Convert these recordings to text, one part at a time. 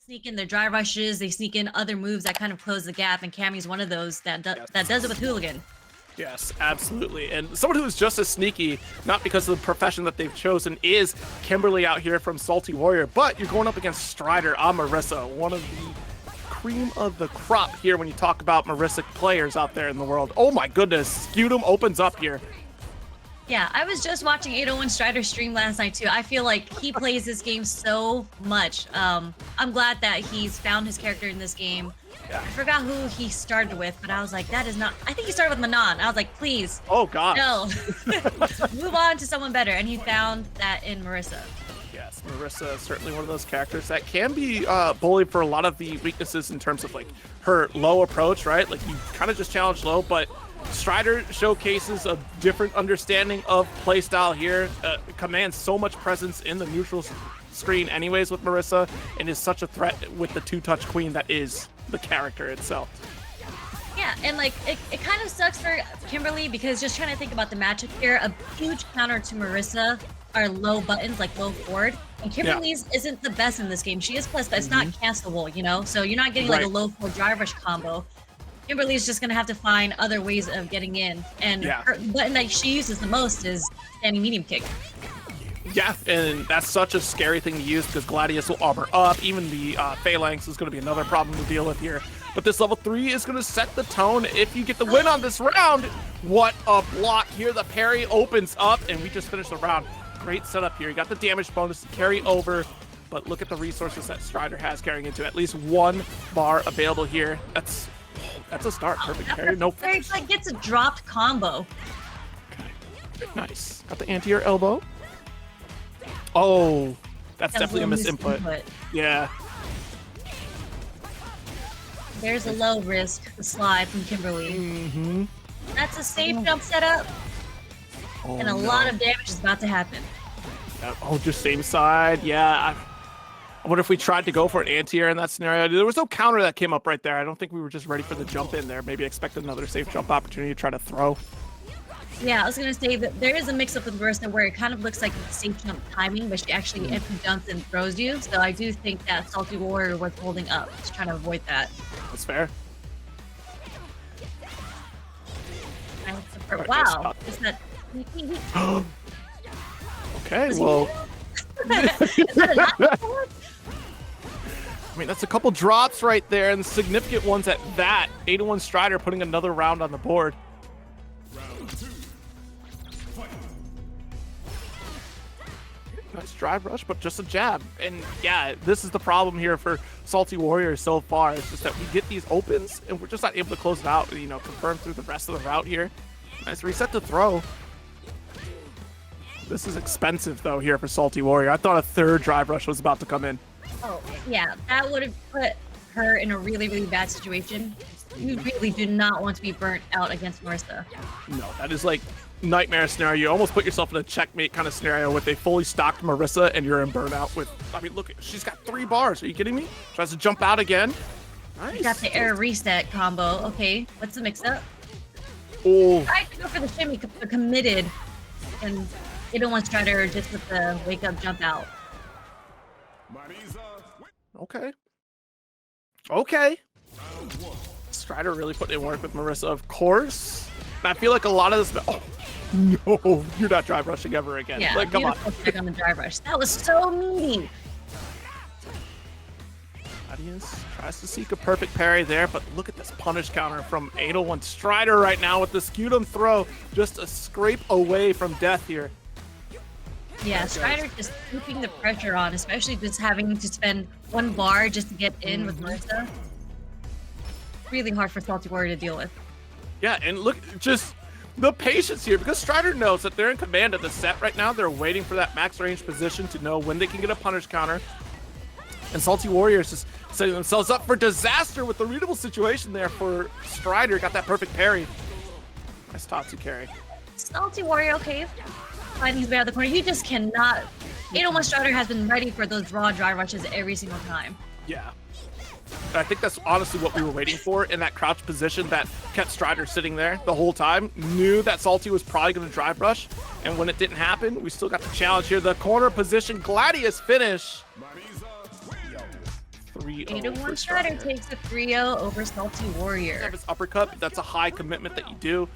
sneak in their drive rushes, they sneak in other moves that kind of close the gap, and Cammy's one of those that does it with Hooligan. Yes, absolutely. And someone who is just as sneaky, not because of the profession that they've chosen, is Kimberly out here from SaltyWarrior. But you're going up against Strider on Marisa, one of the cream of the crop here when you talk about Marisa players out there in the world. Oh my goodness, Scutum opens up here. Yeah, I was just watching 801 Strider stream last night too. I feel like he plays this game so much. I'm glad that he's found his character in this game. Yeah. I forgot who he started with, but I was like, that is not... I think he started with Manon. I was like, please. Oh, God. No. Move on to someone better. And he found that in Marisa. Yes, Marisa is certainly one of those characters that can be bullied for a lot of the weaknesses in terms of, like, her low approach, right? Like, you kind of just challenge low, but Strider showcases a different understanding of playstyle here. Commands so much presence in the neutral screen anyways with Marisa, and is such a threat with the two-touch queen that is the character itself. Yeah, and like it kind of sucks for Kimberly because just trying to think about the matchup here, a huge counter to Marisa are low buttons, like low forward. And Kimberly's isn't the best in this game. She is plus, but it's not castable, you know? So you're not getting like a low forward drive rush combo. Kimberly's just gonna have to find other ways of getting in. And her button that she uses the most is standing medium kick. Yeah, and that's such a scary thing to use because Gladius will armor up. Even the Phalanx is going to be another problem to deal with here. But this level 3 is going to set the tone if you get the win on this round. What a block here. The parry opens up, and we just finished the round. Great setup here. You got the damage bonus to carry over, but look at the resources that Strider has carrying into at least one bar available here. That's a start. Perfect parry. No finish. Like gets a dropped combo. Okay. Nice. Got the anti-air elbow. Oh, that's definitely a misinput. Yeah. There's a low risk slide from Kimberly. That's a safe jump setup. And a lot of damage is about to happen. Oh, just same side. Yeah. I wonder if we tried to go for an anti-air in that scenario. There was no counter that came up right there. I don't think we were just ready for the jump in there. Maybe expected another safe jump opportunity to try to throw. Yeah, I was going to say that there is a mix-up with Marisa where it kind of looks like safe jump timing, but she actually empty jumps and throws you. So I do think that SaltyWarrior was holding up, just trying to avoid that. That's fair. Wow. Is that... Okay, well... I mean, that's a couple drops right there, and significant ones at that. 801 Strider putting another round on the board. Nice drive rush, but just a jab. And yeah, this is the problem here for SaltyWarrior so far. It's just that we get these opens, and we're just not able to close it out, you know, confirm through the rest of the route here. Nice reset to throw. This is expensive, though, here for SaltyWarrior. I thought a third drive rush was about to come in. Oh, yeah. That would have put her in a really, really bad situation. You really do not want to be burnt out against Marisa. No, that is like nightmare scenario. You almost put yourself in a checkmate kind of scenario with a fully stocked Marisa and you're in burnout with, I mean, look, she's got 3 bars. Are you kidding me? Tries to jump out again. Nice. Got the air reset combo. Okay, what's the mix up? Oh. I go for the shimmy, committed. And they don't want Strider just with the wake up jump out. Okay. Okay. Strider really putting in work with Marisa, of course. I feel like a lot of this. Oh, no, you're not drive rushing ever again. Yeah, like, come on. Check on the drive rush. That was so meaty. Audience tries to seek a perfect parry there, but look at this punish counter from 801 Strider right now with the Scutum throw. Just a scrape away from death here. Yeah, Strider just keeping the pressure on, especially just having to spend 1 bar just to get in with Marisa. Really hard for SaltyWarrior to deal with. Yeah, and look, just the patience here, because Strider knows that they're in command of the set right now. They're waiting for that max range position to know when they can get a punish counter. And SaltyWarrior is just setting themselves up for disaster with the readable situation there for Strider. Got that perfect parry. Nice Tatsu carry. SaltyWarrior, okay. Finding his way out of the corner. You just cannot. 801 Strider has been ready for those raw drive rushes every single time. Yeah. I think that's honestly what we were waiting for in that crouch position that kept Strider sitting there the whole time. Knew that Salty was probably going to drive rush, and when it didn't happen, we still got the challenge here. The corner position, Gladius finish. 3-0 8-1 for Strider Strider. takes a 3-0 over SaltyWarrior. Have his uppercut, but that's a high commitment that you do.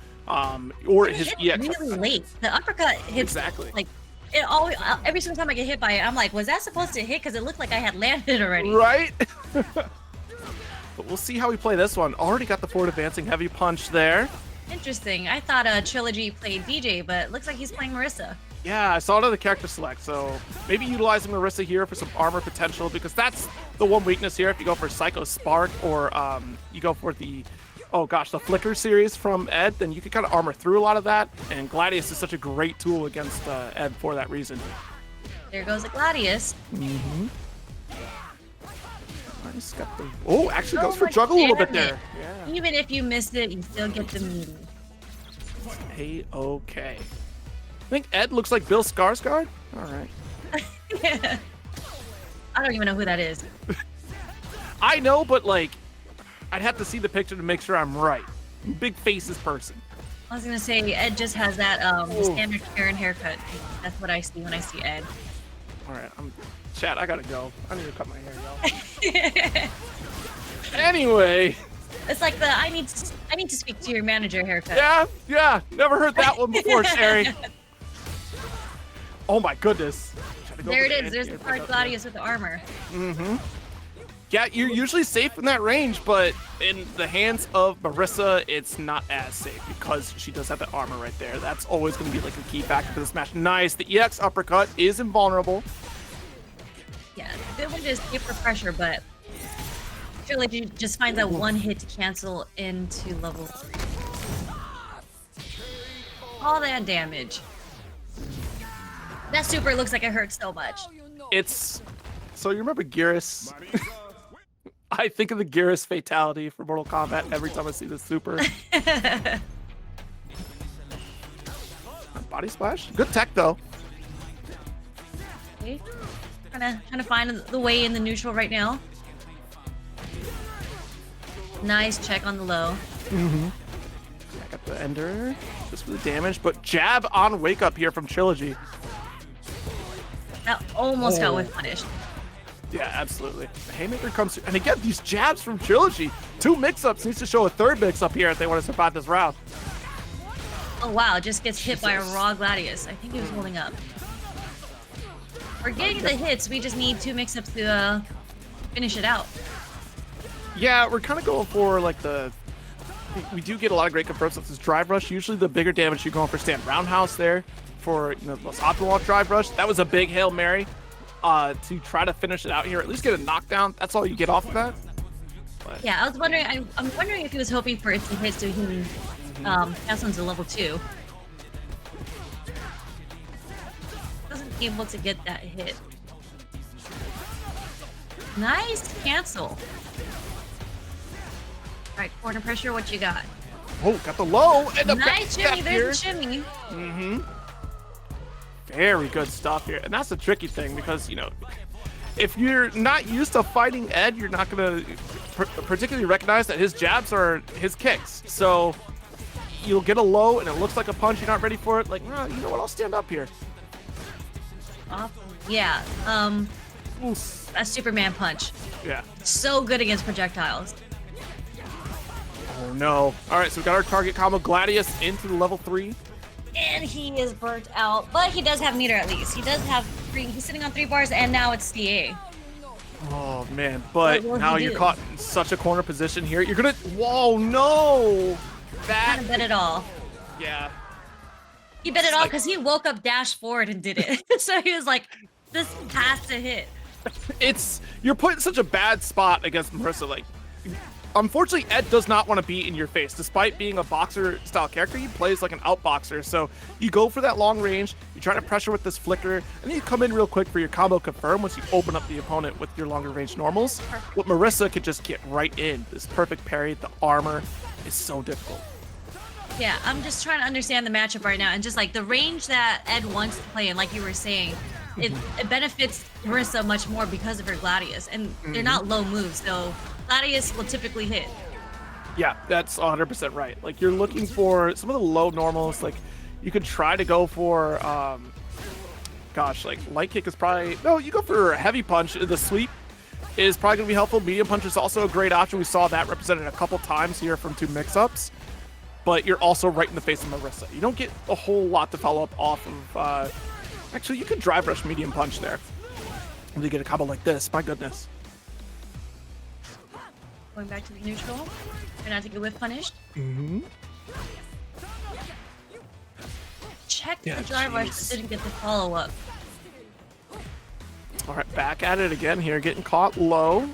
Or his It's EX. really late. The uppercut hits Exactly. like it always. Every single time I get hit by it, I'm like, was that supposed to hit? Because it looked like I had landed already. Right? But we'll see how we play this one. Already got the forward advancing heavy punch there. Interesting. I thought Trilogy played Deejay, but it looks like he's playing Marisa. Yeah, I saw it on the character select, so maybe utilizing Marisa here for some armor potential, because that's the one weakness here. If you go for Psycho Spark or you go for the, oh gosh, the Flicker series from Ed, then you can kind of armor through a lot of that, and Gladius is such a great tool against Ed for that reason. There goes the Gladius. Mm-hmm. Nice, got the, oh, actually So goes for much juggle a little bit damage. there. Yeah. Even if you missed it, you still get the meaty. A-okay. I think Ed looks like Bill Skarsgård. All right. I don't even know who that is. I know, but like, I'd have to see the picture to make sure I'm right. Big faces person. I was gonna say Ed just has that standard Karen haircut. That's what I see when I see Ed. All right, Chad, I gotta go. I need to cut my hair, y'all. Anyway. It's like the I need to speak to your manager haircut. Yeah. Never heard that one before, Sherry. Oh my goodness. There it is. There's the card Gladius with the armor. Mm-hmm. Yeah, you're usually safe in that range, but in the hands of Marisa, it's not as safe because she does have that armor right there. That's always going to be like a key factor for this match. Nice. The EX uppercut is invulnerable. Yeah, good one to escape for pressure, but Trilogy just finds that one hit to cancel into level 3. All that damage. That super looks like it hurts so much. It's so you remember Geras? I think of the Geras fatality for Mortal Kombat every time I see the super. Body splash, good tech though. Okay. Trying to find the way in the neutral right now. Nice check on the low. Mm-hmm. I got the ender just for the damage, but jab on wake up here from Trilogy. That almost got whiff punished. Yeah, absolutely. The haymaker comes through, and again, these jabs from Trilogy. 2-mix-ups needs to show a third mix-up here if they want to survive this round. Oh wow, just gets hit by a raw Gladius. I think he was holding up. We're getting the hits, we just need 2 mix-ups to finish it out. Yeah, we're kind of going for like we do get a lot of great confirms with this drive rush. Usually the bigger damage you're going for stand roundhouse there for the most optimal drive rush. That was a big Hail Mary to try to finish it out here, at least get a knockdown. That's all you get off of that. But, yeah, I was wondering, I'm wondering if he was hoping for it to hit so he can cancel into level 2. Wasn't able to get that hit. Nice cancel. Alright, corner pressure, what you got? oh, got the low and the Nice back shimmy, there's the shimmy. Mm-hmm. Very good stuff here. And that's the tricky thing because, if you're not used to fighting Ed, you're not going to particularly recognize that his jabs are his kicks. So you'll get a low and it looks like a punch. You're not ready for it. Like, well, you know what? I'll stand up here. Yeah, Oof. a Superman punch. Yeah. So good against projectiles. Oh, no. All right, so we got our target combo Gladius into the level 3. And he is burnt out, but he does have meter at least. He does have 3, he's sitting on 3 bars, and now it's CA. Oh, man. But What will now he you're do? caught in such a corner position here. You're going to... Whoa, no. That... Kind of bet it all. Yeah. He bet it It's all like- because he woke up, dashed forward, and did it. So he was like, this has to hit. You're put in such a bad spot against Marisa. Like, unfortunately, Ed does not want to be in your face. Despite being a boxer-style character, he plays like an outboxer. So you go for that long range, you try to pressure with this flicker, and then you come in real quick for your combo confirm once you open up the opponent with your longer range normals. What Marisa could just get right in. This perfect parry, the armor is so difficult. Yeah, I'm just trying to understand the matchup right now, and just like the range that Ed wants to play in, like you were saying, it benefits Marisa much more because of her Gladius, and they're not low moves, so Gladius will typically hit. Yeah, that's 100% right. Like, you're looking for some of the low normals. Like, you could try to go for, gosh, like, light kick is probably... No, you go for a heavy punch, the sweep. is probably going to be helpful. Medium punch is also a great option. We saw that represented a couple times here from TwoMixups. But you're also right in the face of Marisa. You don't get a whole lot to follow up off of. Actually, you could drive rush medium punch there. When you get a combo like this, my goodness. Going back to the neutral. Try not to get whip punished. Check the drive rush, but didn't get the follow up. All right, back at it again here, getting caught low.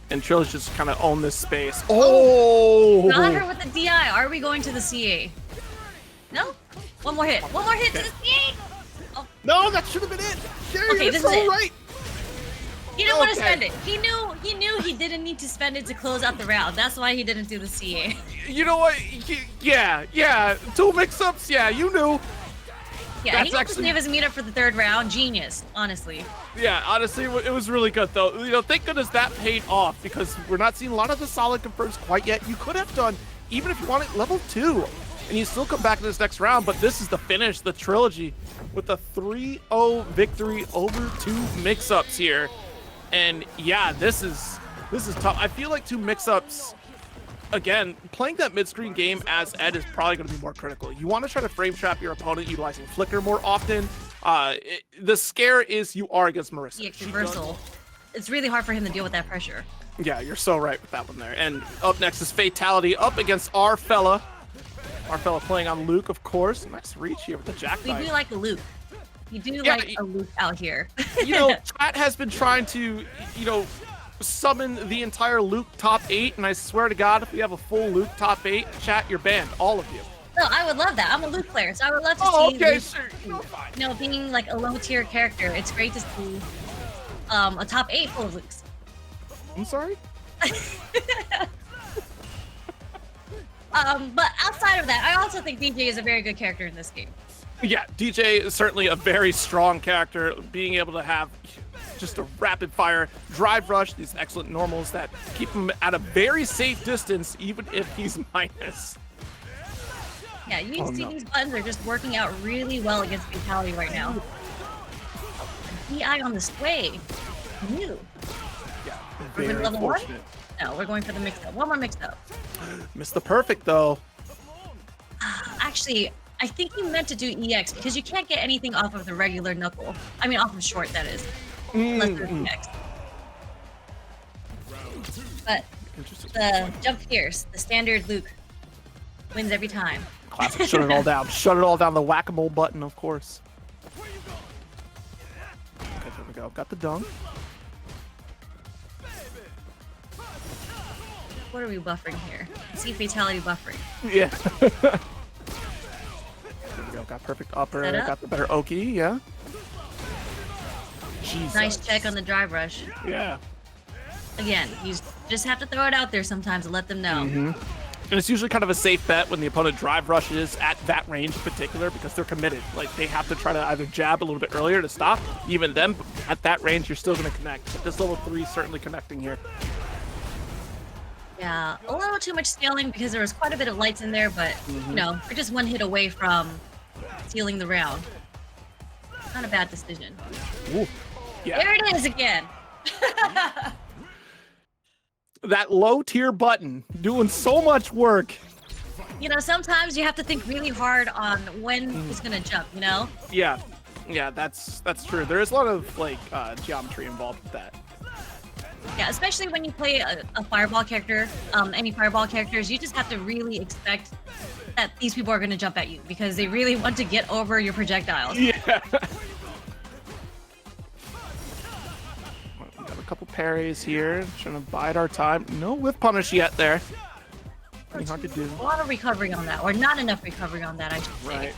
And Trilogy just kind of own this space. Oh! Got her with the DI. Are we going to the CA? No? One more hit. One more hit to the CA! Oh. No, that should have been it! Juri, Okay, you're this so is it. right! He didn't want to spend it. He knew he didn't need to spend it to close out the round. That's why he didn't do the CA. You know what? Yeah. TwoMixups, yeah, you knew. Yeah, he got to save his meetup for the third round. Genius, honestly. Yeah, honestly, it was really good, though. You know, thank goodness that paid off, because we're not seeing a lot of the solid confirms quite yet. You could have done, even if you wanted, level 2, and you still come back to this next round, but this is the finish, the Trilogy, with a 3-0 victory over TwoMixups here. And yeah, this is tough. I feel like TwoMixups, again, playing that mid-screen game as Ed is probably going to be more critical. You want to try to frame trap your opponent utilizing flicker more often. The scare is you are against Marisa. EX reversal. It's really hard for him to deal with that pressure. Yeah, you're so right with that one there. And up next is Fatality up against RFella. RFella playing on Luke, of course. Nice reach here with the jackknife. We do like a Luke. You do like a Luke out here. You know, chat has been trying to, summon the entire Luke top 8, and I swear to God, if we have a full Luke top 8, chat, you're banned, all of you. No, I would love that. I'm a Luke player, so I would love to see Luke, being like a low tier character. It's great to see a top 8 full of Lukes. I'm sorry? But outside of that, I also think Deejay is a very good character in this game. Yeah, Deejay is certainly a very strong character, being able to have just a rapid fire drive rush, these excellent normals that keep him at a very safe distance, even if he's minus. Yeah, you can see these buttons are just working out really well against Fatality right now. DI on the sway. New. Yeah, We're very level fortunate. 1? No, we're going for the mix-up. One more mix-up. Missed the perfect, though. Actually, I think he meant to do EX because you can't get anything off of the regular knuckle. I mean, off of short, that is. Unless there's EX. But the jump fierce, the standard Luke, wins every time. Classic, shut it all down. Shut it all down, the whack-a-mole button, of course. Okay, there we go. Got the dunk. What are we buffering here? I see Fatality buffering. Yeah. There we go. Got perfect upper. Got the better Oki, yeah. Jesus. Nice check on the drive rush. Yeah. Again, you just have to throw it out there sometimes and let them know. And it's usually kind of a safe bet when the opponent drive rushes at that range in particular, because they're committed. Like, they have to try to either jab a little bit earlier to stop. Even then, at that range, you're still going to connect. But this level 3 is certainly connecting here. Yeah, a little too much scaling because there was quite a bit of lights in there, but, you know, we're just one hit away from stealing the round. Not a bad decision. Ooh. Yeah. There it is again. That low tier button doing so much work. You know, sometimes you have to think really hard on when he's gonna jump, you know? Yeah, that's true. There is a lot of like geometry involved with that. Yeah, especially when you play a fireball character, any fireball characters, you just have to really expect that these people are gonna jump at you because they really want to get over your projectiles. Yeah. Got a couple parries here, trying to bide our time. No whip punish yet there. Pretty hard to do. A lot of recovery on that, or not enough recovery on that, I should say. Right.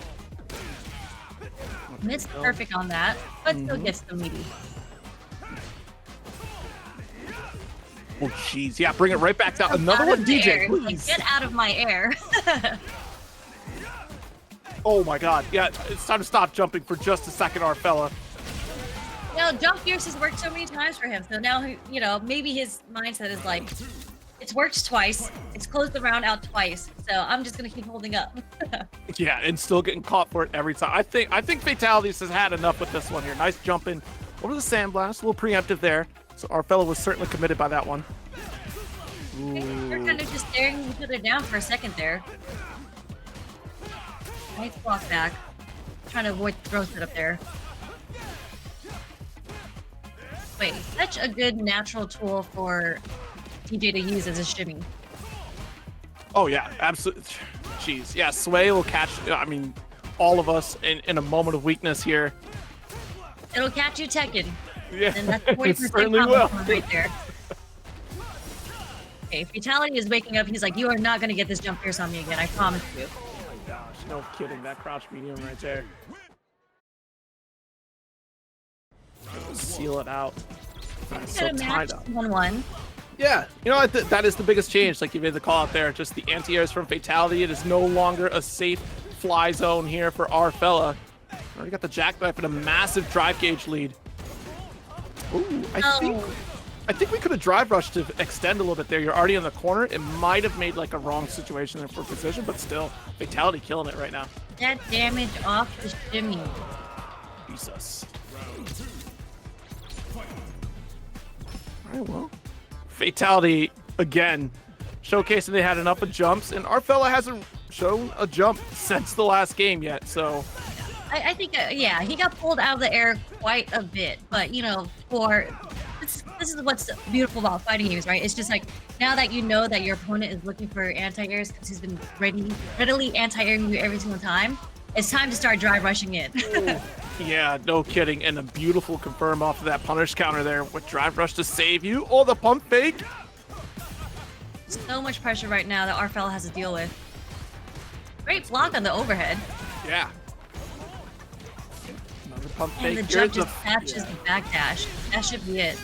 Missed perfect on that, but still gets the meaty. Oh, jeez. Yeah, bring it right back down. Another one, Deejay, please. Get out of my air. Oh, my God. Yeah, it's time to stop jumping for just a second, RFella. You know, jump fierce has worked so many times for him, so now, you know, maybe his mindset is like, it's worked twice, it's closed the round out twice, so I'm just gonna keep holding up. Yeah, and still getting caught for it every time. I think Fatalities has had enough with this one here. Nice jumping over the sandblast, a little preemptive there. So RFella was certainly committed by that one. They're kind of just staring each other down for a second there. Nice block back. Trying to avoid the throw set up there. Wait, such a good natural tool for Deejay to use as a shimmy. Oh yeah, absolutely. Jeez, yeah, Sway will catch, I mean, all of us in a moment of weakness here. It'll catch you Tekken. Yeah, And that's it 40% certainly combo will. right there. Okay, Fatality is waking up. He's like, you are not going to get this jump pierce on me again. I promise you. Oh my gosh, no kidding. That crouch medium right there. Seal it out. So Got a match tied up. 1-1. Yeah, you know, that is the biggest change. Like you made the call out there, just the anti-airs from Fatality. It is no longer a safe fly zone here for RFella. Already got the jackknife and a massive drive gauge lead. Ooh, I think we could have drive rushed to extend a little bit there. You're already in the corner. It might have made like a wrong situation there for position, but still, Fatality killing it right now. That damage off the shimmy. Jesus. All right, well, Fatality again, showcasing they had enough of jumps, and RFella hasn't shown a jump since the last game yet, so. I think, yeah, he got pulled out of the air quite a bit, but you know, this is what's beautiful about fighting games, right? It's just like, now that you know that your opponent is looking for anti-airs because he's been readily anti-airing you every single time, it's time to start drive rushing in. Yeah, no kidding, and a beautiful confirm off of that punish counter there with drive rush to save you. Oh, the pump fake. So much pressure right now that RFella has to deal with. Great block on the overhead. Yeah. Another pump And fake. the jump just catches the back dash. That should be it.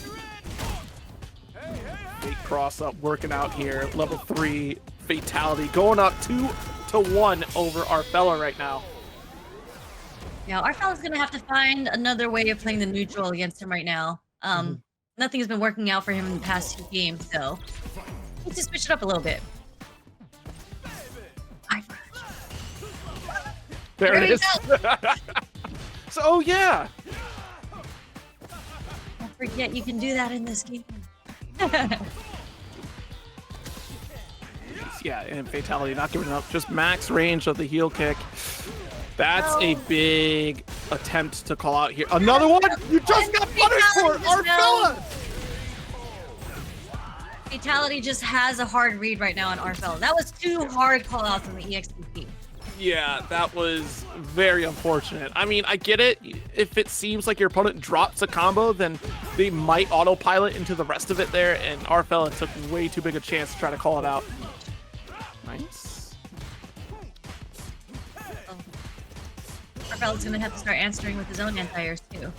Fake cross up working out here. Level 3 Fatality going up 2-1 over RFella right now. Yeah, RFella's gonna have to find another way of playing the neutral against him right now. Nothing has been working out for him in the past 2 games, so he needs to switch it up a little bit. There it is. So, oh yeah. Don't forget you can do that in this game. Yeah, and Fatality not giving up. Just max range of the heel kick. That's a big attempt to call out here. Another one? You just got punished for it, RFella! Fatality just has a hard read right now on RFella. That was 2 hard call-outs on the EXP. Yeah, that was very unfortunate. I mean, I get it. If it seems like your opponent drops a combo, then they might autopilot into the rest of it there, and RFella took way too big a chance to try to call it out. Nice. RFella's gonna have to start answering with his own anti-airs too.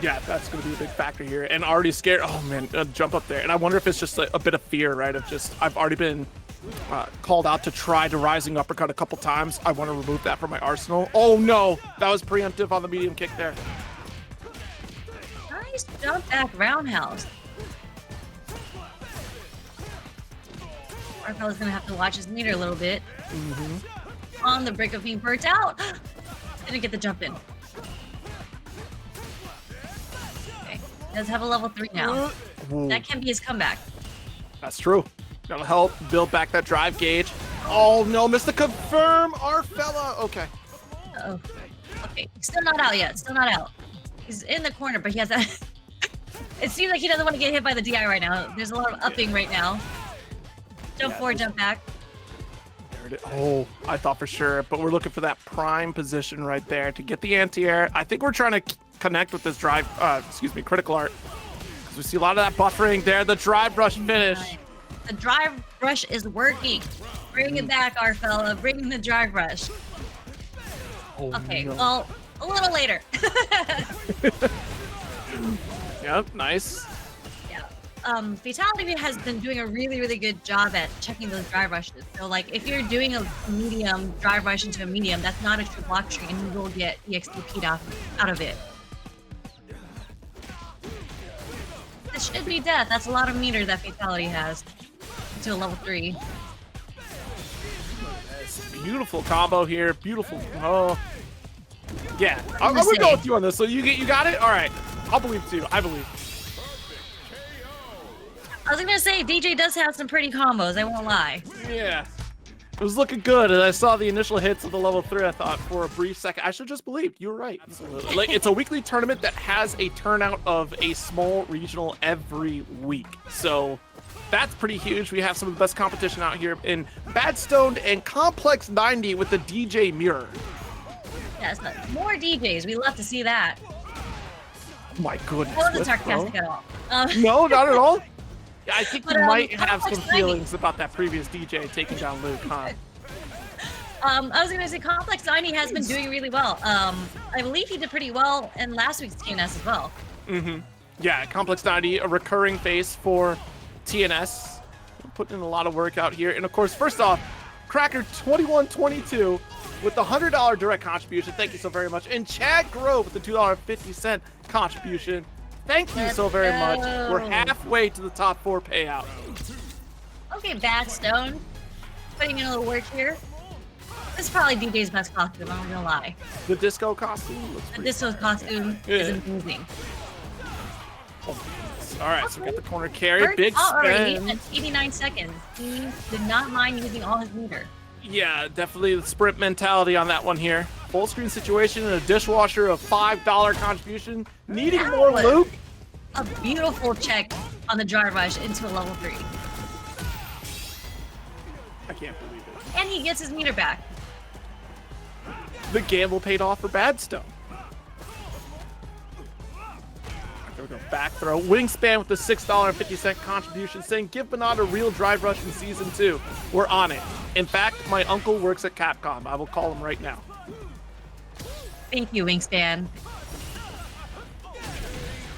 Yeah, that's going to be a big factor here. And already scared. Oh, man, jump up there. And I wonder if it's just a bit of fear, right? Of just, I've already been called out to try to rising uppercut a couple times. I want to remove that from my arsenal. Oh, no. That was preemptive on the medium kick there. Nice jump back roundhouse. RFella's going to have to watch his meter a little bit. On the brink of being burnt out. Didn't get the jump in. Does have a level 3 now. Ooh. That can be his comeback. That's true. That'll help build back that drive gauge. Oh no, missed the confirm, RFella. Okay. Uh-oh. Okay, still not out yet. Still not out. He's in the corner, but he has a... It seems like he doesn't want to get hit by the DI right now. There's a lot of upping right now. Jump forward, jump back. There it is. Oh, I thought for sure, but we're looking for that prime position right there to get the anti-air. I think we're trying to connect with this drive, critical art. Because we see a lot of that buffering there. The drive rush finish. The drive rush is working. Bring it back, RFella. Bring the drive rush. Oh, okay, no. well, a little later. Yep, nice. Yeah. Fatality has been doing a really, really good job at checking those drive rushes. So, like, if you're doing a medium drive rush into a medium, that's not a true block tree, and you will get EXP'd out of it. This should be death. That's a lot of meter that Fatality has to a level 3. Beautiful combo here. Beautiful. Oh, yeah. I'm gonna go with you on this. So you got it. All right. I'll believe too. I believe. I was gonna say, DJ does have some pretty combos, I won't lie. Yeah. It was looking good, and I saw the initial hits of the level 3. I thought for a brief second, I should just believe you were right. Absolutely. Like, it's a weekly tournament that has a turnout of a small regional every week. So that's pretty huge. We have some of the best competition out here in BadStoned and Complex 90 with the DJ mirror. Yes, but more DJs. We love to see that. My goodness. That wasn't sarcastic at all. No, not at all. Yeah, I think But, you might have some Complex 90. feelings about that previous DJ taking down Luke, huh? I was gonna say Complex 90 has been doing really well. I believe he did pretty well in last week's TNS as well. Yeah, Complex 90, a recurring face for TNS. Putting in a lot of work out here. And of course, first off, Cracker2122 with the $100 direct contribution. Thank you so very much. And Chad Grove with the $2.50 contribution. Thank you so very much. We're halfway to the top 4 payout. Okay, BadStoned. Putting in a little work here. This is probably DJ's best costume, I'm not gonna lie. The disco costume looks The pretty disco costume is amazing. All right, so we got the corner carry. First Big already spin. at 89 seconds. He did not mind using all his meter. Yeah, definitely the sprint mentality on that one here. Full screen situation and a dishwasher of $5 contribution. Needing That more was loot. A beautiful check on the drive rush into a level 3. I can't believe it. And he gets his meter back. The gamble paid off for BadStoned. There we go. Back throw. Wingspan with the $6.50 contribution saying, give Manon a real drive rush in Season 2. We're on it. In fact, my uncle works at Capcom. I will call him right now. Thank you, Wingspan.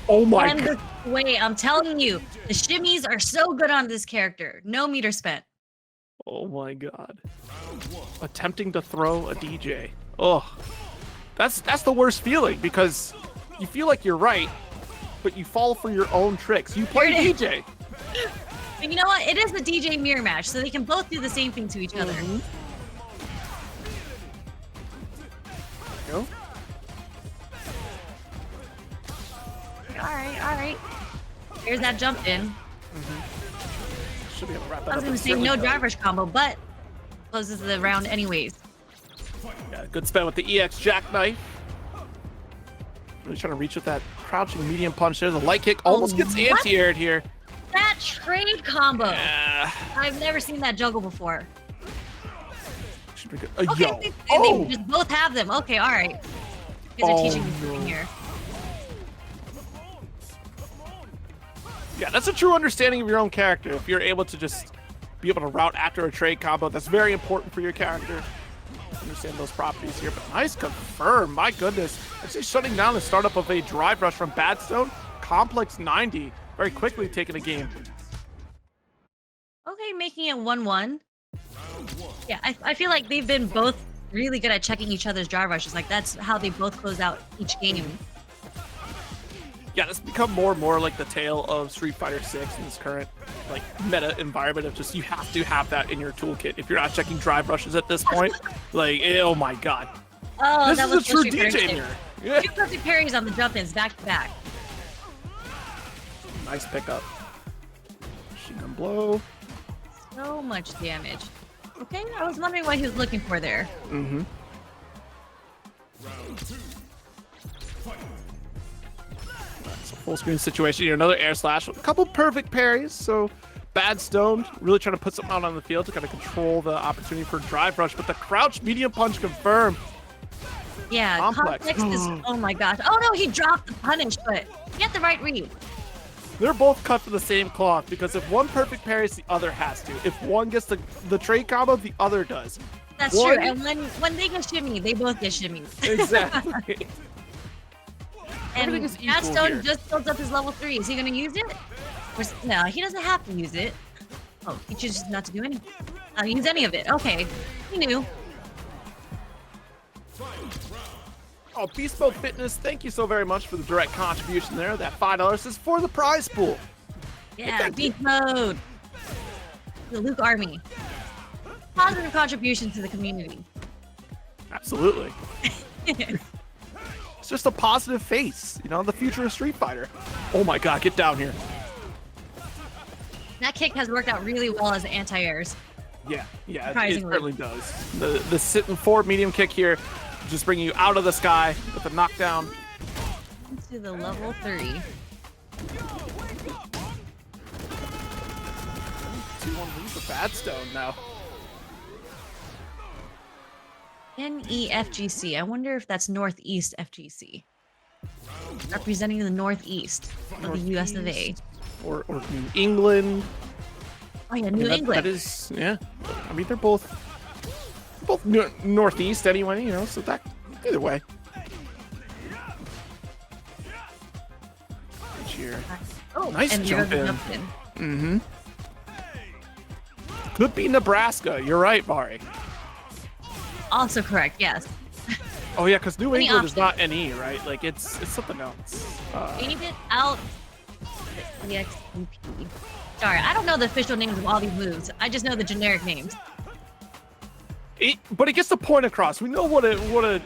Oh my And god. the way, I'm telling you, the shimmies are so good on this character. No meter spent. Oh my god. Attempting to throw a DJ. Oh. That's the worst feeling because you feel like you're right, but you fall for your own tricks. You play Here it DJ. But you know what? It is the DJ mirror match, so they can both do the same thing to each other. Go. All right. Here's that jump in. Should be able to wrap that I was up. gonna say no drive rush combo, but closes the round anyways. Yeah, good spin with the EX jackknife. Really trying to reach with that crouching medium punch there. The light kick almost gets what? anti-aired here. That trade combo. Yeah. I've never seen that juggle before. Should be good. Okay, Yo. they just both have them. Okay, all right. You guys are teaching me something here. Yeah, that's a true understanding of your own character. If you're able to just be able to route after a trade combo, that's very important for your character. Understand those properties here, but nice confirm. My goodness. Actually shutting down the startup of a drive rush from BadStoned. Complex 90 very quickly taking a game. Okay, making it 1-1. Yeah, I feel like they've been both really good at checking each other's drive rushes. Like, that's how they both close out each game. Yeah, it's become more and more like the tale of Street Fighter 6 in this current like meta environment of just you have to have that in your toolkit. If you're not checking drive rushes at this point, like, oh my god. Oh, This that is a was true Street Fighter DJ 6. mirror. Yeah. 2 perfect parries on the jump-ins back to back. Nice pickup. Machine gun blow. So much damage. Okay, I was wondering what he was looking for there. Mm-hmm. So full screen situation here. Another air slash. A couple perfect parries. So BadStoned really trying to put something out on the field to kind of control the opportunity for drive rush. But the crouch medium punch confirmed. Yeah, Complex. Complex is, oh my gosh. Oh no, he dropped the punish, but he had the right read. They're both cut from the same cloth because if one perfect parries, the other has to. If one gets the trade combo, the other does. That's true. And when they get shimmy, they both get shimmy. Exactly. And Everything is equal here. BadStoned just built up his level 3. Is he going to use it? No, he doesn't have to use it. Oh, he chooses not to do any. Use any of it. Okay, he knew. Oh, Beast Mode Fitness, thank you so very much for the direct contribution there. That $5 is for the prize pool. Yeah, beast mode. The Luke Army. Positive contribution to the community. Absolutely. It's just a positive face, you know, the future of Street Fighter. Oh my god, get down here. That kick has worked out really well as anti-airs. Yeah, it Surprisingly. certainly does. The sitting forward medium kick here, just bringing you out of the sky with a knockdown. Into the level 3. 2-1 lead for BadStoned now. NEFGC. I wonder if that's Northeast FGC. Representing the Northeast of the US of A. Or New England. Oh yeah, New England. That is, yeah. I mean, they're both Northeast anyway, you know, so that, either way. Cheer. Oh, nice and jump in. in. Could be Nebraska. You're right, Bari. Also correct, yes. Oh yeah, because New Any England is option. not NE, right? Like it's something else. Fade it out. EXP. Sorry, I don't know the official names of all these moves. I just know the generic names. But it gets the point across. We know what an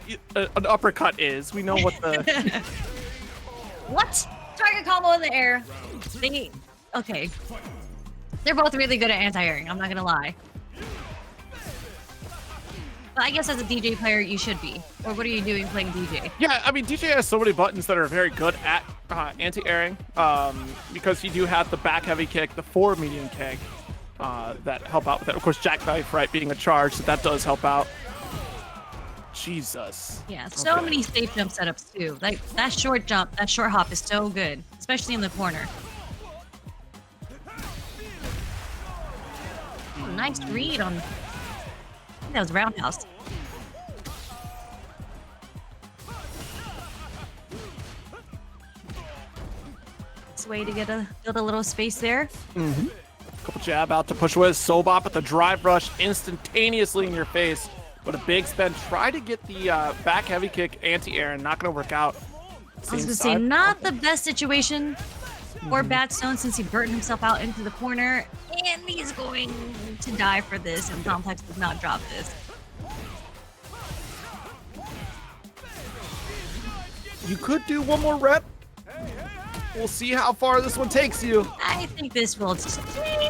uppercut is. We know what the What? Target combo in the air. Okay. They're both really good at anti-airing, I'm not gonna lie. But I guess as a DJ player, you should be. Or what are you doing playing DJ? Yeah, I mean, Deejay has so many buttons that are very good at anti-airing, because you do have the back heavy kick, the forward medium kick, that help out with that. Of course, jackknife, right, being a charge, so that does help out. Jesus. Yeah, so many safe jump setups too. Like that short jump, that short hop is so good, especially in the corner. Oh, nice read on. I think that was roundhouse. It's a way to build a little space there. Couple jab out to push away Sobop at the drive rush instantaneously in your face. But a big spin. Try to get the back heavy kick anti-air and not going to work out. I was going to say, not the best situation for BadStoned since he burnt himself out into the corner. And he's going to die for this, and Complex does not drop this. You could do one more rep. We'll see how far this one takes you. I think this will...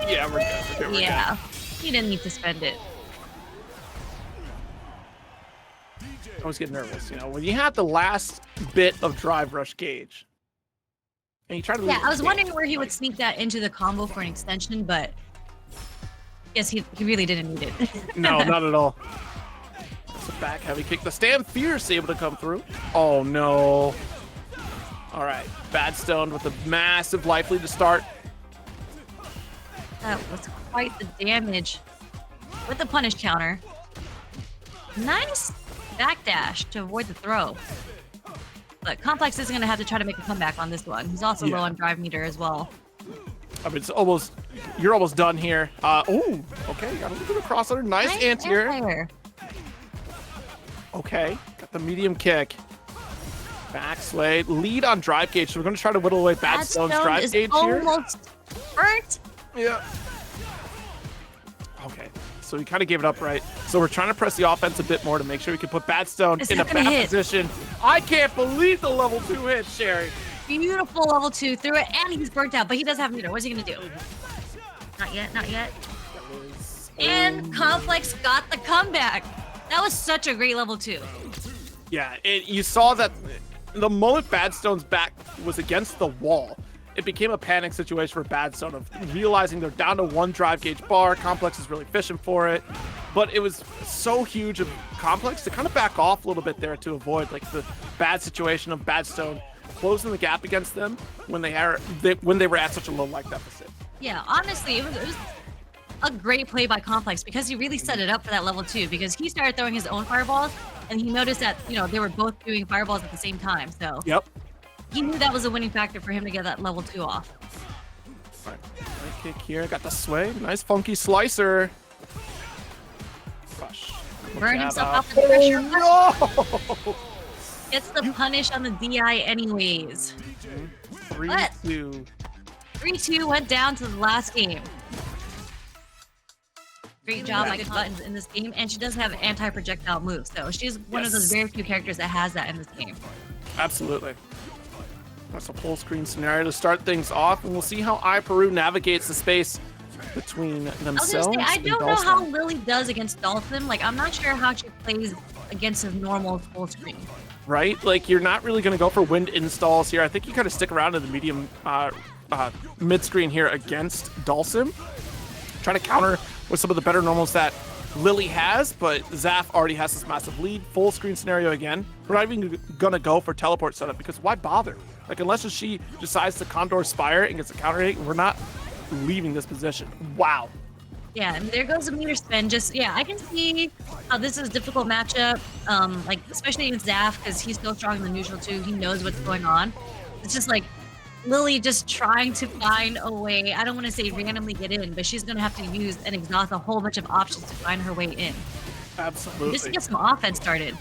Yeah, we're good. We're Yeah, he didn't need to spend it. I always get nervous, you know, when you have the last bit of drive rush gauge. And you try to Yeah, I was wondering where he would sneak that into the combo for an extension, but yes, he really didn't need it. No, not at all. It's a back heavy kick. The stand fierce able to come through. Oh no. All right, BadStoned with a massive life lead to start. That was quite the damage with the punish counter. Nice backdash to avoid the throw. But Complex isn't going to have to try to make a comeback on this one. He's also low on drive meter as well. I mean, it's almost, you're almost done here. Oh, okay, got a little bit of cross under. Nice anti-air. Okay, got the medium kick. Back sway, lead on drive gauge. So we're going to try to whittle away BadStone's drive gauge here. Almost burnt. Yeah. Okay, so we kind of gave it up, right? So we're trying to press the offense a bit more to make sure we can put BadStoned in a bad position. I can't believe the level 2 hit, Sherry. Beautiful level 2 through it, and he's burnt out, but he does have meter. What's he gonna do? Not yet, not yet. And Complex got the comeback. That was such a great level 2. Yeah, you saw that the moment BadStone's back was against the wall, it became a panic situation for BadStoned of realizing they're down to 1 drive gauge bar. Complex is really fishing for it, but it was so huge of Complex to kind of back off a little bit there to avoid like the bad situation of BadStoned closing the gap against them when they were at such a low life deficit. Yeah, honestly, it was a great play by Complex because he really set it up for that level 2 because he started throwing his own fireballs and he noticed that, you know, they were both doing fireballs at the same time. So yep. He knew that was a winning factor for him to get that level 2 off. All right, kick here, got the sway, nice funky slicer. Rush. Burn himself out for the pressure. No! Gets the punish on the DI anyways. 3-2. 3-2 went down to the last game. Great job by good buttons in this game, and she does have anti-projectile moves, so she's one of those very few characters that has that in this game. Absolutely. That's a full screen scenario to start things off, and we'll see how iPeru navigates the space between I was themselves. gonna say, I and don't know how Dhalsim. Lily does against Dhalsim. Like, I'm not sure how she plays against a normal full screen. Right? Like, you're not really going to go for wind installs here. I think you kind of stick around in the medium mid screen here against Dhalsim. Try to counter with some of the better normals that Lily has, but Zaf already has this massive lead. Full screen scenario again. We're not even going to go for teleport setup because why bother? Like, unless she decides to Condor Spire and gets a counter hit, we're not leaving this position. Wow. Yeah, and there goes a meter spin. Just, yeah, I can see how this is a difficult matchup, like, especially against Zaf, because he's so strong in the neutral, too. He knows what's going on. It's just, like, Lily just trying to find a way. I don't want to say randomly get in, but she's going to have to use and exhaust a whole bunch of options to find her way in. Absolutely. Just to get some offense started.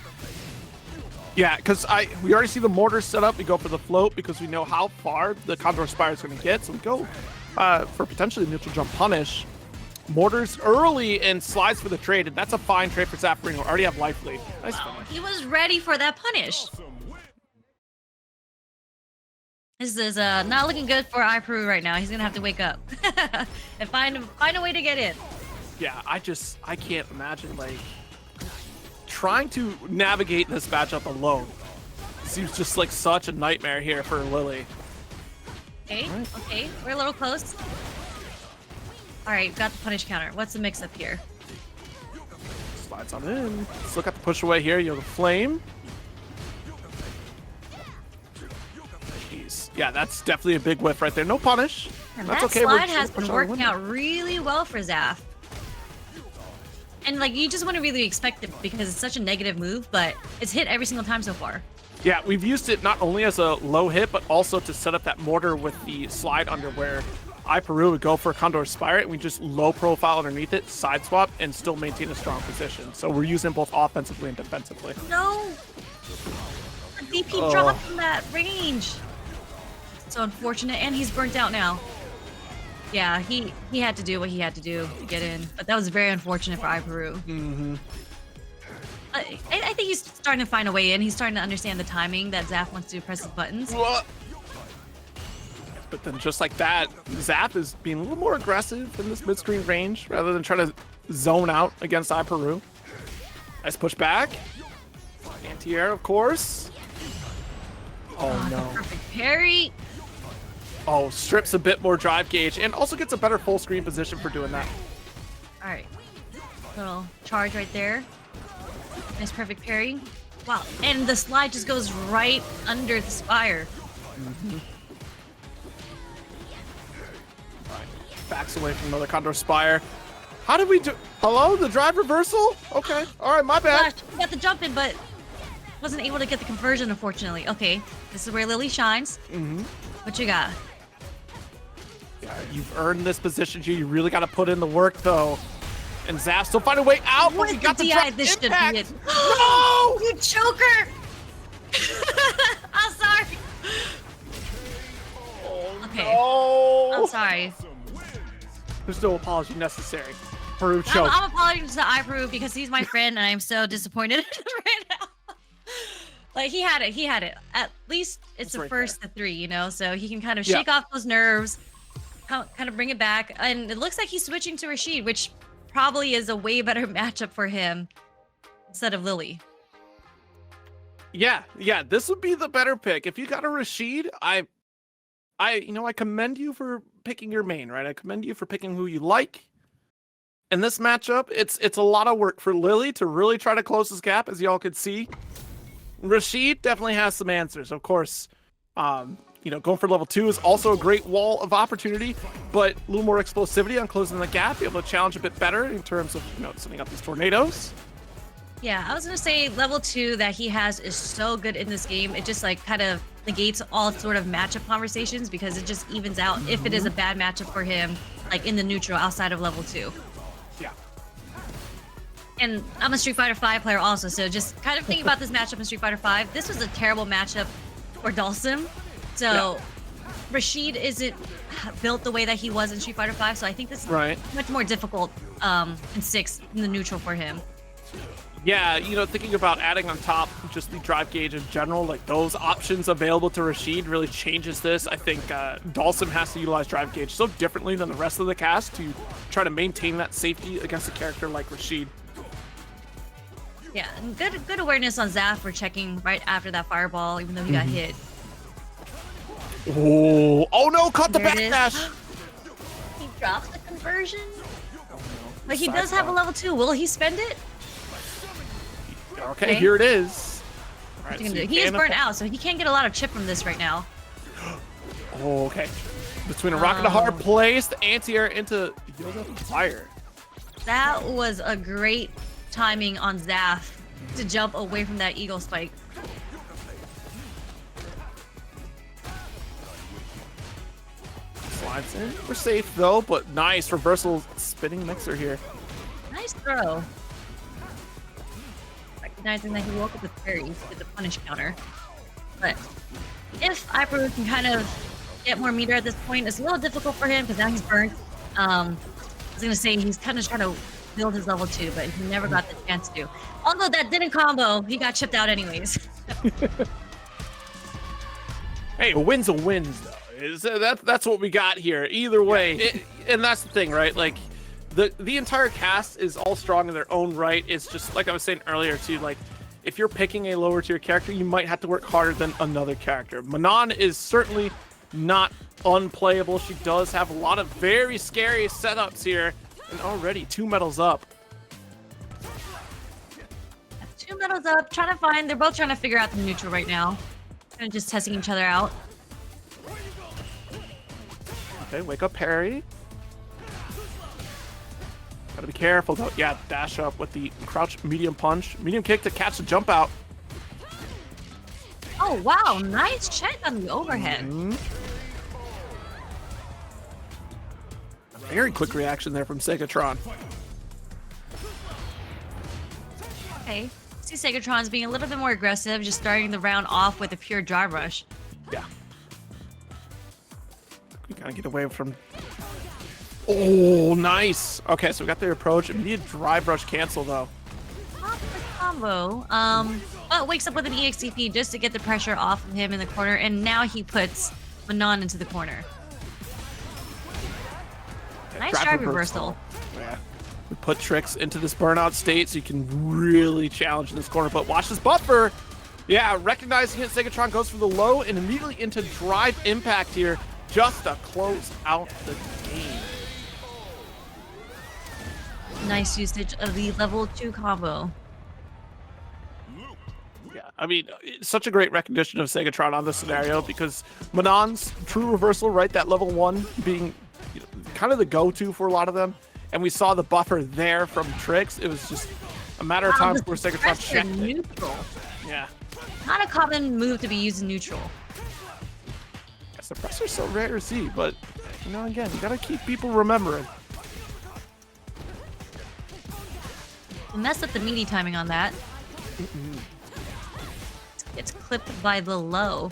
Yeah, because we already see the mortar set up. We go for the float because we know how far the Condor Spire is going to get. So we go for potentially the neutral jump punish. Mortars early and slides for the trade, and that's a fine trade for Zaffarino. We already have life lead. Nice finish. He was ready for that punish. This is not looking good for iPeru right now. He's gonna have to wake up and find a way to get in. Yeah, I can't imagine like trying to navigate this matchup alone. Seems just like such a nightmare here for Lily. Okay, okay, we're a little close. All right, got the punish counter. What's the mix up here? Slides on in. Let's look at the push away here. You have the flame. Jeez. Yeah, that's definitely a big whiff right there. No punish. And that's that okay. slide has been working out really well for Zaf. And like, you just wouldn't really expect it because it's such a negative move, but it's hit every single time so far. Yeah, we've used it not only as a low hit, but also to set up that mortar with the slide under where iPeru would go for a Condor Spire, and we just low profile underneath it, side swap, and still maintain a strong position. So we're using both offensively and defensively. No! The DP dropped from that range. So unfortunate, and he's burnt out now. Yeah, he had to do what he had to do to get in, but that was very unfortunate for iPeru. Mm-hmm. I think he's starting to find a way in. He's starting to understand the timing that Zaf wants to press his buttons. What? But then just like that, Zap is being a little more aggressive in this mid-screen range rather than trying to zone out against iPeru. Nice push back. Anti-air, of course. Oh, no. Perfect parry. Oh, strips a bit more drive gauge and also gets a better full screen position for doing that. All right. Little charge right there. Nice perfect parry. Wow. And the slide just goes right under the spire. Mm-hmm. Backs away from another Condor Spire. How did we do? Hello? The drive reversal? Okay. All right, my bad. Gosh, got the jump in, but wasn't able to get the conversion, unfortunately. Okay. This is where Lily shines. Mm-hmm. What you got? Yeah, you've earned this position here. You really got to put in the work, though. And Zaf still find a way out, but we got the drop This should impact. be it. No! You choker! I'm sorry. Okay. Oh, I'm sorry. There's no apology necessary. Peru choke. I'm apologizing to iPeru because he's my friend and I am so disappointed right now. Like, he had it. At least it's the right first of 3, you know? So he can kind of shake off those nerves, kind of bring it back. And it looks like he's switching to Rashid, which probably is a way better matchup for him instead of Lily. Yeah, this would be the better pick. If you got a Rashid, I commend you for picking your main, right? I commend you for picking who you like. In this matchup, it's a lot of work for Lily to really try to close this gap, as y'all could see. Rashid definitely has some answers, of course. Going for level 2 is also a great wall of opportunity, but a little more explosivity on closing the gap, be able to challenge a bit better in terms of setting up these tornadoes. Yeah, I was gonna say level 2 that he has is so good in this game. It just like kind of negates all sort of matchup conversations because it just evens out if it is a bad matchup for him, like in the neutral outside of level 2. Yeah. And I'm a Street Fighter V player also, so just kind of thinking about this matchup in Street Fighter V. This was a terrible matchup for Dhalsim. So Rashid isn't built the way that he was in Street Fighter V, so I think this is much more difficult in 6 in the neutral for him. Yeah, you know, thinking about adding on top just the drive gauge in general, like those options available to Rashid really changes this. I think Dhalsim has to utilize drive gauge so differently than the rest of the cast to try to maintain that safety against a character like Rashid. Yeah, and good awareness on Zaf for checking right after that fireball, even though he got hit. Oh no, caught the There it is. backdash. He drops the conversion. But he does have a level 2. Will he spend it? Okay, here it is. All right, So he is burnt out, so he can't get a lot of chip from this right now. Oh, okay. Between a rock and a hard place, the anti-air into fire. That was a great timing on Zaf to jump away from that eagle spike. Slides in. We're safe though, but nice reversal spinning mixer here. Nice throw. Recognizing that he woke up with parries with the punish counter. But if iPeru can kind of get more meter at this point, it's a little difficult for him because now he's burnt. I was gonna say he's kind of trying to build his level 2, but he never got the chance to. Although that didn't combo, he got chipped out anyways. Hey, a win's a win though. That's what we got here. Either way, and that's the thing, right? Like the entire cast is all strong in their own right. It's just like I was saying earlier too, like if you're picking a lower tier character, you might have to work harder than another character. Manon is certainly not unplayable. She does have a lot of very scary setups here, and already 2 medals up. 2 medals up, they're both trying to figure out the neutral right now. Kind of just testing each other out. Okay, wake up parry. Gotta be careful though. Yeah, dash up with the crouch medium punch. Medium kick to catch the jump out. Oh, wow. Nice check on the overhead. Very quick reaction there from SegaTron. Okay. See SegaTron's being a little bit more aggressive, just starting the round off with a pure drive rush. Yeah. We gotta get away from... Oh, nice. Okay, so we got their approach. Immediate drive rush cancel, though. Not the combo. But wakes up with an EXCP just to get the pressure off of him in the corner, and now he puts Manon into the corner. Nice drive reversal. Yeah. We put Trix into this burnout state so you can really challenge in this corner, but watch this buffer. Yeah, recognizing it, SegaTron goes for the low and immediately into drive impact here just to close out the game. Nice usage of the level 2 combo. Yeah, I mean, it's such a great recognition of SegaTron on this scenario because Manon's true reversal, right, that level 1 being kind of the go-to for a lot of them. And we saw the buffer there from Trix. It was just a matter of time before SegaTron checked neutral. Yeah. Not a common move to be used in neutral. Yeah, suppressor's so rare to see, but you know, again, you gotta keep people remembering. We messed up the meaty timing on that. It's clipped by the low.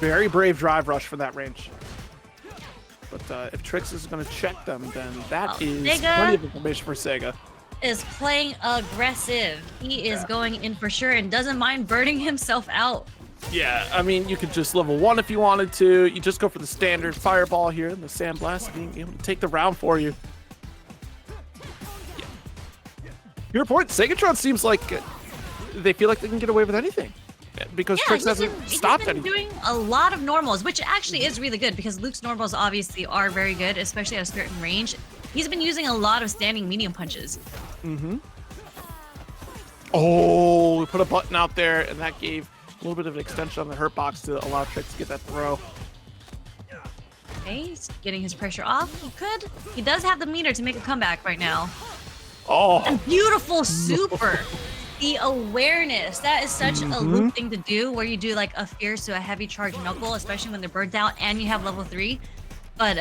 Very brave drive rush for that range. But if Trix is going to check them, then that is plenty of information for Sega. Is playing aggressive. He is going in for sure and doesn't mind burning himself out. Yeah, I mean, you could just level 1 if you wanted to. You just go for the standard fireball here and the sandblast being able to take the round for you. Yeah. Your point, SegaTron seems like they feel like they can get away with anything. Because Trix hasn't stopped anything. He's been doing a lot of normals, which actually is really good because Luke's normals obviously are very good, especially at a certain range. He's been using a lot of standing medium punches. Oh, we put a button out there, and that gave a little bit of an extension on the hurt box to allow Trix to get that throw. Okay, he's getting his pressure off. He does have the meter to make a comeback right now. Oh, a beautiful super. The awareness, that is such a Luke thing to do, where you do like a fierce to a heavy charge knuckle, especially when they're burnt out and you have level 3. But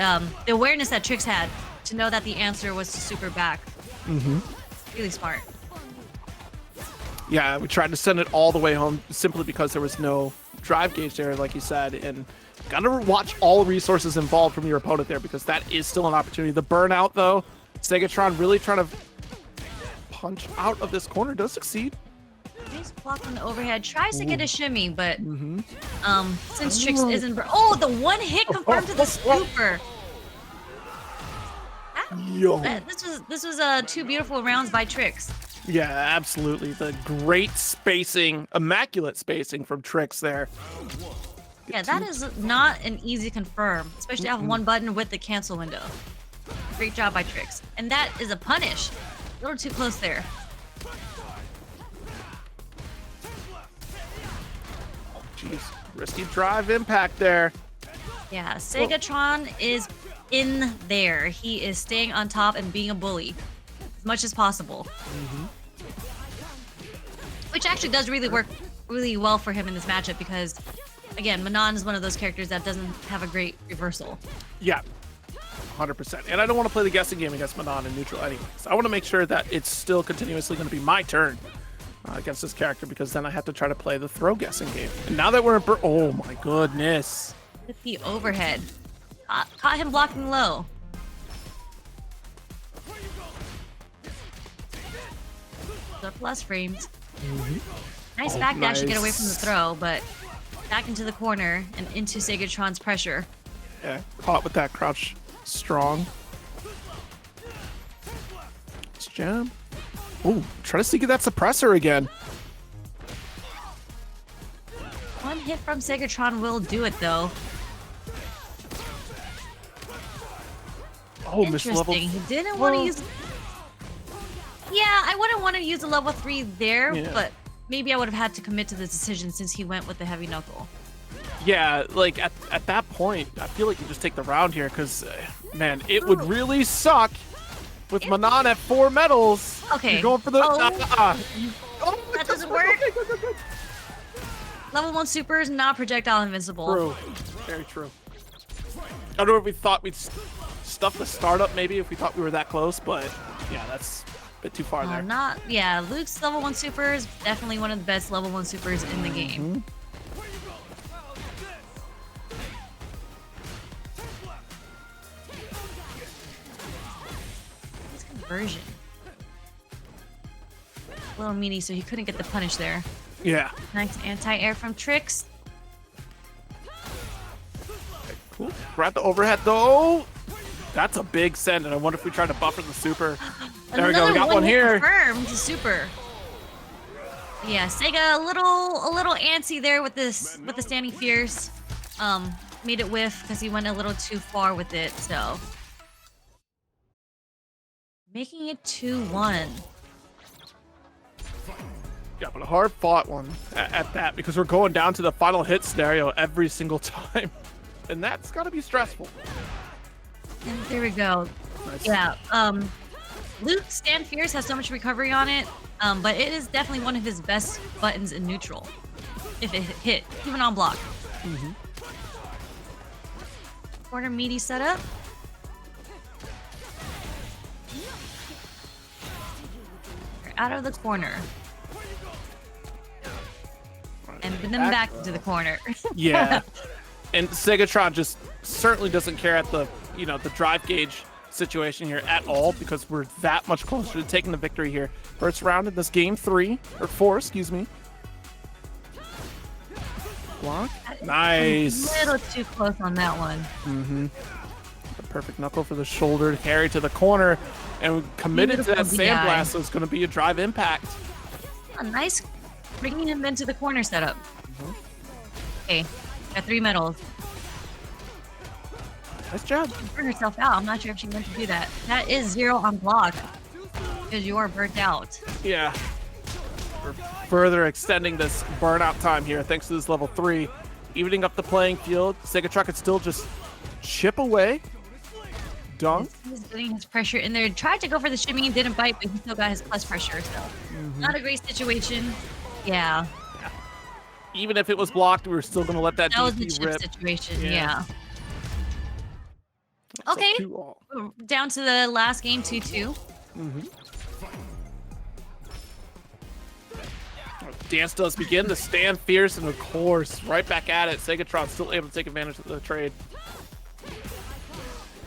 the awareness that Trix had to know that the answer was to super back. Really smart. Yeah, we tried to send it all the way home simply because there was no drive gauge there, like you said, and gotta watch all resources involved from your opponent there because that is still an opportunity. The burnout, though, SegaTron really trying to punch out of this corner. Does succeed. Nice block on the overhead. Tries to get a shimmy, but since Trix know. isn't... Oh, the one hit confirmed to the super. Yo. This was 2 beautiful rounds by Trix. Yeah, absolutely. The great spacing, immaculate spacing from Trix there. Yeah, that is not an easy confirm, especially off one button with the cancel window. Great job by Trix. And that is a punish. A little too close there. Jeez, risky drive impact there. Yeah, SegaTron is in there. He is staying on top and being a bully as much as possible. Which actually does really work really well for him in this matchup because, again, Manon is one of those characters that doesn't have a great reversal. Yeah, 100%. And I don't want to play the guessing game against Manon in neutral anyways. I want to make sure that it's still continuously going to be my turn against this character because then I have to try to play the throw guessing game. And now that we're in oh my goodness. With the overhead. Caught him blocking low. The plus frames. Nice back dash to get away from the throw, but back into the corner and into SegaTron's pressure. Yeah, caught with that crouch strong. Let's jam. Ooh, try to sneak that suppressor again. One hit from SegaTron will do it though. Oh, missed level. Interesting. He didn't want to use... Yeah, I wouldn't want to use a level 3 there, but maybe I would have had to commit to this decision since he went with the heavy knuckle. Yeah, like at that point, I feel like you just take the round here because, man, it would really suck with Manon at 4 medals. Okay. You're going for the... that doesn't work. Good. Level 1 super is not projectile invincible. True. Very true. I don't know if we thought we'd stuff the startup maybe if we thought we were that close, but yeah, that's a bit too far there. Yeah, Luke's level 1 super is definitely one of the best level 1 supers in the game. His conversion. A little meaty, so he couldn't get the punish there. Yeah. Nice anti-air from Trix. Cool. Grab the overhead though. That's a big send, and I wonder if we try to buffer the super. There we go. We got one here. Confirmed super. Yeah, Sega a little antsy there with this the standing fierce. Made it whiff because he went a little too far with it. So making it 2-1. Yeah, but a hard fought one at that because we're going down to the final hit scenario every single time, and that's got to be stressful. And there we go. Nice. Yeah. Luke Stand Fierce has so much recovery on it, but it is definitely one of his best buttons in neutral. If it hit, even on block. Corner meaty setup. We're out of the corner. And then back into the corner. Yeah. And SegaTron just certainly doesn't care at the, the drive gauge situation here at all because we're that much closer to taking the victory here. First round in this game 4, excuse me. Block. Nice. A little too close on that one. The perfect knuckle for the shoulder carry to the corner, and we committed to that sandblast, so it's going to be a drive impact. A nice bringing him into the corner setup. Okay, got 3 medals. Nice job. Burn herself out. I'm not sure if she meant to do that. That is 0 on block because you are burnt out. Yeah. We're further extending this burnout time here thanks to this level 3. Evening up the playing field. SegaTron could still just chip away. Dunk. He's getting his pressure in there. Tried to go for the shimmy and didn't bite, but he still got his plus pressure. So not a great situation. Yeah. Even if it was blocked, we were still going to let that That was the DP chip rip. situation. Yeah. Okay. Down to the last game, 2-2. Dance does begin to stand fierce, and of course, right back at it. SegaTron still able to take advantage of the trade.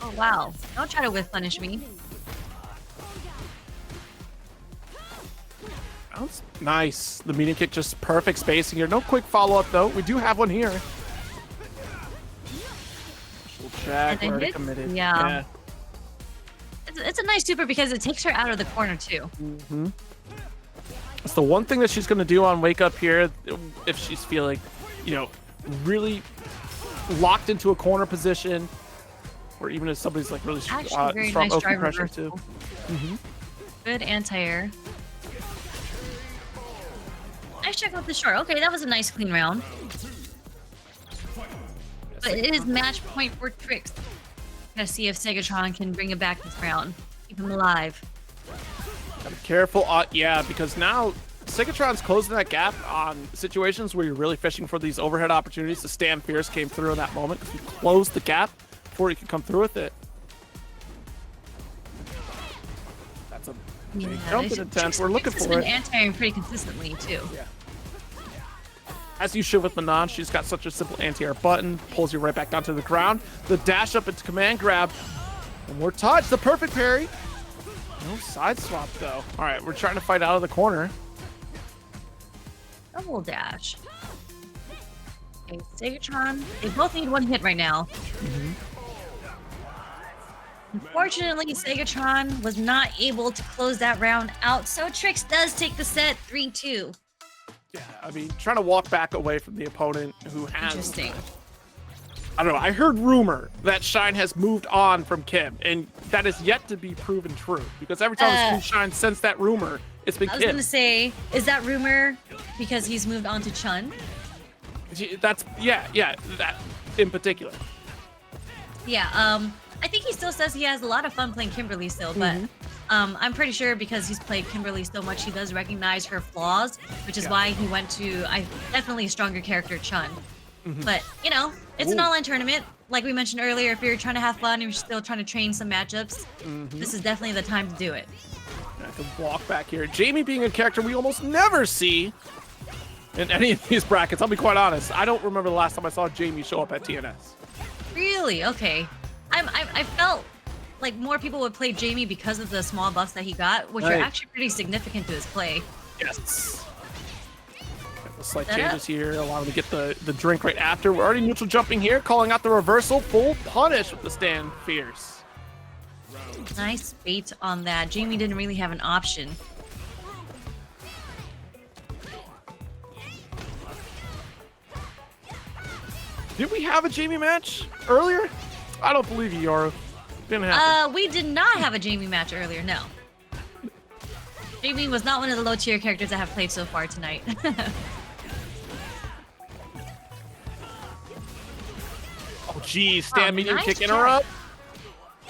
Oh, wow. Don't try to whiff punish me. Sounds nice. The medium kick, just perfect spacing here. No quick follow-up, though. We do have one here. We'll check. We're already committed. Yeah. It's a nice super because it takes her out of the corner, too. It's the one thing that she's going to do on Wake Up here if she's feeling, you know, really locked into a corner position, or even if somebody's like really strong nice open pressure, too. Good anti-air. Nice check with the short. Okay, that was a nice clean round. But it is match point for Trix. Gotta see if SegaTron can bring it back this round. Keep him alive. Gotta be careful. Yeah, because now SegaTron's closing that gap on situations where you're really fishing for these overhead opportunities. The Stand Fierce came through in that moment. If you close the gap before you can come through with it. That's a big jump in attempt. We're looking for it. She's been anti-airing pretty consistently, too. Yeah. As you should with Manon, she's got such a simple anti-air button, pulls you right back down to the ground. The dash up into command grab. One more touch, the perfect parry. No side swap though. All right, we're trying to fight out of the corner. Double dash. Okay, SegaTron, they both need one hit right now. Unfortunately, SegaTron was not able to close that round out, so Trix does take the set 3-2. Yeah, I mean, trying to walk back away from the opponent who has... Interesting. I don't know, I heard rumor that Shine has moved on from Kim, and that is yet to be proven true, because every time I've seen Shine since that rumor, it's been Kim. I was gonna say, is that rumor because he's moved on to Chun? That's, yeah, that in particular. Yeah, I think he still says he has a lot of fun playing Kimberly still, but I'm pretty sure because he's played Kimberly so much, he does recognize her flaws, which is why he went to definitely a stronger character, Chun. But, you know, it's an online tournament. Like we mentioned earlier, if you're trying to have fun and you're still trying to train some matchups, this is definitely the time to do it. I can walk back here. Jamie being a character we almost never see in any of these brackets. I'll be quite honest. I don't remember the last time I saw Jamie show up at TNS. Really? Okay. I felt like more people would play Jamie because of the small buffs that he got, which are actually pretty significant to his play. Yes. The slight changes here, allow him to get the drink right after. We're already neutral jumping here, calling out the reversal. Full punish with the Stand Fierce. Nice bait on that. Jamie didn't really have an option. Did we have a Jamie match earlier? I don't believe you, Yoru. Didn't happen. We did not have a Jamie match earlier, no. Jamie was not one of the low tier characters I have played so far tonight. Oh geez, Stand medium nice kick interrupt.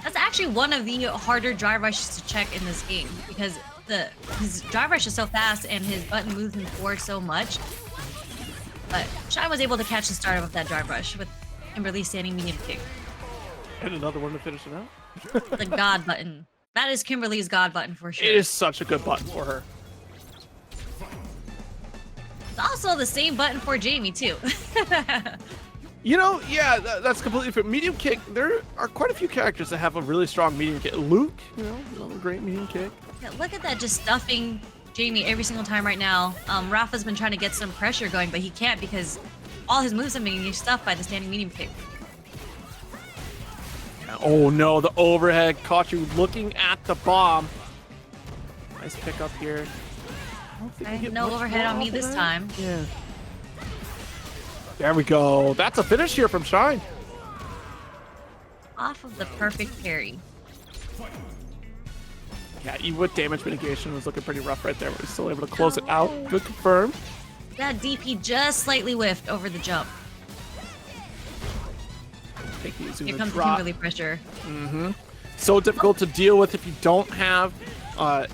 That's actually one of the harder drive rushes to check in this game because his drive rush is so fast and his button moves him forward so much. But Shine was able to catch the start of that drive rush with Kimberly standing medium kick. And another one to finish it out. The God button. That is Kimberly's God button for sure. It is such a good button for her. It's also the same button for Jamie too. You know, yeah, that's completely different. Medium kick, there are quite a few characters that have a really strong medium kick. Luke, you know, another great medium kick. Yeah, look at that, just stuffing Jamie every single time right now. Rafa's been trying to get some pressure going, but he can't because all his moves have been getting stuffed by the standing medium kick. Oh no, the overhead caught you looking at the bomb. Nice pickup here. No overhead on me this time. Yeah. There we go. That's a finish here from Shine. Off of the perfect parry. Yeah, even with damage mitigation, was looking pretty rough right there, but we're still able to close it out. Good confirm. That DP just slightly whiffed over the jump. Take it easy. Here comes the Kimberly pressure. So difficult to deal with if you don't have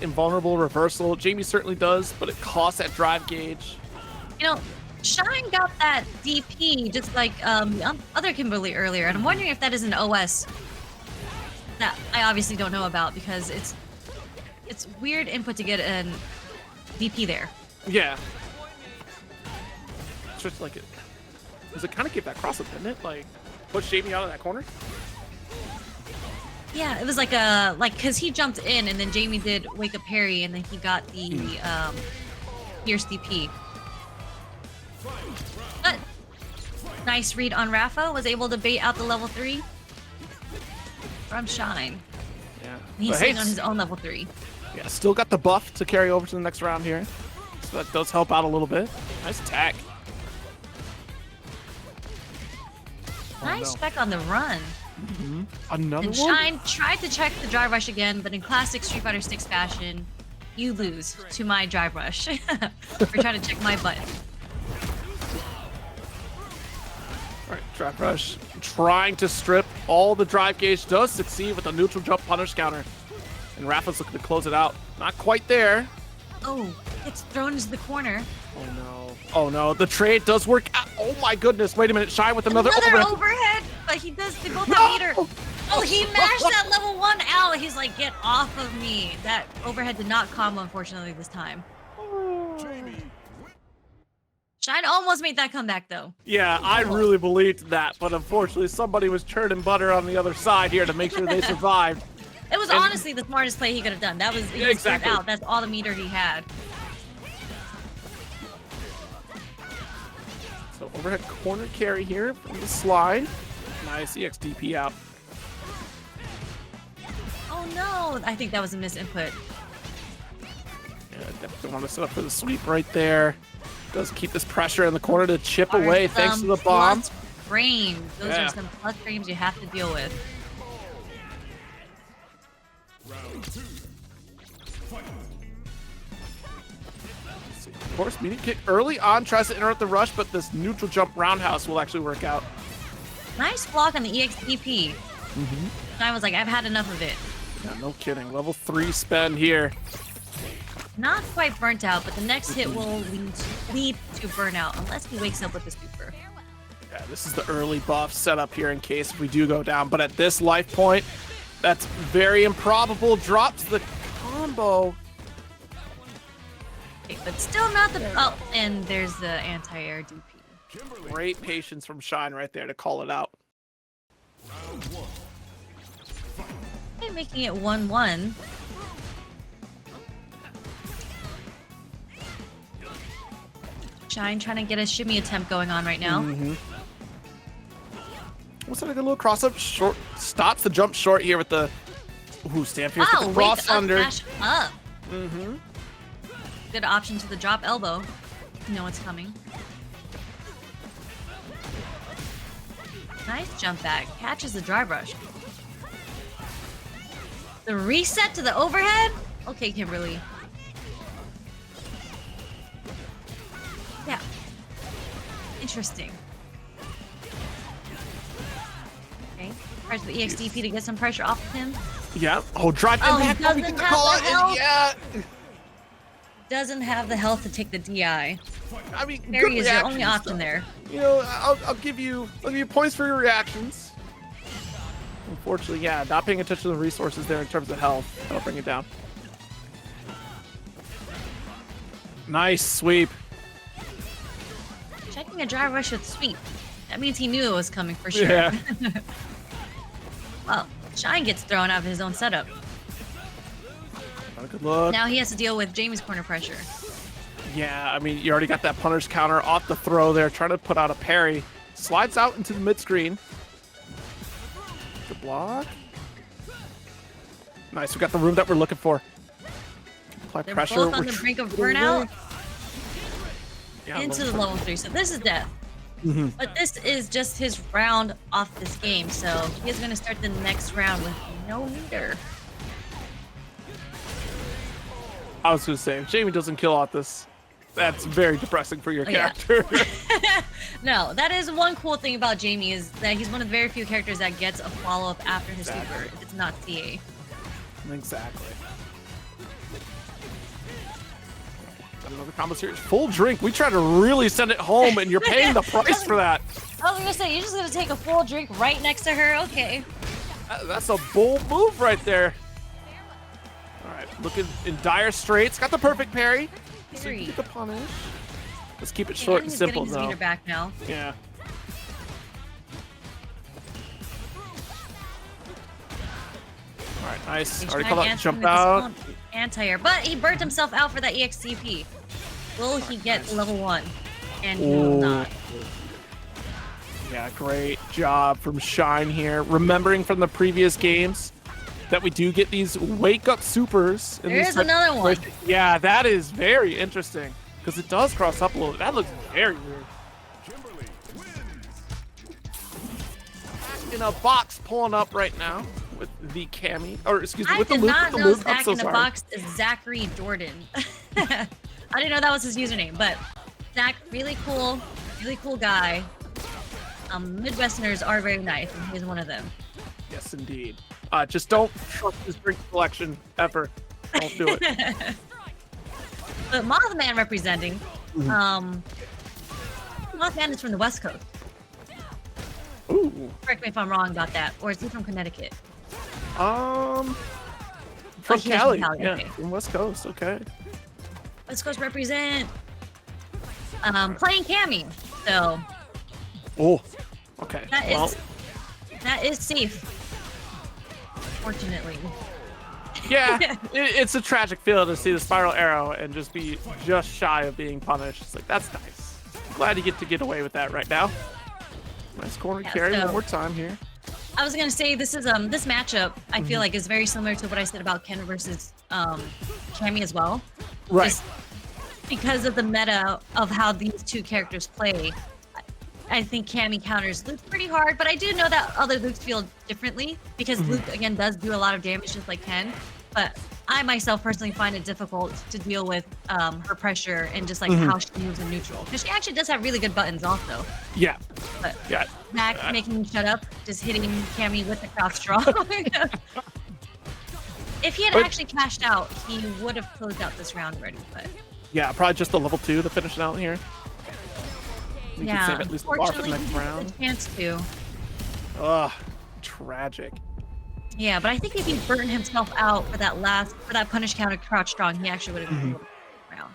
invulnerable reversal. Jamie certainly does, but it costs that drive gauge. You know, Shine got that DP just like other Kimberly earlier, and I'm wondering if that is an OS that I obviously don't know about because it's weird input to get an DP there. Yeah. It's just like it. Does it kind of give that cross up, didn't it? Like push Jamie out of that corner? Yeah, it was like because he jumped in and then Jamie did wake up parry and then he got the Fierce DP. But nice read on Rafa, was able to bait out the level 3 from Shine. Yeah. He's sitting on his own level 3. Yeah, still got the buff to carry over to the next round here. So that does help out a little bit. Nice attack. Nice check on the run. Another And one? Shine tried to check the drive rush again, but in classic Street Fighter 6 fashion, you lose to my drive rush. For trying to check my button. All right, drive rush. Trying to strip all the drive gauge, does succeed with a neutral jump punish counter. And Rafa's looking to close it out. Not quite there. Oh, it's thrown into the corner. Oh no. Oh no, the trade does work out. Oh my goodness, wait a minute. Shine with another overhead. But he does, they both have meter. Oh, he mashed that level 1 out. He's like, get off of me. That overhead did not combo, unfortunately, this time. Shine almost made that comeback, though. Yeah, I really believed that, but unfortunately somebody was churning butter on the other side here to make sure they survived. It was honestly the smartest play he could have done. That was exactly out. That's all the meter he had. So overhead corner carry here from the slide. Nice EXDP out. Oh no! I think that was a misinput. Yeah, definitely want to set up for the sweep right there. Does keep this pressure in the corner to chip away thanks to the bomb. Plus frames. Those are some plus frames you have to deal with. Round 2. Fight. Of course, medium kick early on tries to interrupt the rush, but this neutral jump roundhouse will actually work out. Nice block on the EXDP. I was like, I've had enough of it. Yeah, no kidding. Level 3 spend here. Not quite burnt out, but the next hit will lead to burnout unless he wakes up with the super. Yeah, this is the early buff set up here in case if we do go down. But at this life point, that's very improbable. Drops the combo. Okay, but still not the... Oh, and there's the anti-air DP. Great patience from Shine right there to call it out. Round 1. Okay, making it 1-1. Shine trying to get a shimmy attempt going on right now. Looks like a little cross up short. Stops the jump short here with the stand fierce with the Wake cross up, under. mash up. Good option to the drop elbow. You know what's coming. Nice jump back. Catches the drive rush. The reset to the overhead? Okay, Kimberly. Yeah. Interesting. Okay. Tries the EXDP to get some pressure off of him. Yeah. Oh, drive Oh, impact. he doesn't We get the have call the out. health. Yeah. Doesn't have the health to take the DI. I mean, Parry good is your only reactions, option though. there. You know, I'll give you points for your reactions. Unfortunately, yeah, not paying attention to the resources there in terms of health. That'll bring it down. Nice sweep. Checking a drive rush with sweep. That means he knew it was coming for sure. Yeah. Well, Shine gets thrown out of his own setup. Not a good look. Now he has to deal with Jamie's corner pressure. Yeah, I mean, you already got that punish counter off the throw there, trying to put out a parry. Slides out into the mid screen. Good block. Nice, we got the room that we're looking for. Apply They're pressure. both on the brink of burnout Yeah, into the level 3. So this is death. But this is just his round off this game. So he is going to start the next round with no meter. I was going to say, if Jamie doesn't kill out this, that's very depressing for your character. No, that is one cool thing about Jamie is that he's one of the very few characters that gets a follow-up after his super if it's not CA. Exactly. Got another combo series. Full drink. We try to really send it home, and you're paying the price for that. I was going to say, you're just going to take a full drink right next to her? Okay. That's a bold move right there. All right, looking in dire straits. Got the perfect parry. So you get the punish. Let's keep it short and simple, though. Getting his meter back now. Yeah. All right, nice. Already called out jump out. Anti-air, but he burnt himself out for that EXCP. Will he get level 1? And he will not. Yeah, great job from Shine here. Remembering from the previous games that we do get these wake-up supers. There is another one. Yeah, that is very interesting because it does cross up a little. That looks very weird. Kimberly wins. In a box pulling up right now with the Cammy, or excuse me, with the I did Luke. not With the know Luke. I'm Zach so in a sorry. box is Zachary Jordan. I didn't know that was his username, but Zach, really cool guy. Midwesterners are very nice, and he's one of them. Yes, indeed. Just don't trust his drink selection ever. Don't do it. But Mothman representing. Mothman is from the West Coast. Ooh. Correct me if I'm wrong about that. Or is he from Connecticut? From he's from Cali. Cali, Yeah, okay. from West Coast. Okay. West Coast represent. Playing Cammy. So Oh. Okay. that is safe. Fortunately. Yeah, it's a tragic feel to see the spiral arrow and just be just shy of being punished. It's like, that's nice. Glad you get away with that right now. Nice corner carry one more time here. I was gonna say this is this matchup I feel like is very similar to what I said about Ken versus Cammy as well. Right. Just because of the meta of how these two characters play. I think Cammy counters Luke pretty hard, but I do know that other Lukes feel differently because Luke again does do a lot of damage just like Ken. But I myself personally find it difficult to deal with her pressure and just like how she moves in neutral. Because she actually does have really good buttons also. Yeah. But Yeah. Zach making me shut up, just hitting Cammy with the crouch straw. If he had actually cashed out, he would have closed out this round already. But Yeah, probably just the level 2 to finish it out here. You can save at least the bar for the next round. A chance to. Ugh, tragic. Yeah, but I think if he burned himself out for that punish counter crouch strong, he actually would have been able to round.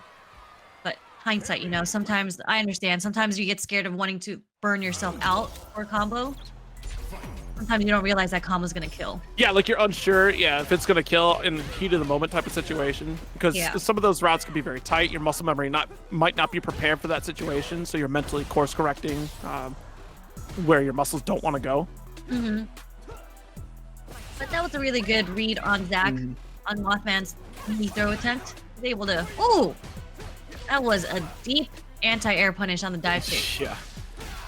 But hindsight, sometimes I understand. Sometimes you get scared of wanting to burn yourself out for a combo. Sometimes you don't realize that combo's gonna kill. Yeah, like you're unsure, if it's gonna kill in the heat of the moment type of situation. Because some of those routes can be very tight. Your muscle memory might not be prepared for that situation, so you're mentally course correcting where your muscles don't want to go. But that was a really good read on Zach on Mothman's knee throw attempt. He was able to. Ooh, that was a deep anti-air punish on the dive kick. Yeah.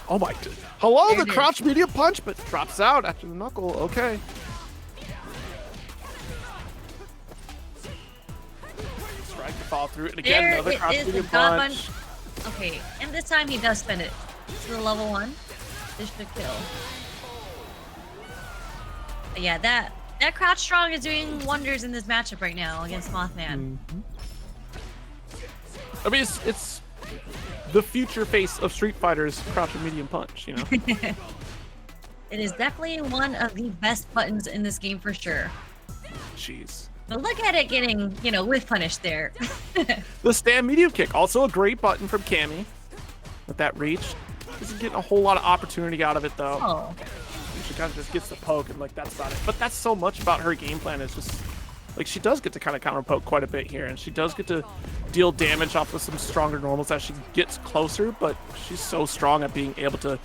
Oh my god. Hello, There the it is. crouch medium punch, but drops out after the knuckle. Okay. Strike to follow through. And again, There another it crouch is, medium the God punch. Okay, and this time he does spend it to the level 1. This should kill. But yeah, that crouch strong is doing wonders in this matchup right now against Mothman. I mean, it's the future face of Street Fighter's crouch and medium punch, It is definitely one of the best buttons in this game for sure. Jeez. But look at it getting, whiff punish there. The stand medium kick, also a great button from Cammy. With that reach. Isn't getting a whole lot of opportunity out of it, though. Oh. She kind of just gets the poke and that's about it. But that's so much about her game plan. It's just like she does get to kind of counter poke quite a bit here, and she does get to deal damage off of some stronger normals as she gets closer. But she's so strong at being able to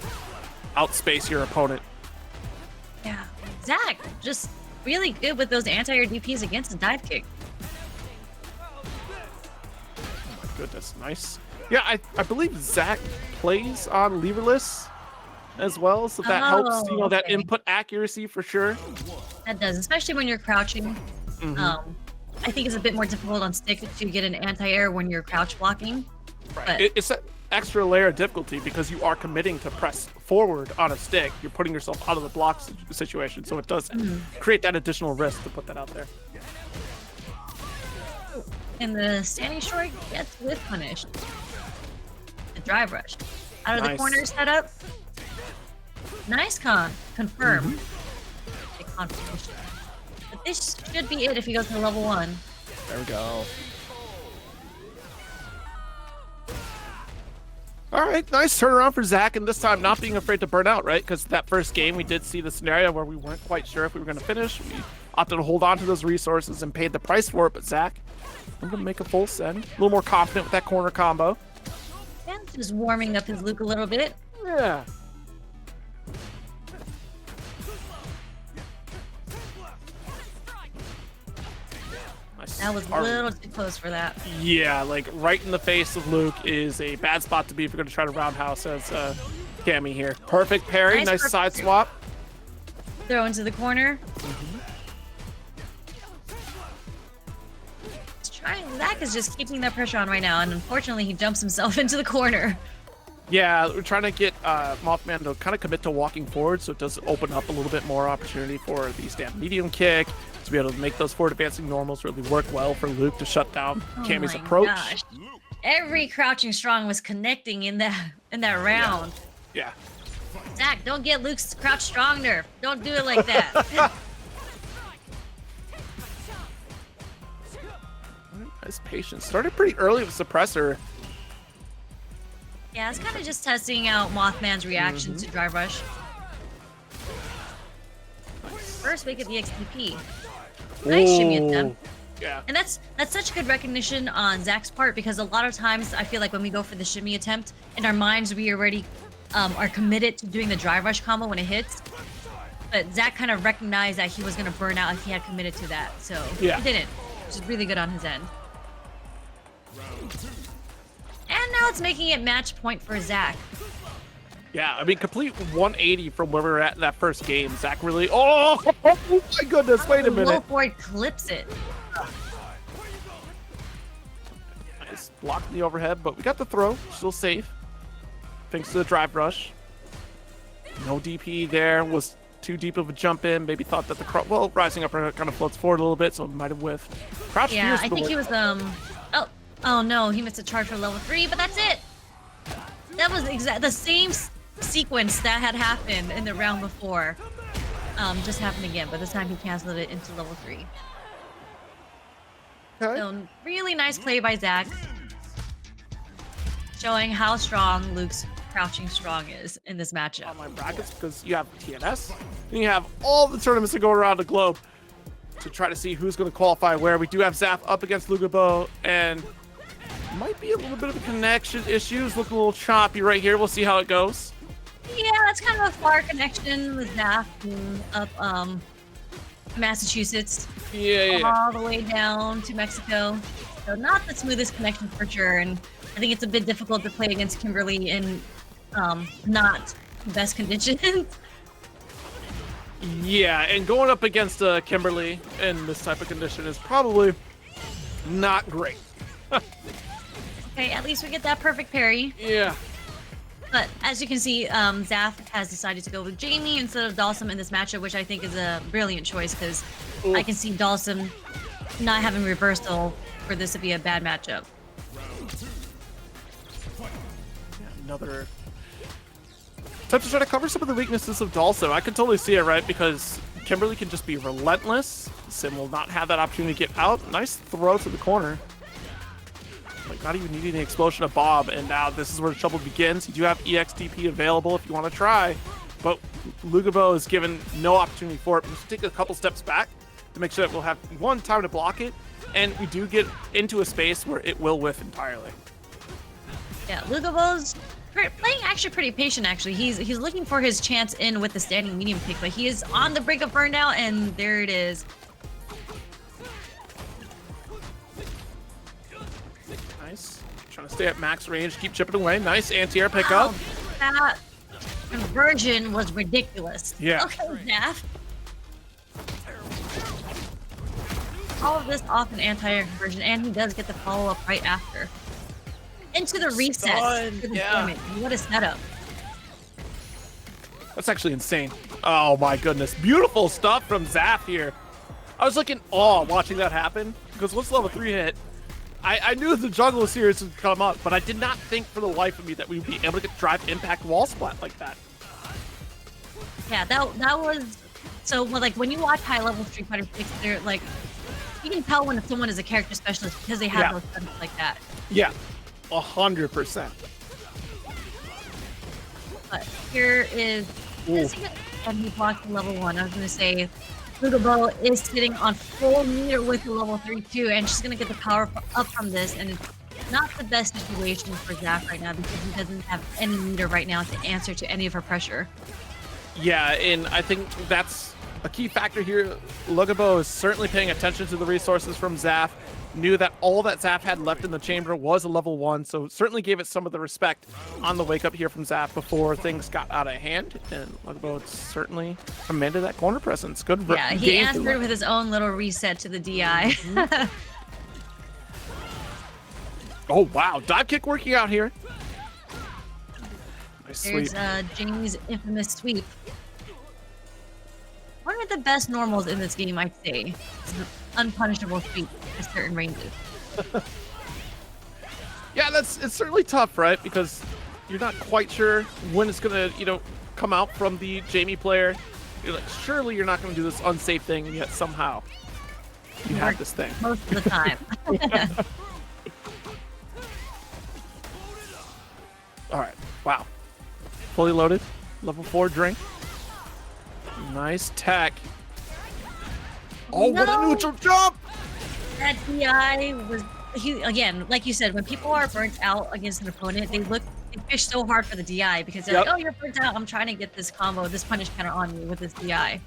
outspace your opponent. Yeah, Zach just really good with those anti-air DPs against the dive kick. Oh my goodness, nice. Yeah, I believe Zach plays on leverless as well, so that helps, that okay. input accuracy for sure. That does, especially when you're crouching. I think it's a bit more difficult on stick to get an anti-air when you're crouch blocking. Right. But It's that extra layer of difficulty because you are committing to press forward on a stick. You're putting yourself out of the block situation, so it does create that additional risk to put that out there. and the standing short gets whiff punished. The drive rush. Out of the corner setup. Nice confirm. A confirmation. But this should be it if he goes to level 1. There we go. All right, nice turnaround for Zach, and this time not being afraid to burn out, right? Because that first game, we did see the scenario where we weren't quite sure if we were going to finish. We opted to hold on to those resources and paid the price for it, but Zach, I'm going to make a full send. A little more confident with that corner combo. Yeah, just warming up his Luke a little bit. Yeah. Nice. That was a little too close for that. Yeah, like right in the face of Luke is a bad spot to be if you're going to try to roundhouse as Cammy here. Perfect parry, nice perfect side parry. swap. Throw into the corner. Zach is just keeping that pressure on right now, and unfortunately, he jumps himself into the corner. Yeah, we're trying to get Mothman to kind of commit to walking forward, so it does open up a little bit more opportunity for the stand medium kick to be able to make those forward advancing normals really work well for Luke to shut down Cammy's my approach. Gosh. Every crouching strong was connecting in that round. Yeah. Zach, don't get Luke's crouch strong nerf. Don't do it like that. Nice patience. Started pretty early with suppressor. Yeah, it's kind of just testing out Mothman's reaction to drive rush. First, we get the XTP. Nice shimmy attempt. Yeah. And that's such good recognition on Zach's part, because a lot of times I feel like when we go for the shimmy attempt, in our minds we already are committed to doing the drive rush combo when it hits. But Zach kind of recognized that he was going to burn out if he had committed to that. So Yeah. he didn't, which is really good on his end. And now it's making it match point for Zach. Yeah, I mean, complete 180 from where we were at in that first game. Zach really... Oh, my goodness, wait a minute. Low forward clips it. Nice. Blocked the overhead, but we got the throw. Still safe. Thanks to the drive rush. No DP there. Was too deep of a jump in. Maybe thought that the... Well, rising up kind of floats forward a little bit, so it might have whiffed. Crouch Yeah, fierce I think he was, Oh no, he missed a charge for level 3, but that's it! That was the same sequence that had happened in the round before. Just happened again, but this time he canceled it into level 3. Okay. So, really nice play by Zach. Showing how strong Luke's crouching strong is in this matchup. Online brackets, because you have TNS, and you have all the tournaments that go around the globe to try to see who's going to qualify where. We do have Zaf up against Lugabo, and might be a little bit of a connection issues. Looking a little choppy right here. We'll see how it goes. Yeah, that's kind of a far connection with Zaf up Massachusetts. Yeah. All the way down to Mexico. So not the smoothest connection for sure, and I think it's a bit difficult to play against Kimberly in not the best conditions. Yeah, and going up against Kimberly in this type of condition is probably not great. Okay, at least we get that perfect parry. Yeah. But as you can see, Zaf has decided to go with Jamie instead of Dhalsim in this matchup, which I think is a brilliant choice, because I can see Dhalsim not having reversal for this to be a bad matchup. Another attempt to try to cover some of the weaknesses of Dhalsim. I can totally see it, right? Because Kimberly can just be relentless. Sim will not have that opportunity to get out. Nice throw to the corner. Like, not even needing the explosion of Bob. And now this is where the trouble begins. You do have EXDP available if you want to try. But Lugabo is given no opportunity for it. We should take a couple steps back to make sure that we'll have one time to block it. And we do get into a space where it will whiff entirely. Yeah, Lugabo's playing actually pretty patient, actually. He's looking for his chance in with the standing medium kick, but he is on the brink of burnout, and there it is. Nice. Trying to stay at max range, keep chipping away. Nice anti-air pickup. Wow, that conversion was ridiculous. Yeah. Okay, Zaf. All of this off an anti-air conversion, and he does get the follow-up right after. Into the reset for the damage. What a setup. That's actually insane. Oh my goodness. Beautiful stuff from Zaf here. I was like in awe watching that happen, because once level 3 hit, I knew the jungle series would come up, but I did not think for the life of me that we would be able to get drive impact wall splat like that. Yeah, that was so like when you watch high level Street Fighter 6, they're like you can tell when someone is a character specialist because they have those setups like that. Yeah, 100%. But here is and he blocked the level 1. I was gonna say Lugabo is sitting on full meter with the level 3 too, and she's gonna get the power up from this, and it's not the best situation for Zach right now because he doesn't have any meter right now to answer to any of her pressure. Yeah, and I think that's a key factor here. Lugabo is certainly paying attention to the resources from Zaf, knew that all that Zaf had left in the chamber was a level 1, so certainly gave it some of the respect on the wake up here from Zaf before things got out of hand, and Lugabo certainly commanded that corner presence. Good. Yeah, he answered with his own little reset to the DI. Oh wow, dive kick working out here. Nice There's sweep. Jamie's infamous sweep. One of the best normals in this game, I'd say. It's an unpunishable sweep at certain ranges. Yeah, it's certainly tough, right? Because you're not quite sure when it's gonna, come out from the Jamie player. You're like, surely you're not gonna do this unsafe thing, and yet somehow you have this thing. Most of the time. All right, wow. Fully loaded, level 4 drink. Nice tech. Oh, what a neutral jump! That DI was, again, like you said, when people are burnt out against an opponent, they fish so hard for the DI because they're like, oh, you're burnt out. I'm trying to get this combo, this punish counter on you with this DI.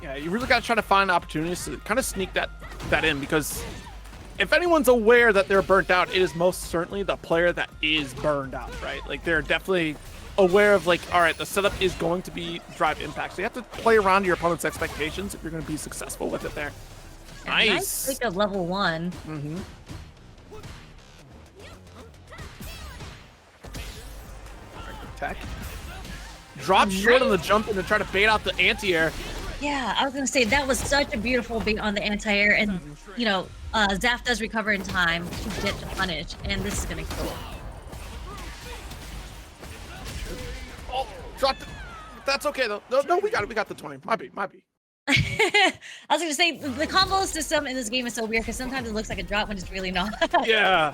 Yeah, you really got to try to find opportunities to kind of sneak that in, because if anyone's aware that they're burnt out, it is most certainly the player that is burned out, right? Like, they're definitely aware of, like, all right, the setup is going to be drive impact. So you have to play around your opponent's expectations if you're going to be successful with it there. Nice. Nice pick of level 1. Mm-hmm. Tech. Drop short on the jump in to try to bait out the anti-air. Yeah, I was going to say that was such a beautiful bait on the anti-air, and, Zaf does recover in time to get the punish, and this is going to kill. Oh, dropped it. That's okay, though. No, we got it. We got the 20. Might be. I was going to say, the combo system in this game is so weird, because sometimes it looks like a drop when it's really not. Yeah.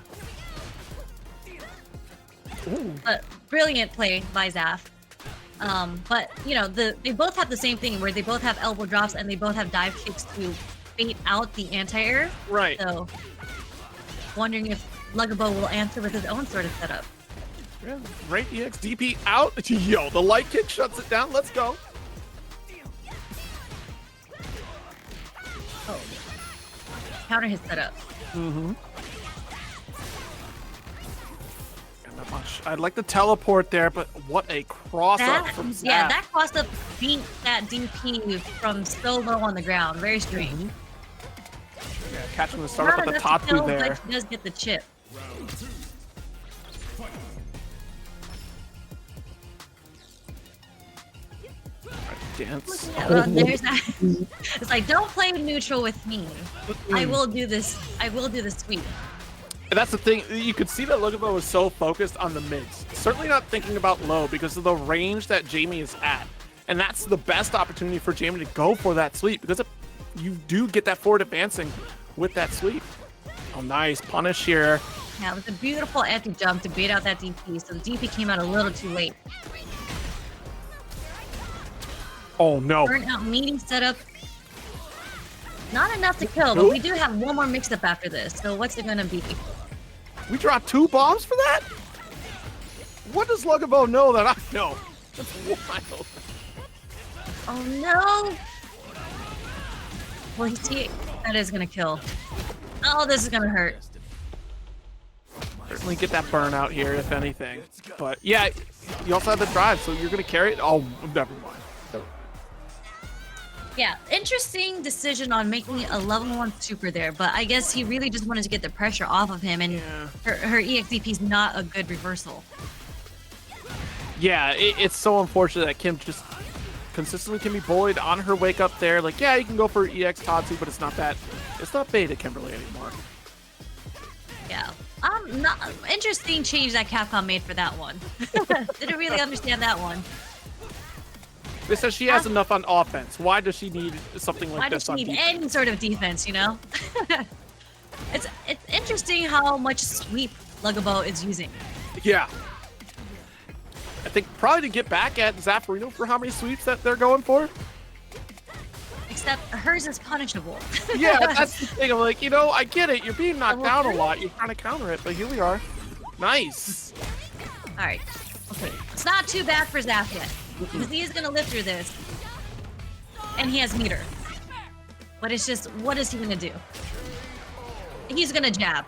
Ooh. But brilliant play by Zaf. But they both have the same thing where they both have elbow drops and they both have dive kicks to bait out the anti-air. Right. So, wondering if Lugabo will answer with his own sort of setup. Yeah. Great EX DP out. Yo, the light kick shuts it down. Let's go. Oh. Counter his setup. Mm-hmm. Not much. I'd like the teleport there, but what a cross-up from Zach. Yeah, that cross-up beat that DP from so low on the ground. Very strange. Mm-hmm. Yeah, catching the start up at the top two there. But he does get the chip. Dance. There's that. It's like, don't play neutral with me. I will do this. I will do the sweep. And that's the thing. You could see that Lugabo was so focused on the mids. Certainly not thinking about low because of the range that Jamie is at. And that's the best opportunity for Jamie to go for that sweep, because you do get that forward advancing with that sweep. Oh, nice punish here. Yeah, it was a beautiful anti-jump to bait out that DP. So the DP came out a little too late. Oh, no. Burnt out meeting setup. Not enough to kill, but we do have one more mix-up after this. So what's it going to be? We dropped 2 bombs for that? What does Lugabo know that I know? That's wild. Oh, no. Well, you see, that is going to kill. Oh, this is going to hurt. Certainly get that burnout here, if anything. But, yeah, you also have the drive, so you're going to carry it. Oh, never mind. Yeah, interesting decision on making a level 1 super there, but I guess he really just wanted to get the pressure off of him, and her EXDP is not a good reversal. Yeah, it's so unfortunate that Kim just consistently can be bullied on her wake up there. Like, yeah, you can go for EX Tatsu, but it's not beta Kimberly anymore. Yeah. Interesting change that Capcom made for that one. Didn't really understand that one. They said she has enough on offense. Why does she need something like this on defense? Why does she need any sort of defense, It's interesting how much sweep Lugabo is using. Yeah. I think probably to get back at Zaffarino for how many sweeps that they're going for. Except hers is punishable. Yeah, that's the thing. I'm like, you know, I get it. You're being knocked Level down a 3? lot. You're trying to counter it, but here we are. Nice. All right. Okay. It's not too bad for Zaf yet. Because he is going to live through this. And he has meter. But it's just, what is he going to do? He's going to jab.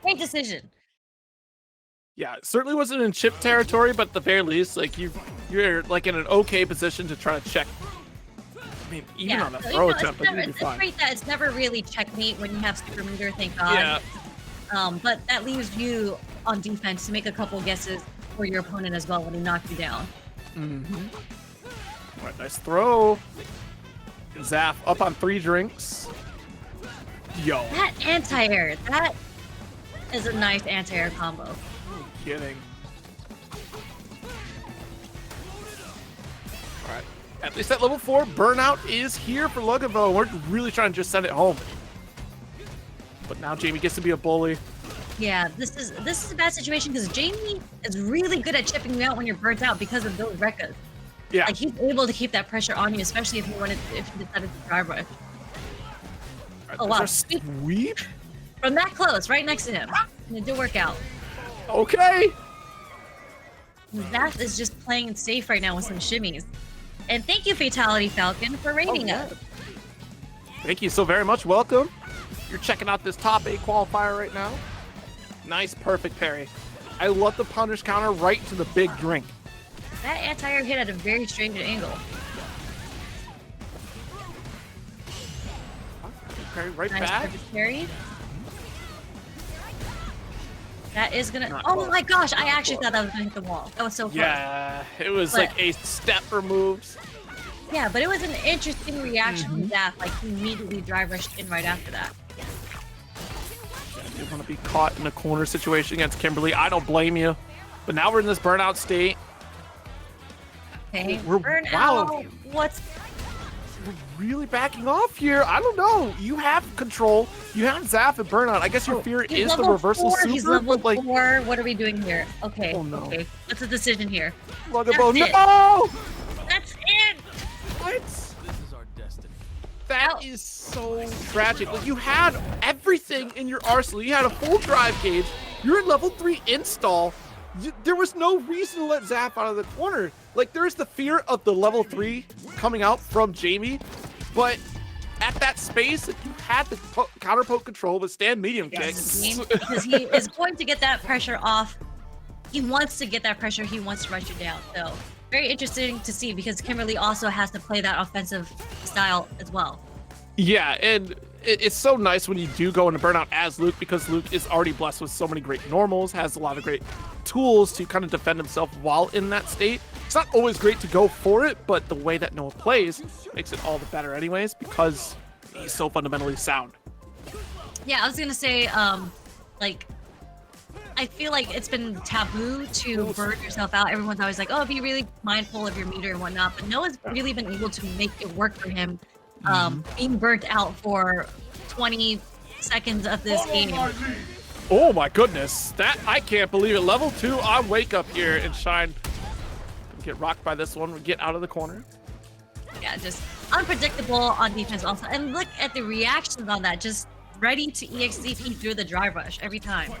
Great decision. Yeah, it certainly wasn't in chip territory, but at the very least, like you're like in an okay position to try to check. I mean, even on a throw attempt, you'd be fine. It's great that it's never really checkmate when you have super meter, thank God. Yeah. But that leaves you on defense to make a couple guesses for your opponent as well when he knocks you down. All right, nice throw. Zaf up on 3 drinks. Yo. That anti-air, that is a nice anti-air combo. Kidding. All right. At least at level 4, burnout is here for Lugabo. We're really trying to just send it home. But now Jamie gets to be a bully. Yeah, this is a bad situation because Jamie is really good at chipping you out when you're burnt out because of those Rekkas. Yeah. Like he's able to keep that pressure on you, especially if you decided to drive rush. Right, Oh wow, sweep from that close, right next to him. And it did work out. Okay. Zaf is just playing it safe right now with some shimmies. And thank you, Fatality Falcon, for raiding us. Thank you so very much. Welcome. You're checking out this top 8 qualifier right now. Nice, perfect parry. I love the punish counter right to the big drink. That anti-air hit at a very strange angle. Okay, right Nice back. perfect parry. That is gonna. Not Oh close. my gosh! I actually thought that was gonna hit the wall. That was so close. Yeah, it was But- like a step removed. Yeah, but it was an interesting reaction from Zaf. Like he immediately drive rushed in right after that. I didn't want to be caught in a corner situation against Kimberly. I don't blame you. But now we're in this burnout state. Okay, We're- burn wow. out. What's We're really backing off here. I don't know. You have control. You have Zaf and burnout. I guess your fear he's is the level reversal 4, super. He's level but like, 4. What are we doing here? Okay. Oh, no. Okay. What's the decision here? Lugabo, That's it. no! That's it. What? This is our destiny. That is so tragic. Like, you had everything in your arsenal. You had a full drive gauge. You're in level 3 install. There was no reason to let Zaf out of the corner. Like, there's the fear of the level 3 coming out from Jamie, but at that space, if you had the counter poke control with stand medium kicks. Because he is going to get that pressure off. He wants to get that pressure. He wants to rush you down. So very interesting to see because Kimberly also has to play that offensive style as well. Yeah, and it's so nice when you do go into burnout as Luke because Luke is already blessed with so many great normals, has a lot of great tools to kind of defend himself while in that state. It's not always great to go for it, but the way that Noah plays makes it all the better anyways because he's so fundamentally sound. Yeah, I was gonna say, like, I feel like it's been taboo to burn yourself out. Everyone's always like, oh, be really mindful of your meter and whatnot. But Noah's really been able to make it work for him, being burnt out for 20 seconds of this game. Oh my goodness, that I can't believe it. Level 2 on Wake Up here and Shine. Get rocked by this one. We get out of the corner. Yeah, just unpredictable on defense also. And look at the reactions on that. Just ready to EXCP through the drive rush every time.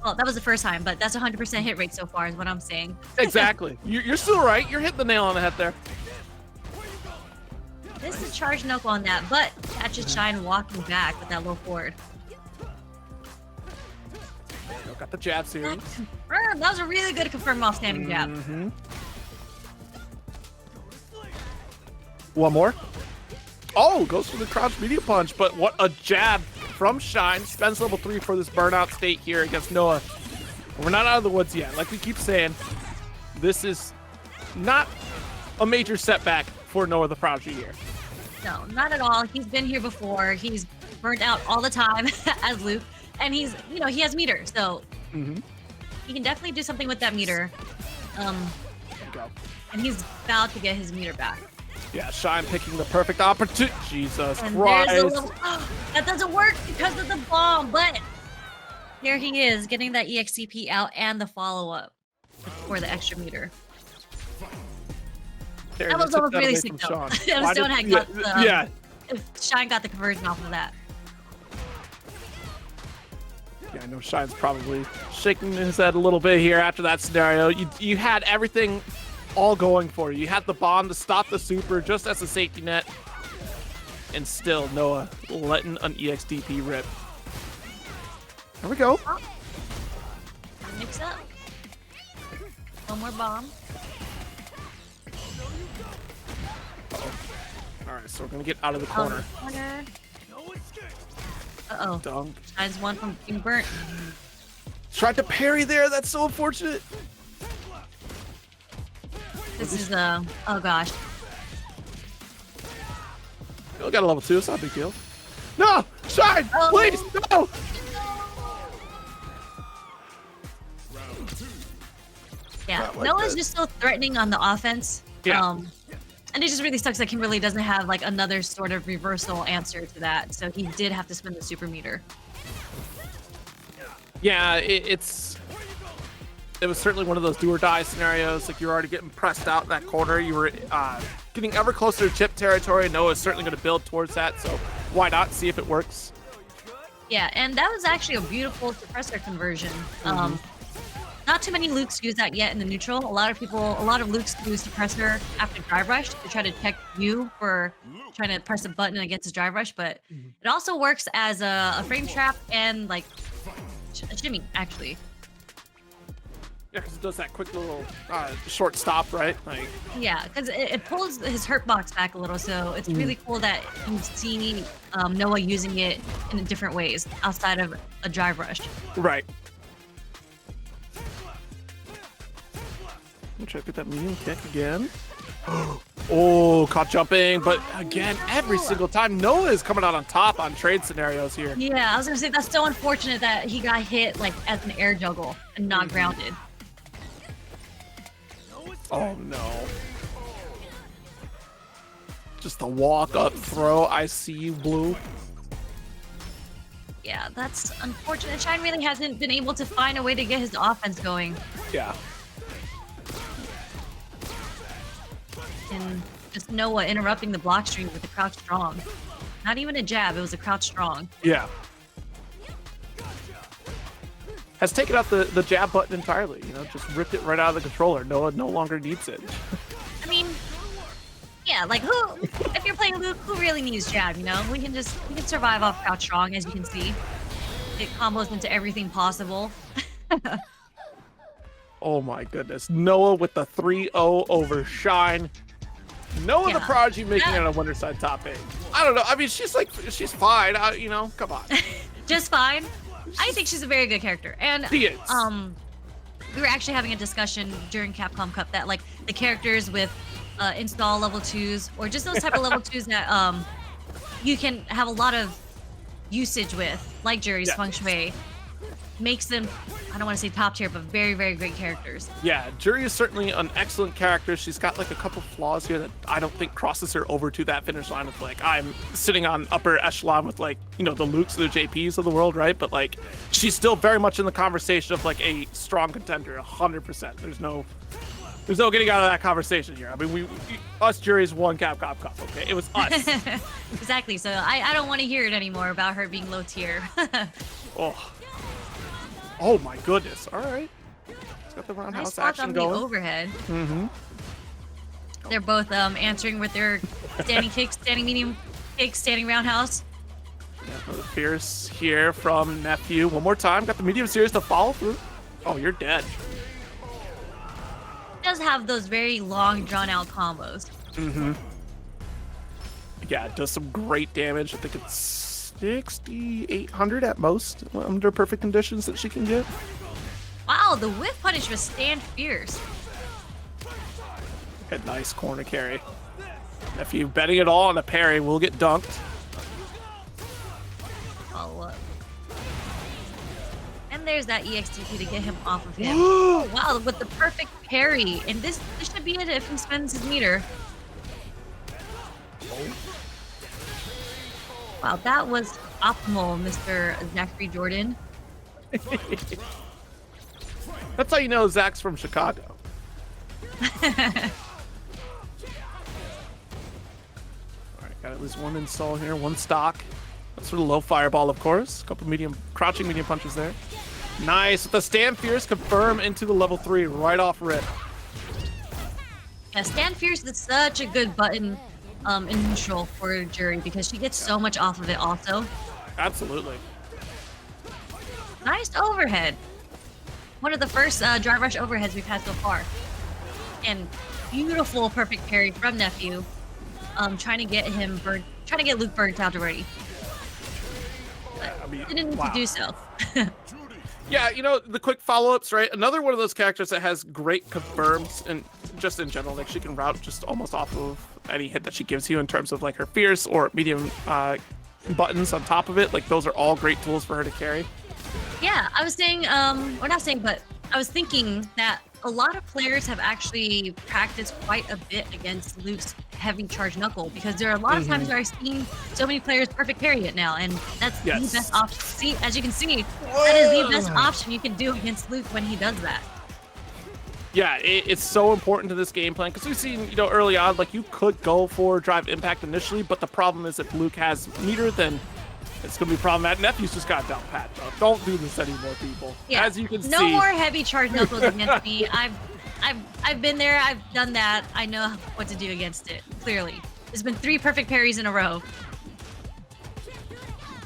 Well, that was the first time, but that's 100% hit rate so far is what I'm saying. Exactly. You're still right. You're hitting the nail on the head there. This is charge knuckle on that, but catches Shine walking back with that low forward. Got the jab series. That was a really good confirm off standing jab. One more. Oh, goes for the crouch medium punch, but what a jab from Shine. Spends level 3 for this burnout state here against Noah. We're not out of the woods yet. Like we keep saying, this is not a major setback for Noah the Prodigy here. No, not at all. He's been here before. He's burnt out all the time as Luke. And he's, you know, he has meter, so he can definitely do something with that meter. There you go. And he's about to get his meter back. Yeah, Shine picking the perfect opportunity. Jesus And Christ. there's a little, that doesn't work because of the bomb, but here he is getting that EXCP out and the follow-up. for the extra meter. There, That they was took almost really away sick from though. Sean. If Why Stone did- had got the, yeah. if Shine got the conversion off of that. Yeah, I know Shine's probably shaking his head a little bit here after that scenario. You had everything all going for you. You had the bomb to stop the super just as a safety net. And still, Noah letting an EXDP rip. There we go. Mix up. One more bomb. All right, so we're going to get out of the corner. Corner. Uh-oh. Dunk. Shine's one from being burnt. Tried to parry there. That's so unfortunate. This is, oh gosh. We got a level 2. It's not a big deal. No! Shine! Oh. Please! No! Yeah, Not like Noah's that. just so threatening on the offense. Yeah. And it just really sucks that Kimberly doesn't have like another sort of reversal answer to that. So he did have to spend the super meter. Yeah, it was certainly one of those do or die scenarios. Like you're already getting pressed out in that corner. You were getting ever closer to chip territory. Noah's certainly going to build towards that. So why not see if it works? Yeah, and that was actually a beautiful suppressor conversion. Not too many Lukes use that yet in the neutral. A lot of Lukes use suppressor after drive rush to try to check you for trying to press a button against a drive rush, but it also works as a frame trap and like a shimmy, actually. Yeah, because it does that quick little short stop, right? Like, Yeah, because it pulls his hurt box back a little, so it's really cool that you see Noah using it in different ways outside of a drive rush. right. Check out that medium kick again. Oh, caught jumping, but again, every single time Noah is coming out on top on trade scenarios here. Yeah, I was gonna say that's so unfortunate that he got hit like as an air juggle and not grounded. Oh no. Just the walk up throw. I see you, Blue. Yeah, that's unfortunate. Shine really hasn't been able to find a way to get his offense going. Yeah. And just Noah interrupting the block stream with a crouch strong. Not even a jab, it was a crouch strong. Yeah. Has taken out the jab button entirely, you know, just ripped it right out of the controller. Noah no longer needs it. I mean, yeah, like if you're playing Luke, who really needs jab, you know? We can survive off crouch strong, as you can see. It combos into everything possible. Oh my goodness. Noah with the 3-0 over Shine. Noah the Prodigy making it a Winterside top 8. I don't know. I mean, she's fine. You know, come on. Just fine. I think she's a very good character. And She is. we were actually having a discussion during Capcom Cup that like the characters with install level 2s or just those type of level 2s that you can have a lot of usage with, like Juri's Feng Shui, makes them, I don't want to say top tier, but very, very great characters. Yeah, Juri is certainly an excellent character. She's got like a couple flaws here that I don't think crosses her over to that finish line of like, I'm sitting on upper echelon with like, you know, the Lukes, the JPs of the world, right? But like, she's still very much in the conversation of like a strong contender, 100%. There's no getting out of that conversation here. I mean, us Juri's won Capcom Cup, okay? It was us. Exactly, so I don't want to hear it anymore about her being low tier. Oh my goodness! All right, it's got the roundhouse Nice block action on going. the overhead. They're both answering with their standing kicks, standing medium kicks, standing roundhouse. Yeah, the fierce here from Nephew. One more time. Got the medium series to follow through. Oh, you're dead. Does have those very long, drawn-out combos. Yeah, it does some great damage. I think it's 6,800 at most under perfect conditions that she can get. Wow, the whiff punish was stand fierce. A nice corner carry. Nephew betting it all on a parry will get dunked. Follow up. And there's that EXTP to get him off of him. Wow, with the perfect parry. And this should be it if he spends his meter. Wow, that was optimal, Mr. Zachary Jordan. That's how you know Zach's from Chicago. Alright, got at least one install here, one stock. That's sort of low fireball, of course. A couple medium, crouching medium punches there. Nice. With the Stand Fierce, confirm into the level 3 right off rip. Yeah, Stand Fierce is such a good button in neutral for Juri because she gets so much off of it also. Absolutely. Nice overhead. One of the first drive rush overheads we've had so far. And beautiful perfect parry from Nephew. Trying to get Luke burnt out already. But I mean, didn't need to do so. Yeah, you know, the quick follow-ups, right? Another one of those characters that has great confirms, and just in general, like she can route just almost off of any hit that she gives you in terms of like her fierce or medium buttons on top of it. Like those are all great tools for her to carry. Yeah, I was saying, or not saying, but I was thinking that a lot of players have actually practiced quite a bit against Luke's heavy charge knuckle because there are a lot of times where I've seen so many players perfect parry it now, and that's the best option. See, as you can see, that is the best option you can do against Luke when he does that. Yeah, it's so important to this game plan because we've seen, you know, early on, like you could go for drive impact initially, but the problem is if Luke has meter, then it's gonna be problematic. Nephew's just got down pat, though. Don't do this anymore, people. Yeah. As you can see, no more heavy charge knuckles against me. I've been there. I've done that. I know what to do against it. Clearly, there's been 3 perfect parries in a row.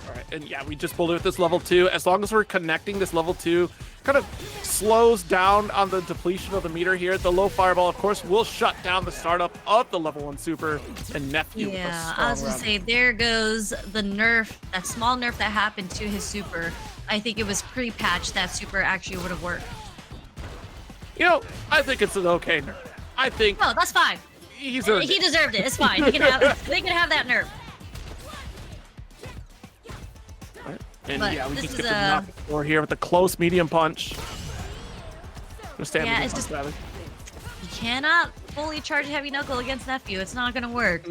All right, and yeah, we just pulled it with this level 2. As long as we're connecting this level 2, kind of slows down on the depletion of the meter here. The low fireball, of course, will shut down the startup of the level 1 super and Nephew. Yeah, I was gonna say, there goes the nerf, that small nerf that happened to his super. I think it was pre-patched that super actually would have worked. You know, I think it's an okay nerf. I think. No, that's fine. He deserved it. It's fine. They can have that nerf. And but yeah, we just is get the knock floor here with the close medium punch. Yeah, it's just you cannot fully charge heavy knuckle against Nephew. It's not gonna work.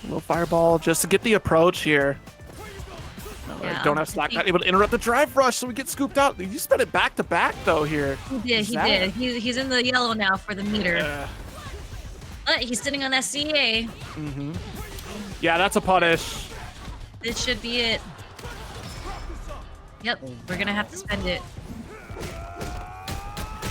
Little fireball just to get the approach here. Yeah, don't have Slack not able to interrupt the drive rush, so we get scooped out. You spent it back to back though here. He did. He's in the yellow now for the meter. But he's sitting on that CA. Yeah, that's a punish. This should be it. Yep, we're gonna have to spend it.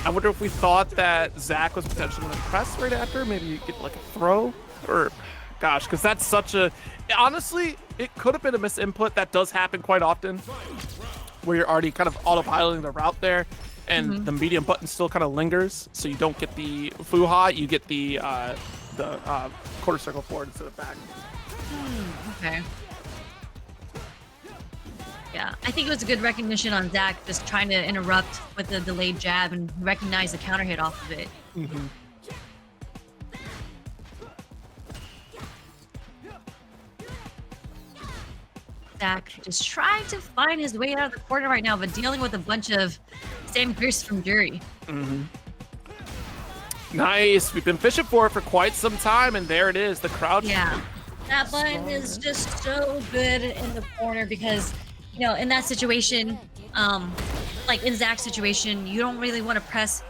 I wonder if we thought that Zach was potentially going to press right after, maybe you get like a throw, or gosh, because that's such a, honestly, it could have been a misinput. That does happen quite often, where you're already kind of autopiloting the route there, and the medium button still kind of lingers, so you don't get the fuha, you get the quarter circle forward instead of back. Okay. Yeah, I think it was a good recognition on Zach, just trying to interrupt with the delayed jab and recognize the counter hit off of it. Zach just trying to find his way out of the corner right now, but dealing with a bunch of Stand Fierce from Juri. Nice. We've been fishing for it for quite some time, and there it is, the crouch. Yeah, that button is just so good in the corner because, you know, in that situation, like in Zach's situation, you don't really want to press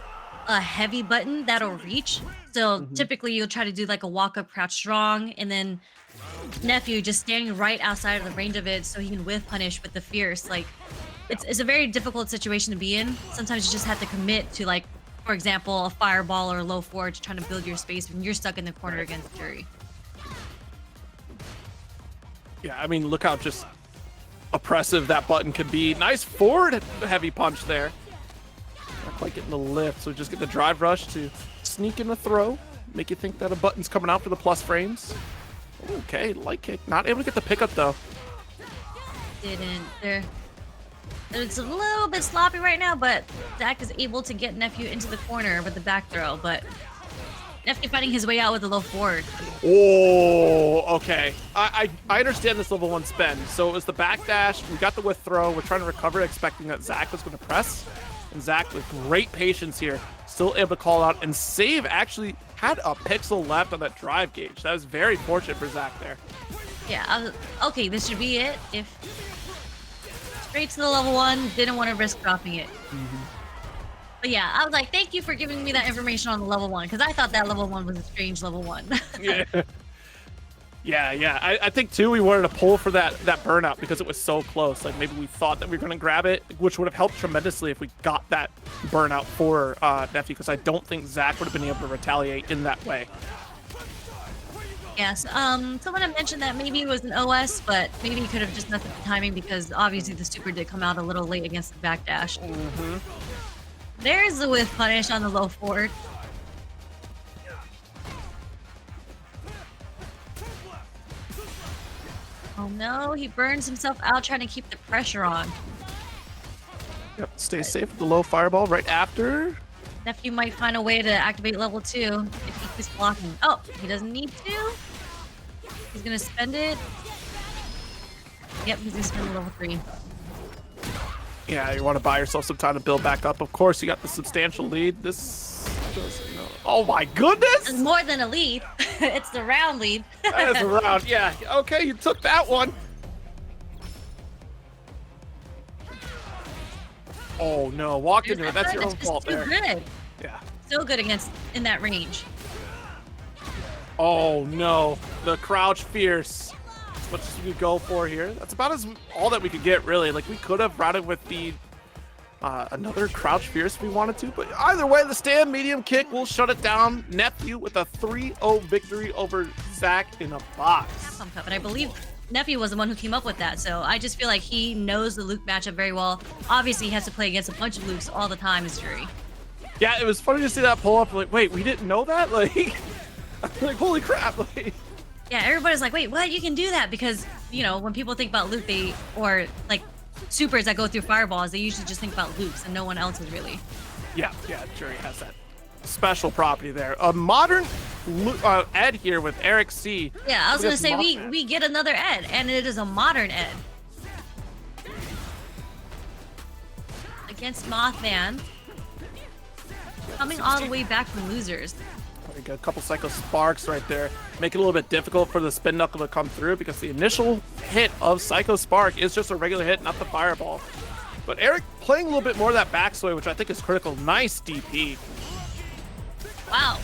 a heavy button that'll reach. So typically you'll try to do like a walk up crouch strong, and then Nephew just standing right outside of the range of it so he can whiff punish with the fierce. Like it's a very difficult situation to be in. Sometimes you just have to commit to, like, for example, a fireball or a low forge trying to build your space when you're stuck in the corner against Juri. Yeah, I mean, look how just oppressive that button can be. Nice forward heavy punch there. Not quite getting the lift, so just get the drive rush to sneak in a throw, make you think that a button's coming out for the plus frames. Okay, light kick. Not able to get the pickup though. Didn't. It's a little bit sloppy right now, but Zach is able to get Nephew into the corner with the back throw, but Nephew fighting his way out with a low forward. Oh, okay. I understand this level 1 spend. So it was the backdash, we got the whiff throw, we're trying to recover, expecting that Zach was going to press. And Zach, with great patience here, still able to call out and save. Actually had a pixel left on that drive gauge. That was very fortunate for Zach there. Yeah, okay, this should be it. If straight to the level 1, didn't want to risk dropping it. But yeah, I was like, thank you for giving me that information on the level 1, because I thought that level 1 was a strange level 1. Yeah. Yeah. I think too we wanted to pull for that burnout because it was so close. Like maybe we thought that we were gonna grab it, which would have helped tremendously if we got that burnout for Nephew, because I don't think Zach would have been able to retaliate in that way. Yes, someone had mentioned that maybe it was an OS, but maybe he could have just messed up the timing because obviously the super did come out a little late against the backdash. There's the whiff punish on the low forward. Oh no, he burns himself out trying to keep the pressure on. Yep, stay safe with the low fireball right after. Nephew might find a way to activate level 2 if he keeps blocking. Oh, he doesn't need to. He's gonna spend it. Yep, he's gonna spend level 3. Yeah, you want to buy yourself some time to build back up. Of course, you got the substantial lead. This doesn't know. Oh my goodness! It's more than a lead. It's the round lead. That is a round. Yeah. Okay, you took that one. Oh no, walked into it. That's your own fault there. Good. Yeah. So good against in that range. Oh no, the crouch fierce. As much as we could go for here. That's about all that we could get, really. Like we could have routed with the another crouch fierce if we wanted to, but either way, the stand medium kick will shut it down. Nephew with a 3-0 victory over ZachInABox. But I believe Nephew was the one who came up with that, so I just feel like he knows the Luke matchup very well. Obviously, he has to play against a bunch of Lukes all the time as Juri. Yeah, it was funny to see that pull up. Like, wait, we didn't know that? Like, like holy crap! Like, yeah, everybody's like, wait, what? You can do that because you know when people think about Luke, or like supers that go through fireballs, they usually just think about Lukes and no one else is really. Yeah, Juri has that special property there. A modern Ed here with Eric C. Yeah, I was gonna say Mothman. we get another Ed, and it is a modern Ed against Mothman, coming all the way back from losers. We got a couple Psycho Sparks right there. Make it a little bit difficult for the spin knuckle to come through because the initial hit of Psycho Spark is just a regular hit, not the fireball. But Eric playing a little bit more of that backsway, which I think is critical. Nice DP. Wow.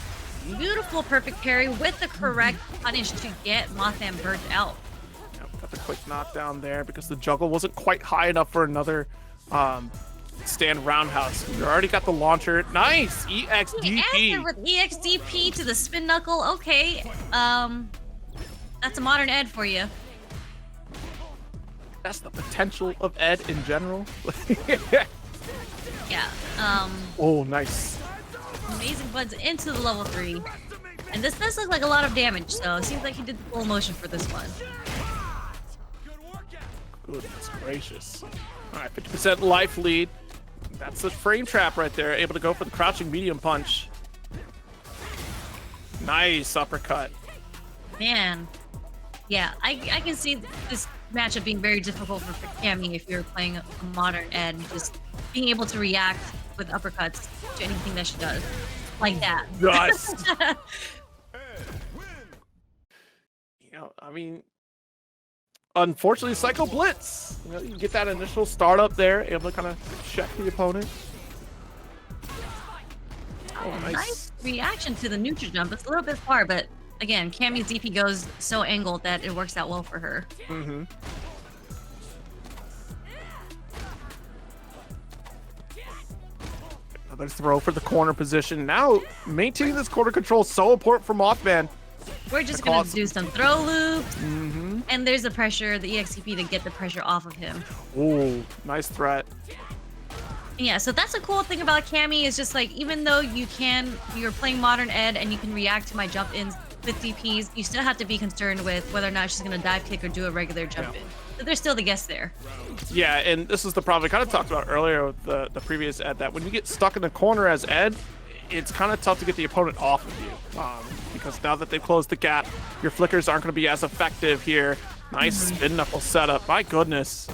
Beautiful perfect parry with the correct punish to get Mothman burnt out. Yep, got the quick knockdown there because the juggle wasn't quite high enough for another stand roundhouse. You already got the launcher. Nice! EXDP. With EXDP to the spin knuckle. Okay. That's a modern Ed for you. That's the potential of Ed in general. Yeah. Oh, nice. Amazing buds into the level 3. And this does look like a lot of damage, so it seems like he did the full motion for this one. Goodness gracious. All right, 50% life lead. That's the frame trap right there. Able to go for the crouching medium punch. Nice uppercut. Man. Yeah, I can see this matchup being very difficult for Cammy if you're playing a modern Ed. Just being able to react with uppercuts to anything that she does. Like that. Yes. You know, I mean, unfortunately, Psycho Blitz. You know, you get that initial startup there, able to kind of check the opponent. Oh, Nice reaction to the neutral jump. It's a little bit far, but again, Cammy's DP goes so angled that it works out well for her. Mm-hmm. Another throw for the corner position. Now, maintaining this corner control is so important for Mothman. We're just going to do some throw loops. And there's the pressure, the EXCP to get the pressure off of him. Oh, nice threat. Yeah, so that's a cool thing about Cammy is just like, even though you're playing modern Ed and you can react to my jump ins with DPs, you still have to be concerned with whether or not she's going to dive kick or do a regular jump in. So there's still the guess there. Yeah, and this is the problem we kind of talked about earlier with the previous Ed, that when you get stuck in the corner as Ed, it's kind of tough to get the opponent off of you. Because now that they've closed the gap, your flickers aren't going to be as effective here. Nice spin knuckle setup. My goodness.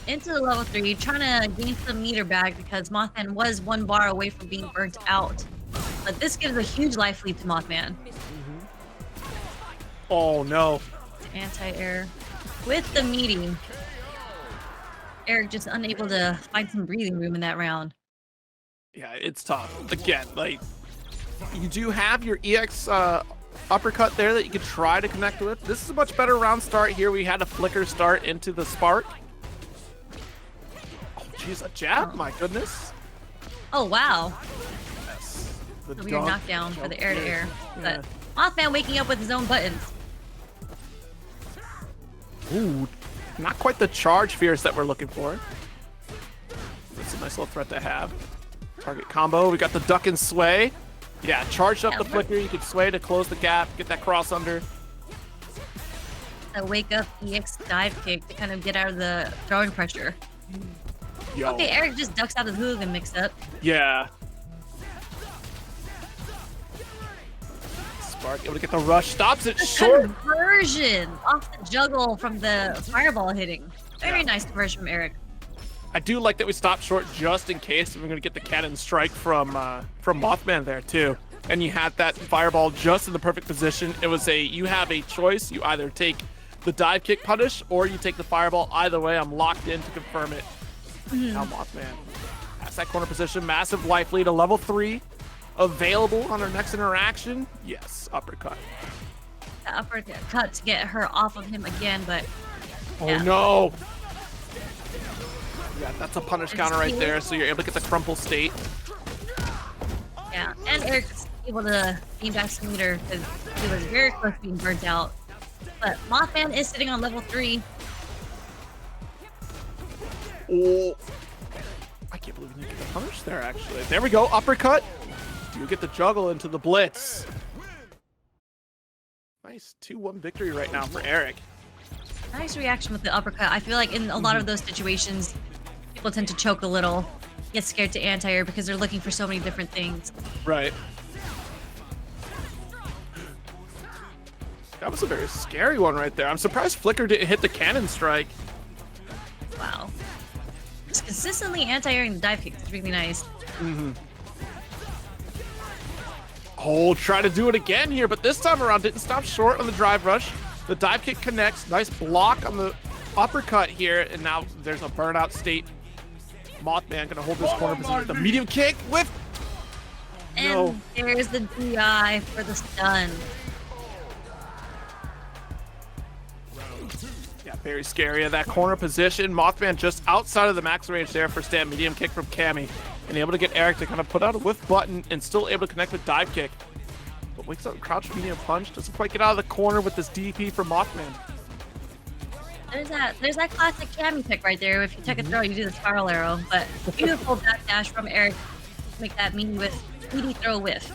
Into the level 3, trying to gain some meter back because Mothman was 1 bar away from being burnt out. But this gives a huge life lead to Mothman. Oh no. Anti-air with the meaty. Eric just unable to find some breathing room in that round. Yeah, it's tough. Again, like, you do have your EX uppercut there that you could try to connect with. This is a much better round start here. We had a flicker start into the spark. Oh, jeez, a jab? Oh. My goodness. Oh, wow. Yes. The A weird dunk knockdown for the air-to-air. Yeah. But Mothman waking up with his own buttons. Ooh, not quite the charge fierce that we're looking for. That's a nice little threat to have. Target combo. We got the duck and sway. Yeah, charged up the flicker. You could sway to close the gap, get that cross under. A wake up EX dive kick to kind of get out of the throwing pressure. Yo. Okay, Eric just ducks out of the hooligan mix up. Yeah. Spark able to get the rush. Stops it The short. conversion off the juggle from the fireball hitting. Very nice conversion from Eric. I do like that we stopped short just in case we're going to get the cannon strike from Mothman there too. And you had that fireball just in the perfect position. It was you have a choice. You either take the dive kick punish or you take the fireball. Either way, I'm locked in to confirm it. Now Mothman has that corner position. Massive life lead, a level 3 available on our next interaction. Yes, uppercut. The uppercut to get her off of him again, but Oh yeah. no. Yeah, that's a punish counter right there, so you're able to get the crumple state. Yeah, and Eric's able to beam back some meter because he was very close to being burnt out. But Mothman is sitting on level 3. Oh, I can't believe we didn't get the punish there, actually. There we go, uppercut. You get the juggle into the blitz. Nice 2-1 victory right now for Eric. Nice reaction with the uppercut. I feel like in a lot of those situations, people tend to choke a little, get scared to anti-air because they're looking for so many different things. Right. That was a very scary one right there. I'm surprised Flicker didn't hit the cannon strike. Wow. Just consistently anti-airing the dive kick is really nice. Oh, try to do it again here, but this time around didn't stop short on the drive rush. The dive kick connects. Nice block on the uppercut here, and now there's a burnout state. Mothman gonna hold this corner position. The medium kick with. And No. there's the DI for the stun. Yeah, very scary. That corner position. Mothman just outside of the max range there for stand medium kick from Cammy. And able to get Eric to kind of put out a whiff button and still able to connect with dive kick. But wakes up crouch medium punch. Doesn't quite get out of the corner with this DP from Mothman. There's that classic Cammy pick right there. If you take a throw, you do the spiral arrow. But beautiful backdash from Eric to make that meaty throw whiff.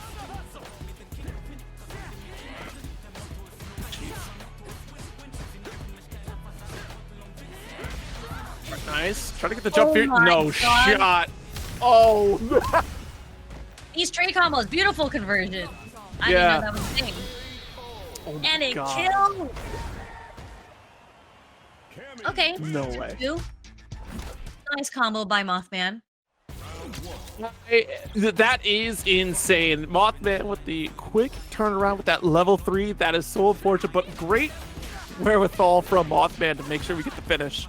Nice. Try to get the jump Oh here. my No God. shot. Oh. These trade combos, beautiful conversion. I Yeah. didn't know that was a thing. Oh my And it God. killed. Cammy. Okay. No way. 2-2. Nice combo by Mothman. That is insane. Mothman with the quick turnaround with that level 3. That is so unfortunate, but great wherewithal from Mothman to make sure we get the finish.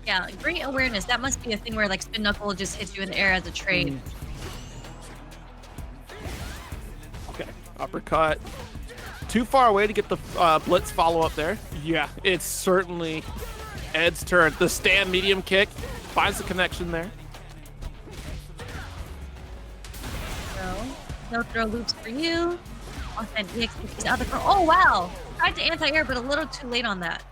Yeah, great awareness. That must be a thing where like spin knuckle just hits you in the air as a trade. Okay, uppercut. Too far away to get the blitz follow up there. Yeah, it's certainly Ed's turn. The stand medium kick finds the connection there. No throw loops for you. Mothman EX is out the front. Oh wow! Tried to anti-air, but a little too late on that.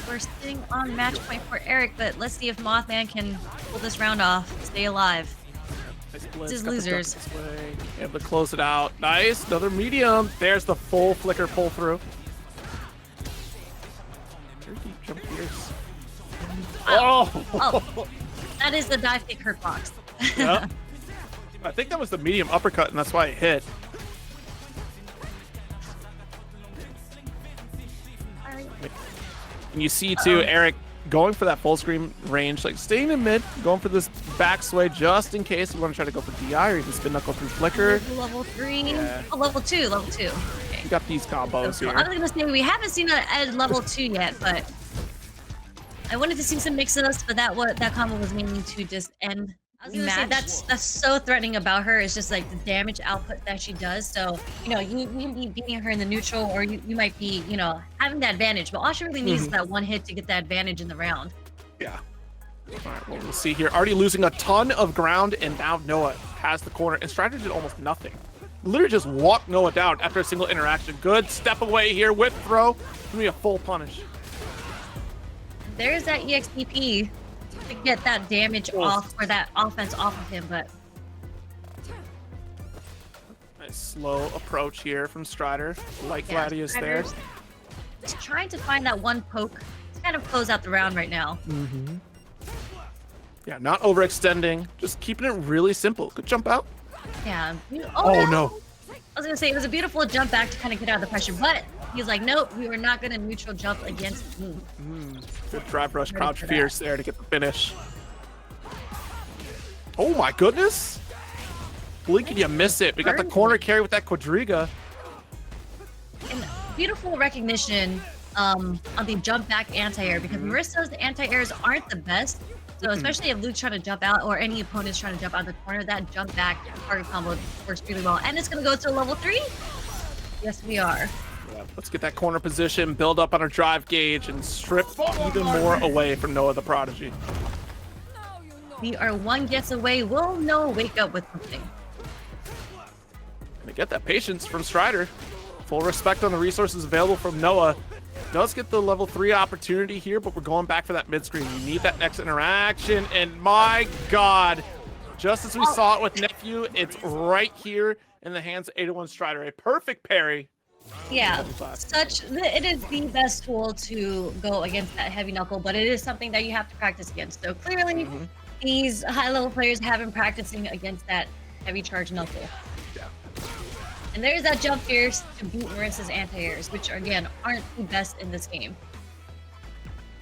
We're sitting on match point for Eric, but let's see if Mothman can pull this round off, stay alive. Nice blitz, This is got the losers. duck this way. Able to close it out. Nice, another medium. There's the full flicker pull through. Very deep jump gears. Oh! Oh, that is the dive kick hurt box. Yep. I think that was the medium uppercut, and that's why it hit. And you see too, Eric going for that full screen range, like staying in mid, going for this back sway just in case we want to try to go for DI or even spin knuckle through flicker. Level 3. Yeah. Oh, level 2. Level 2. Okay. We got these combos So, here. I was gonna say we haven't seen a level 2 yet, but I wanted to see some mix-ups, but that combo was mainly to just end. I was gonna say that's so threatening about her. It's just like the damage output that she does. So you know you can be beating her in the neutral, or you might be having the advantage. But all she really needs is that one hit to get the advantage in the round. Yeah. All right, well, we'll see here. Already losing a ton of ground, and now Noah has the corner, and Strider did almost nothing. Literally just walked Noah down after a single interaction. Good step away here with throw. Gonna be a full punish. There's that EXDP to get that damage off, or that offense off of him, but Nice slow approach here from Strider. Like Gladius there. Just trying to find that one poke to kind of close out the round right now. Yeah, not overextending, just keeping it really simple. Good jump out. Yeah. Oh no. I was gonna say it was a beautiful jump back to kind of get out of the pressure, but he's like, nope, we were not gonna neutral jump against me. Good drive rush, crouch fierce there to get the finish. Oh my goodness. Blink and you miss it. We got the corner carry with that Quadriga. And beautiful recognition on the jump back anti-air, because Marisa's anti-airs aren't the best. So especially if Luke's trying to jump out, or any opponent's trying to jump out of the corner, that jump back target combo works really well. And it's gonna go to level 3. Yes, we are. Yeah, let's get that corner position, build up on our drive gauge, and strip even more away from NoahTheProdigy. We are one guess away. Will Noah wake up with something? Gonna get that patience from Strider. Full respect on the resources available from Noah. Does get the level 3 opportunity here, but we're going back for that mid screen. You need that next interaction, and my god, just as we saw it with Nephew, it's right here in the hands of 801 Strider. A perfect parry. Yeah, it is the best tool to go against that heavy knuckle, but it is something that you have to practice against. So clearly, these high-level players have been practicing against that heavy charge knuckle. And there's that jump fierce to beat Marisa's anti-airs, which again aren't the best in this game.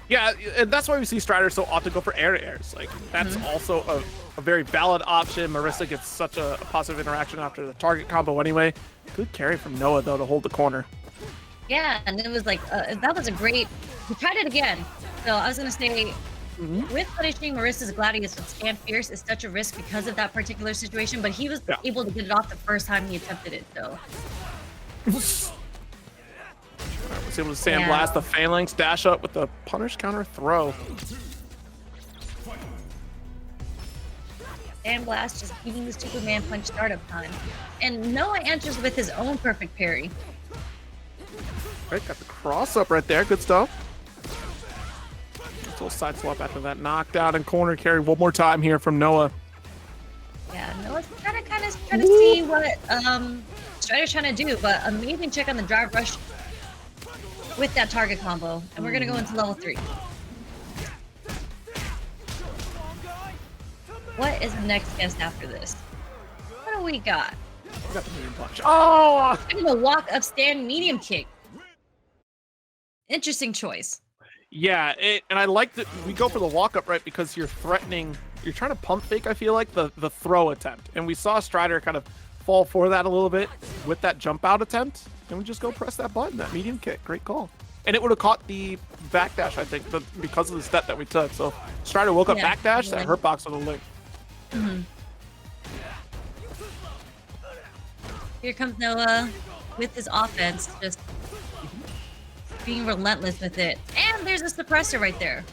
Yeah, and that's why we see Strider so often go for air-to-airs. Like, that's also a very valid option. Marisa gets such a positive interaction after the target combo anyway. Good carry from Noah, though, to hold the corner. Yeah, and it was like, that was a great... We tried it again. So I was going to say, with punishing Marisa's Gladius with Stand Fierce is such a risk because of that particular situation, but he was able to get it off the first time he attempted it, so... Was able to sandblast the phalanx, dash up with the punish counter throw. Sandblast just beating the Superman punch startup time. And Noah answers with his own perfect parry. Right, got the cross up right there. Good stuff. Little side swap after that knockdown and corner carry one more time here from Noah. Yeah, Noah's trying to see what Strider's trying to do, but amazing check on the drive rush with that target combo, and we're gonna go into level 3. What is the next guest after this? What do we got? We got the medium punch. Oh! I'm gonna walk up stand medium kick. Interesting choice. Yeah, and I like that we go for the walk up, right? Because you're threatening, you're trying to pump fake, I feel like, the throw attempt. And we saw Strider kind of fall for that a little bit with that jump out attempt. And we just go press that button, that medium kick. Great call. And it would have caught the backdash, I think, because of the step that we took. So Strider woke up backdash, that hurt box with a link. Here comes Noah with his offense, just being relentless with it. And there's a suppressor right there.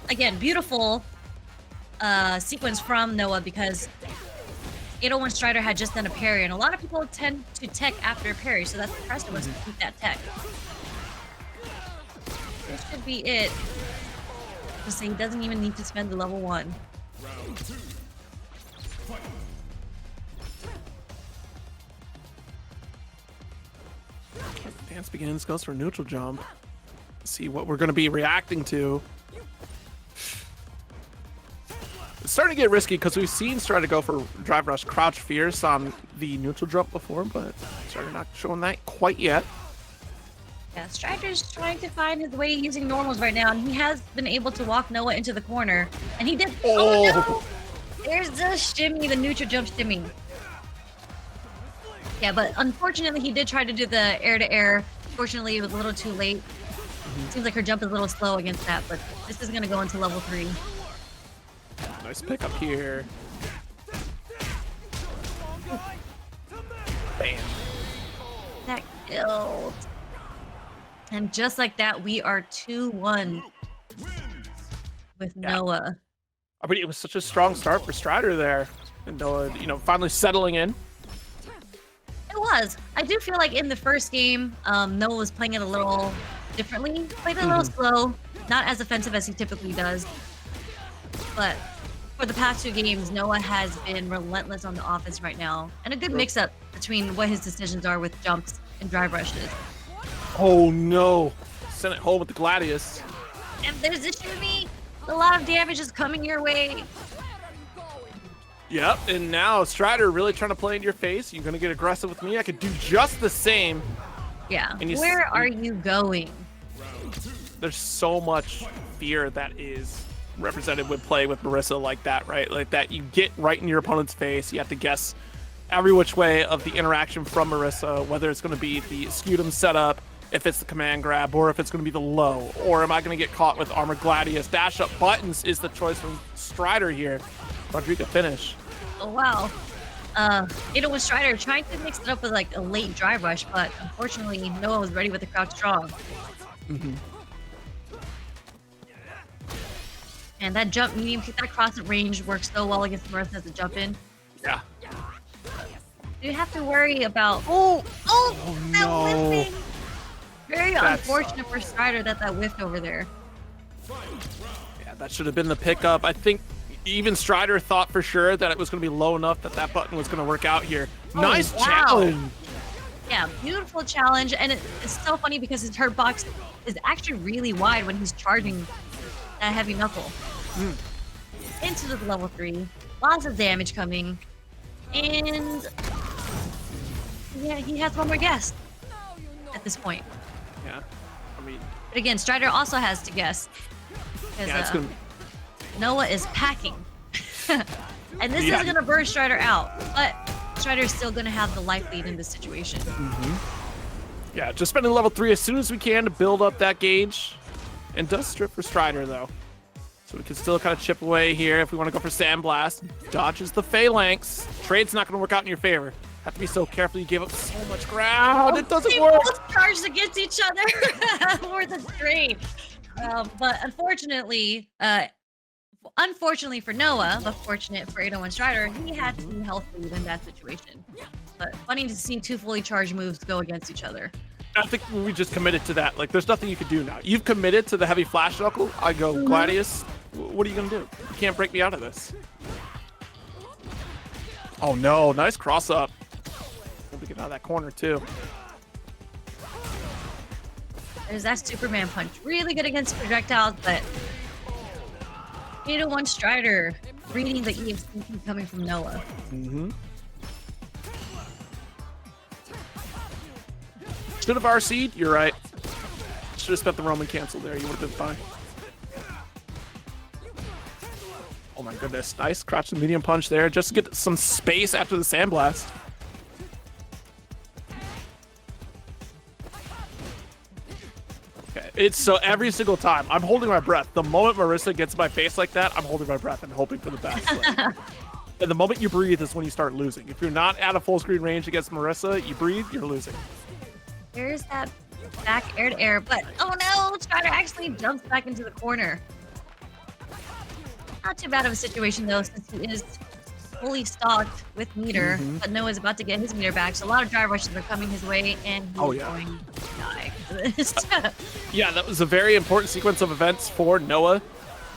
Again, beautiful sequence from Noah, because 801 Strider had just done a parry, and a lot of people tend to tech after a parry, so that suppressor was to keep that tech. This should be it. Just saying, he doesn't even need to spend the level 1. Dance begins, goes for a neutral jump. Let's see what we're going to be reacting to. It's starting to get risky because we've seen Strider go for drive rush crouch fierce on the neutral jump before, but Strider not showing that quite yet. Yeah, Strider's trying to find his way using normals right now, and he has been able to walk Noah into the corner. And he did. Oh, no! There's the shimmy, the neutral jump shimmy. Yeah, but unfortunately, he did try to do the air-to-air. Fortunately, it was a little too late. Seems like her jump is a little slow against that, but this is going to go into level 3. Nice pickup here. Bam. That killed. And just like that, we are 2-1 with Noah. I mean, it was such a strong start for Strider there. And Noah, finally settling in. It was. I do feel like in the first game, Noah was playing it a little differently. Played it a little slow. Not as offensive as he typically does. But for the past 2 games, Noah has been relentless on the offense right now. And a good mix-up between what his decisions are with jumps and drive rushes. Oh no. Sent it home with the Gladius. And there's the shimmy. A lot of damage is coming your way. Yep, and now Strider really trying to play in your face. You're going to get aggressive with me. I could do just the same. Yeah. Where are you going? There's so much fear that is represented with play with Marisa like that, right? Like that you get right in your opponent's face. You have to guess every which way of the interaction from Marisa, whether it's going to be the Scutum setup, if it's the command grab, or if it's going to be the low, or am I going to get caught with Armored Gladius? Dash up buttons is the choice from Strider here. Rodrigo finish. Oh, wow. Was Strider trying to mix it up with like a late drive rush, but unfortunately Noah was ready with the crouch strong. And that jump medium kick, that cross at range works so well against Marisa as a jump in. Yeah. You have to worry about that whiffing. Very unfortunate for Strider that whiffed over there. Yeah, that should have been the pickup. I think even Strider thought for sure that it was going to be low enough that that button was going to work out here. Nice challenge. Yeah, beautiful challenge. And it's so funny because his hurt box is actually really wide when he's charging that heavy knuckle. Into the level 3. Lots of damage coming. And yeah, he has one more guess at this point. Yeah, I mean... But again, Strider also has to guess. Yeah, it's gonna... Noah is packing. And this is going to burn Strider out. But Strider is still going to have the life lead in this situation. Yeah, just spending level 3 as soon as we can to build up that gauge. And does strip for Strider, though. So we can still kind of chip away here if we want to go for Sandblast. Dodges the Phalanx. Trade's not going to work out in your favor. Have to be so careful. You gave up so much ground. It doesn't work. Both charged against each other for the trade. But unfortunately for Noah, but fortunate for 801 Strider, he had to be healthy in that situation. But funny to see 2 fully charged moves go against each other. I think we just committed to that. Like, there's nothing you can do now. You've committed to the heavy flash knuckle. I go, Gladius, what are you going to do? You can't break me out of this. Oh, no. Nice cross up. Able to get out of that corner, too. There's that Superman punch. Really good against projectiles, but 801 Strider reading the EFC coming from Noah. Should have RC'd. You're right. Should have spent the Roman cancel there. You would have been fine. Oh my goodness. Nice crouch and medium punch there just to get some space after the Sandblast. Okay. It's so every single time I'm holding my breath. The moment Marisa gets in my face like that, I'm holding my breath and hoping for the best. Like, and the moment you breathe is when you start losing. If you're not at a full screen range against Marisa, you breathe, you're losing. There's that back air to air, but oh no, Strider actually jumps back into the corner. Not too bad of a situation though, since he is fully stocked with meter, but Noah's about to get his meter back, so a lot of drive rushes are coming his way, and he's going to die for this. Yeah, that was a very important sequence of events for Noah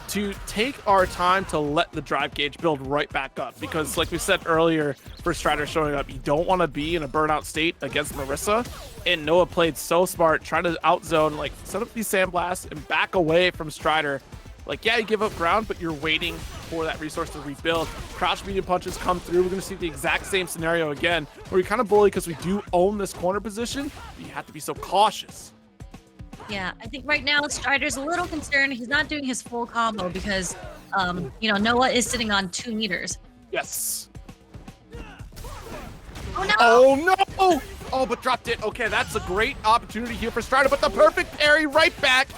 to take our time to let the drive gauge build right back up, because like we said earlier, for Strider showing up, you don't want to be in a burnout state against Marisa, and Noah played so smart, trying to outzone, like set up these Sandblasts and back away from Strider. Like, yeah, you give up ground, but you're waiting for that resource to rebuild. Crouch medium punches come through. We're going to see the exact same scenario again, where we kind of bully because we do own this corner position, but you have to be so cautious. Yeah, I think right now Strider's a little concerned. He's not doing his full combo because, you know, Noah is sitting on 2 meters. Yes. Oh no! Oh no! Oh, but dropped it. Okay, that's a great opportunity here for Strider, but the perfect parry right back.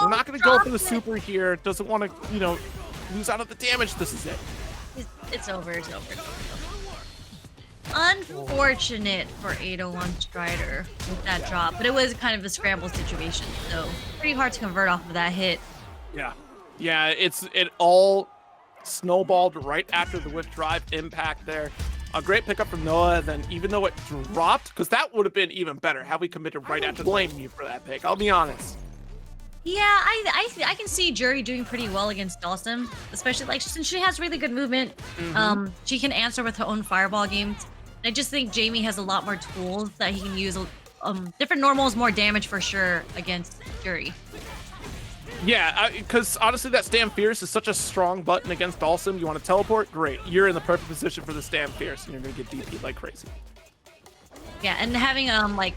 We're not going to go for the super here. Doesn't want to, you know, lose out of the damage. This is it. It's over. It's over. Unfortunate for 801 Strider with that drop, but it was kind of a scramble situation, so pretty hard to convert off of that hit. Yeah. Yeah, it all snowballed right after the whip drive impact there. A great pickup from Noah, then even though it dropped, because that would have been even better had we committed right after. Blame you for that pick, I'll be honest. Yeah, I can see Juri doing pretty well against Dhalsim, especially like since she has really good movement. She can answer with her own fireball games. I just think Jamie has a lot more tools that he can use. Different normals, more damage for sure against Juri. Yeah, because honestly, that Stand Fierce is such a strong button against Dhalsim. You want to teleport? Great. You're in the perfect position for the Stand Fierce, and you're going to get DP'd like crazy. Yeah, and having like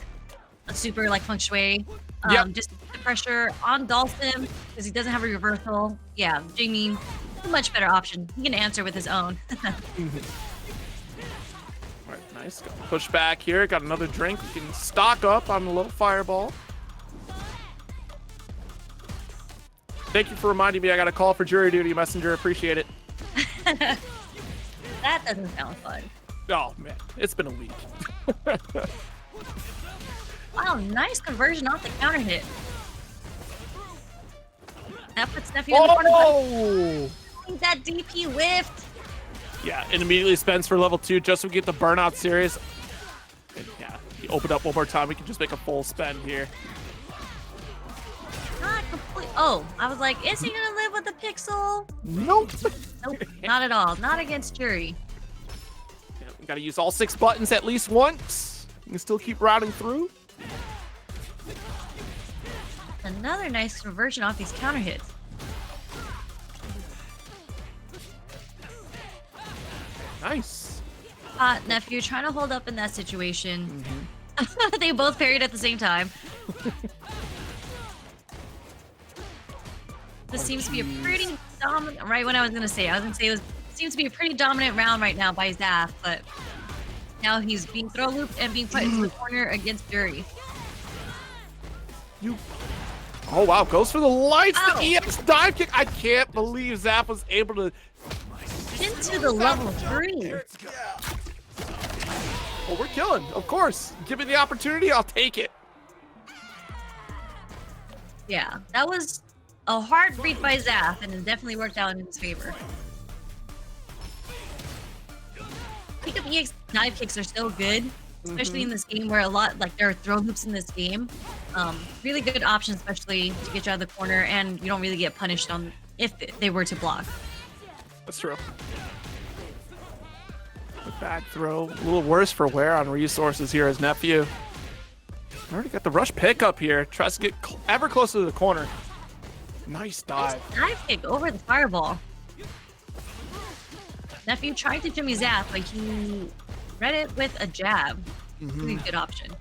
a super like feng shui, just the pressure on Dhalsim because he doesn't have a reversal. Yeah, Jamie, a much better option. He can answer with his own. All right, nice. Got push back here. Got another drink. We can stock up on a little fireball. Thank you for reminding me I got a call for jury duty, Messenger. Appreciate it. That doesn't sound fun. Oh, man. It's been a week. Wow, nice conversion off the counter hit. That puts Nephew in the corner. Oh! That DP whiffed. Yeah, and immediately spends for level 2 just so we get the burnout series. And yeah, he opened up one more time. We can just make a full spend here. Not complete. Oh, I was like, is he gonna live with the pixel? Nope. Nope, not at all. Not against Juri. Yeah, we gotta use all 6 buttons at least once. You can still keep routing through. Another nice conversion off these counter hits. Nice. Nephew trying to hold up in that situation. They both parried at the same time. This seems to be a pretty dominant. Right when I was gonna say it seems to be a pretty dominant round right now by Zach, but now he's being throw looped and being put into the corner against Juri. Oh wow, goes for the lights. Ow. The EX dive kick. I can't believe Zap was able to. Into the level 3. Well, we're killing, of course. Give me the opportunity, I'll take it. Yeah, that was a hard read by Zaf, and it definitely worked out in his favor. Pick up EX dive kicks are so good, especially in this game where a lot, like there are throw loops in this game. Really good option, especially to get you out of the corner, and you don't really get punished on if they were to block. That's true. Back throw. A little worse for wear on resources here as Nephew. Already got the rush pickup here. Tries to get ever closer to the corner. Nice dive. Dive kick over the fireball. Nephew tried to Jimmy Zap, but he read it with a jab. Really good option.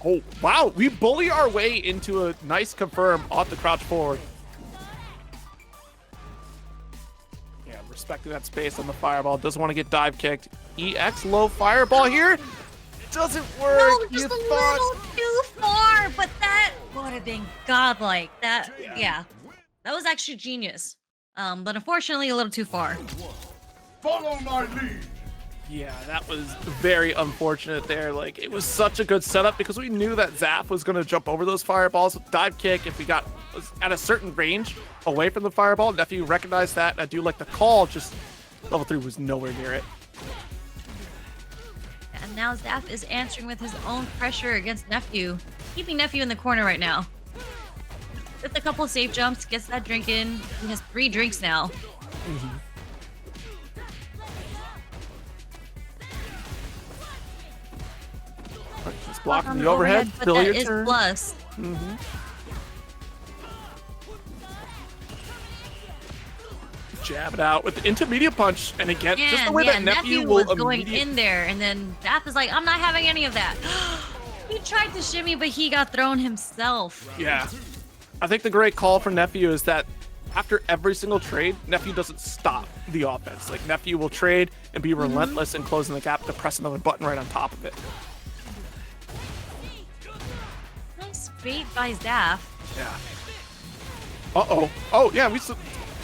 Oh, wow. We bully our way into a nice confirm off the crouch forward. Yeah, respecting that space on the fireball. Doesn't want to get dive kicked. EX low fireball here. Doesn't work. No, just a little too far, but that would have been godlike. That, yeah. That was actually genius. But unfortunately, a little too far. Follow my lead. Yeah, that was very unfortunate there. Like, it was such a good setup because we knew that Zap was going to jump over those fireballs. Dive kick, if we got at a certain range away from the fireball, Nephew recognized that. I do like the call, just level 3 was nowhere near it. And now Zap is answering with his own pressure against Nephew, keeping Nephew in the corner right now. With a couple safe jumps, gets that drink in. He has 3 drinks now. Just blocking the overhead. But Still that your is turn. plus. Jab it out with the intermediate punch, and again, just the way Yeah, that Nephew Nephew will was going immediately. in there, and then Zap is like, I'm not having any of that. He tried to shimmy, but he got thrown himself. Yeah. I think the great call for Nephew is that after every single trade, Nephew doesn't stop the offense. Like, Nephew will trade and be relentless in closing the gap to press another button right on top of it. Nice bait by Zaf. Yeah. Uh-oh. Oh, yeah, we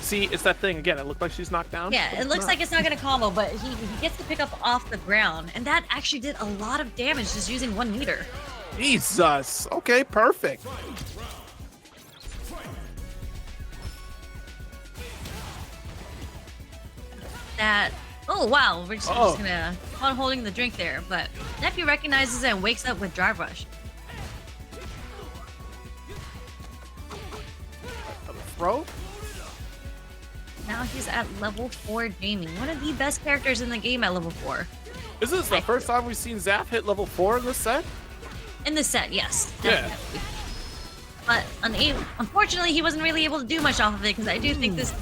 see, it's that thing again. It looked like she's knocked down. Yeah, it looks like it's not going to combo, but he gets to pick up off the ground. And that actually did a lot of damage just using 1 meter. Jesus. Okay, perfect. That, oh wow, we're just gonna on holding the drink there, but Nephew recognizes it and wakes up with Drive Rush. Throw? Now he's at level 4 Jamie, one of the best characters in the game at level 4. Is this the first time we've seen Zaf hit level 4 in this set? In this set, yes. Yeah. Definitely. But unfortunately, he wasn't really able to do much off of it because I do think this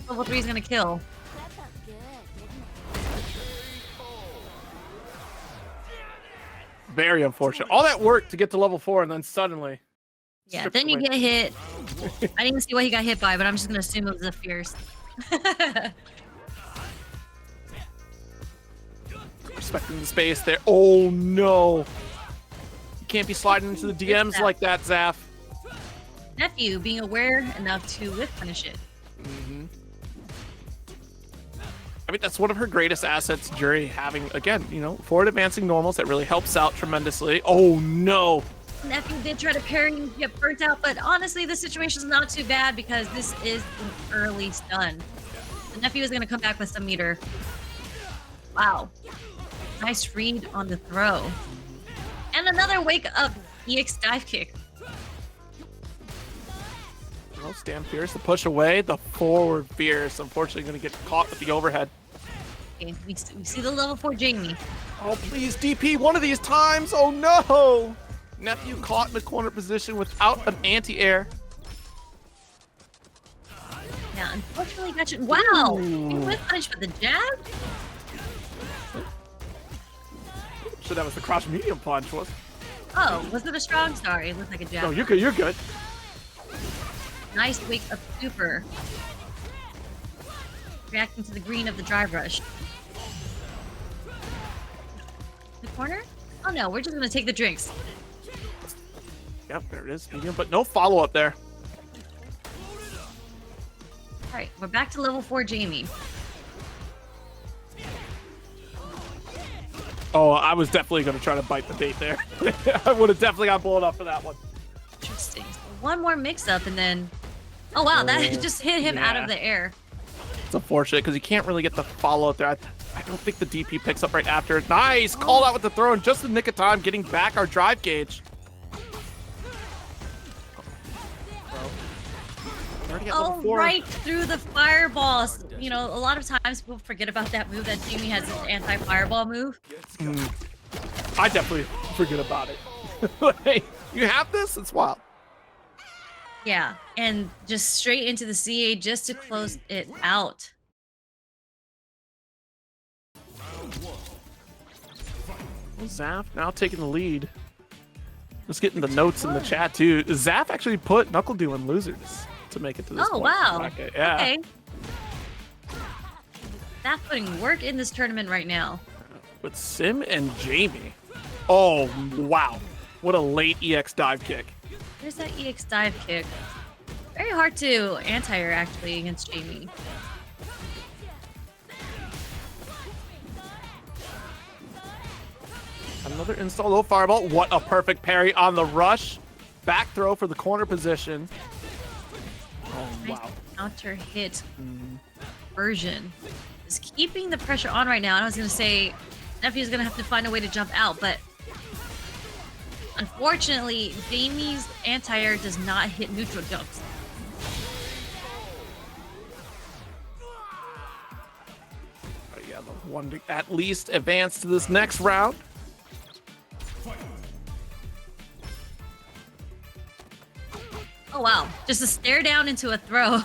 level 3 is gonna kill. Very unfortunate. All that work to get to level 4 and then suddenly. Yeah, then you get hit. I didn't see what he got hit by, but I'm just gonna assume it was the fierce. Respecting the space there. Oh no. You can't be sliding into the DMs like that, Zaf. Nephew being aware enough to whip punish it. I mean, that's one of her greatest assets, Juri, having, again, you know, forward advancing normals that really helps out tremendously. Oh, no. Nephew did try to parry and get burnt out, but honestly, the situation is not too bad because this is an early stun. The Nephew is going to come back with some meter. Wow. Nice read on the throw. And another wake up EX dive kick. Oh, stand fierce to push away. The forward fierce, unfortunately, going to get caught with the overhead. Okay, we see the level 4 Jamie. Oh, please, DP one of these times. Oh, no. Nephew caught in the corner position without an anti-air. Yeah, unfortunately, got you. Wow! You whip punch with the jab? So that was the cross medium punch, was it? Oh, was it a strong? Sorry, it looked like a jab. No, you're good. You're good. Nice wake up super. Reacting to the green of the drive rush. The corner? Oh no, we're just gonna take the drinks. Yep, there it is. Medium, but no follow-up there. Alright, we're back to level 4 Jamie. Oh, I was definitely going to try to bite the bait there. I would have definitely got blown up for that one. Interesting. So one more mix-up and then... Oh wow, that just hit him out of the air. It's unfortunate because you can't really get the follow-up there. I don't think the DP picks up right after. Nice! Called out with the throw in just the nick of time, getting back our drive gauge. Oh, right through the fireballs. You know, a lot of times people forget about that move that Jamie has, this anti-fireball move. I definitely forget about it. Hey, you have this? It's wild. Yeah, and just straight into the CA just to close it out. Zaf now taking the lead. Let's get in the notes in the chat too. Zaf actually put NuckleDu in losers to make it to this point. Wow. Okay, yeah. Okay. Zaf putting work in this tournament right now. With Sim and Jamie. Oh, wow. What a late EX dive kick. There's that EX dive kick. Very hard to anti-air actually against Jamie. Another install low fireball. What a perfect parry on the rush. Back throw for the corner position. Oh, wow. Counter hit version. Is keeping the pressure on right now. And I was going to say, Nephew's going to have to find a way to jump out, but unfortunately, Jamie's anti-air does not hit neutral jumps. Oh, yeah, the one to at least advance to this next round. Oh wow, just a stare down into a throw.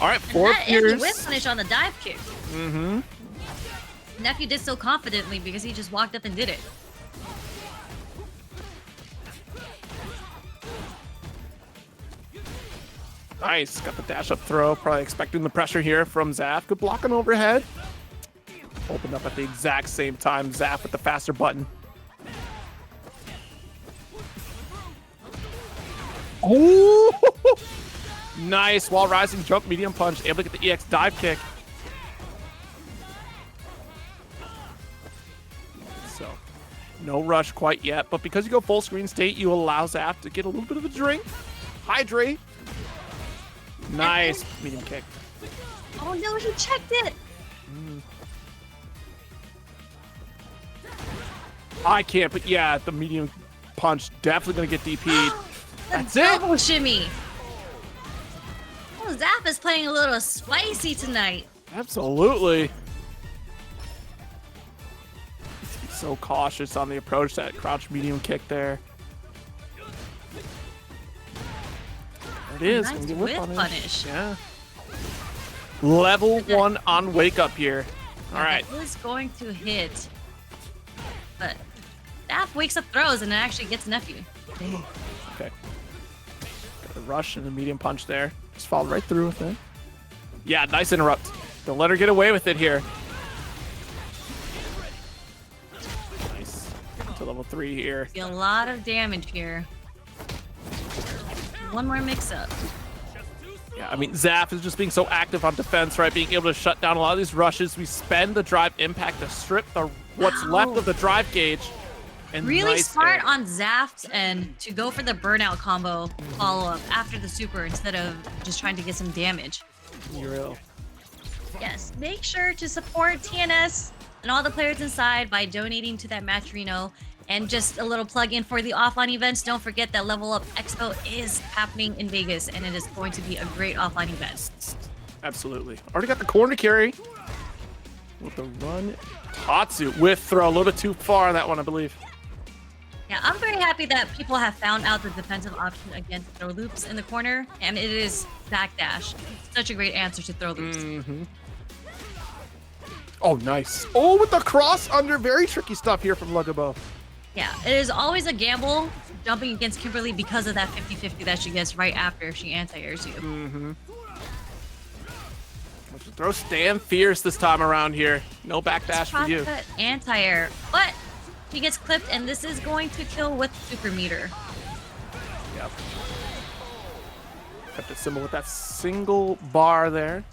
All right, four and the whip punish on the dive kick. Mm-hmm. Nephew did so confidently because he just walked up and did it. Nice, got the dash up throw. Probably expecting the pressure here from Zaf. Good blocking overhead. Opened up at the exact same time. Zaf with the faster button. Oh! Nice, while rising jump, medium punch. Able to get the EX dive kick. So, no rush quite yet. But because you go full screen state, you allow Zaf to get a little bit of a drink. Hydrate. Nice medium kick. Oh no, he checked it. I can't, but yeah, the medium punch definitely gonna get DP'd. That's it. Double shimmy. Oh, Zap is playing a little spicy tonight. Absolutely. So cautious on the approach. That crouch medium kick there. There it is. Nice Gonna get whip whip punish. Yeah. Level 1 on wake up here. All right. It is going to hit, but Zap wakes up throws and it actually gets Nephew. Okay. Got the rush and the medium punch there. Just followed right through with it. Yeah, nice interrupt. Don't let her get away with it here. Nice. To level 3 here. See a lot of damage here. One more mix-up. Yeah, I mean, Zaf is just being so active on defense, right? Being able to shut down a lot of these rushes. We spend the drive impact to strip what's left of the drive gauge. And Really nice smart air. on Zaft and to go for the burnout combo follow-up after the super instead of just trying to get some damage. Uriel. Yes, make sure to support TNS and all the players inside by donating to that Matcherino. And just a little plug-in for the offline events. Don't forget that Level Up Expo is happening in Vegas, and it is going to be a great offline event. Absolutely. Already got the corner carry. With the run. Tatsu with throw. A little bit too far on that one, I believe. Yeah, I'm very happy that people have found out the defensive option against throw loops in the corner, and it is backdash. Such a great answer to throw loops. Mm-hmm. Oh, nice. Oh, with the cross under. Very tricky stuff here from Lugabo. Yeah, it is always a gamble jumping against Kimberly because of that 50-50 that she gets right after she anti-airs you. Mm-hmm. Throw stand fierce this time around here. No backdash for you. Anti-air, but he gets clipped, and this is going to kill with super meter. Yep. Kept it simple with that single bar there.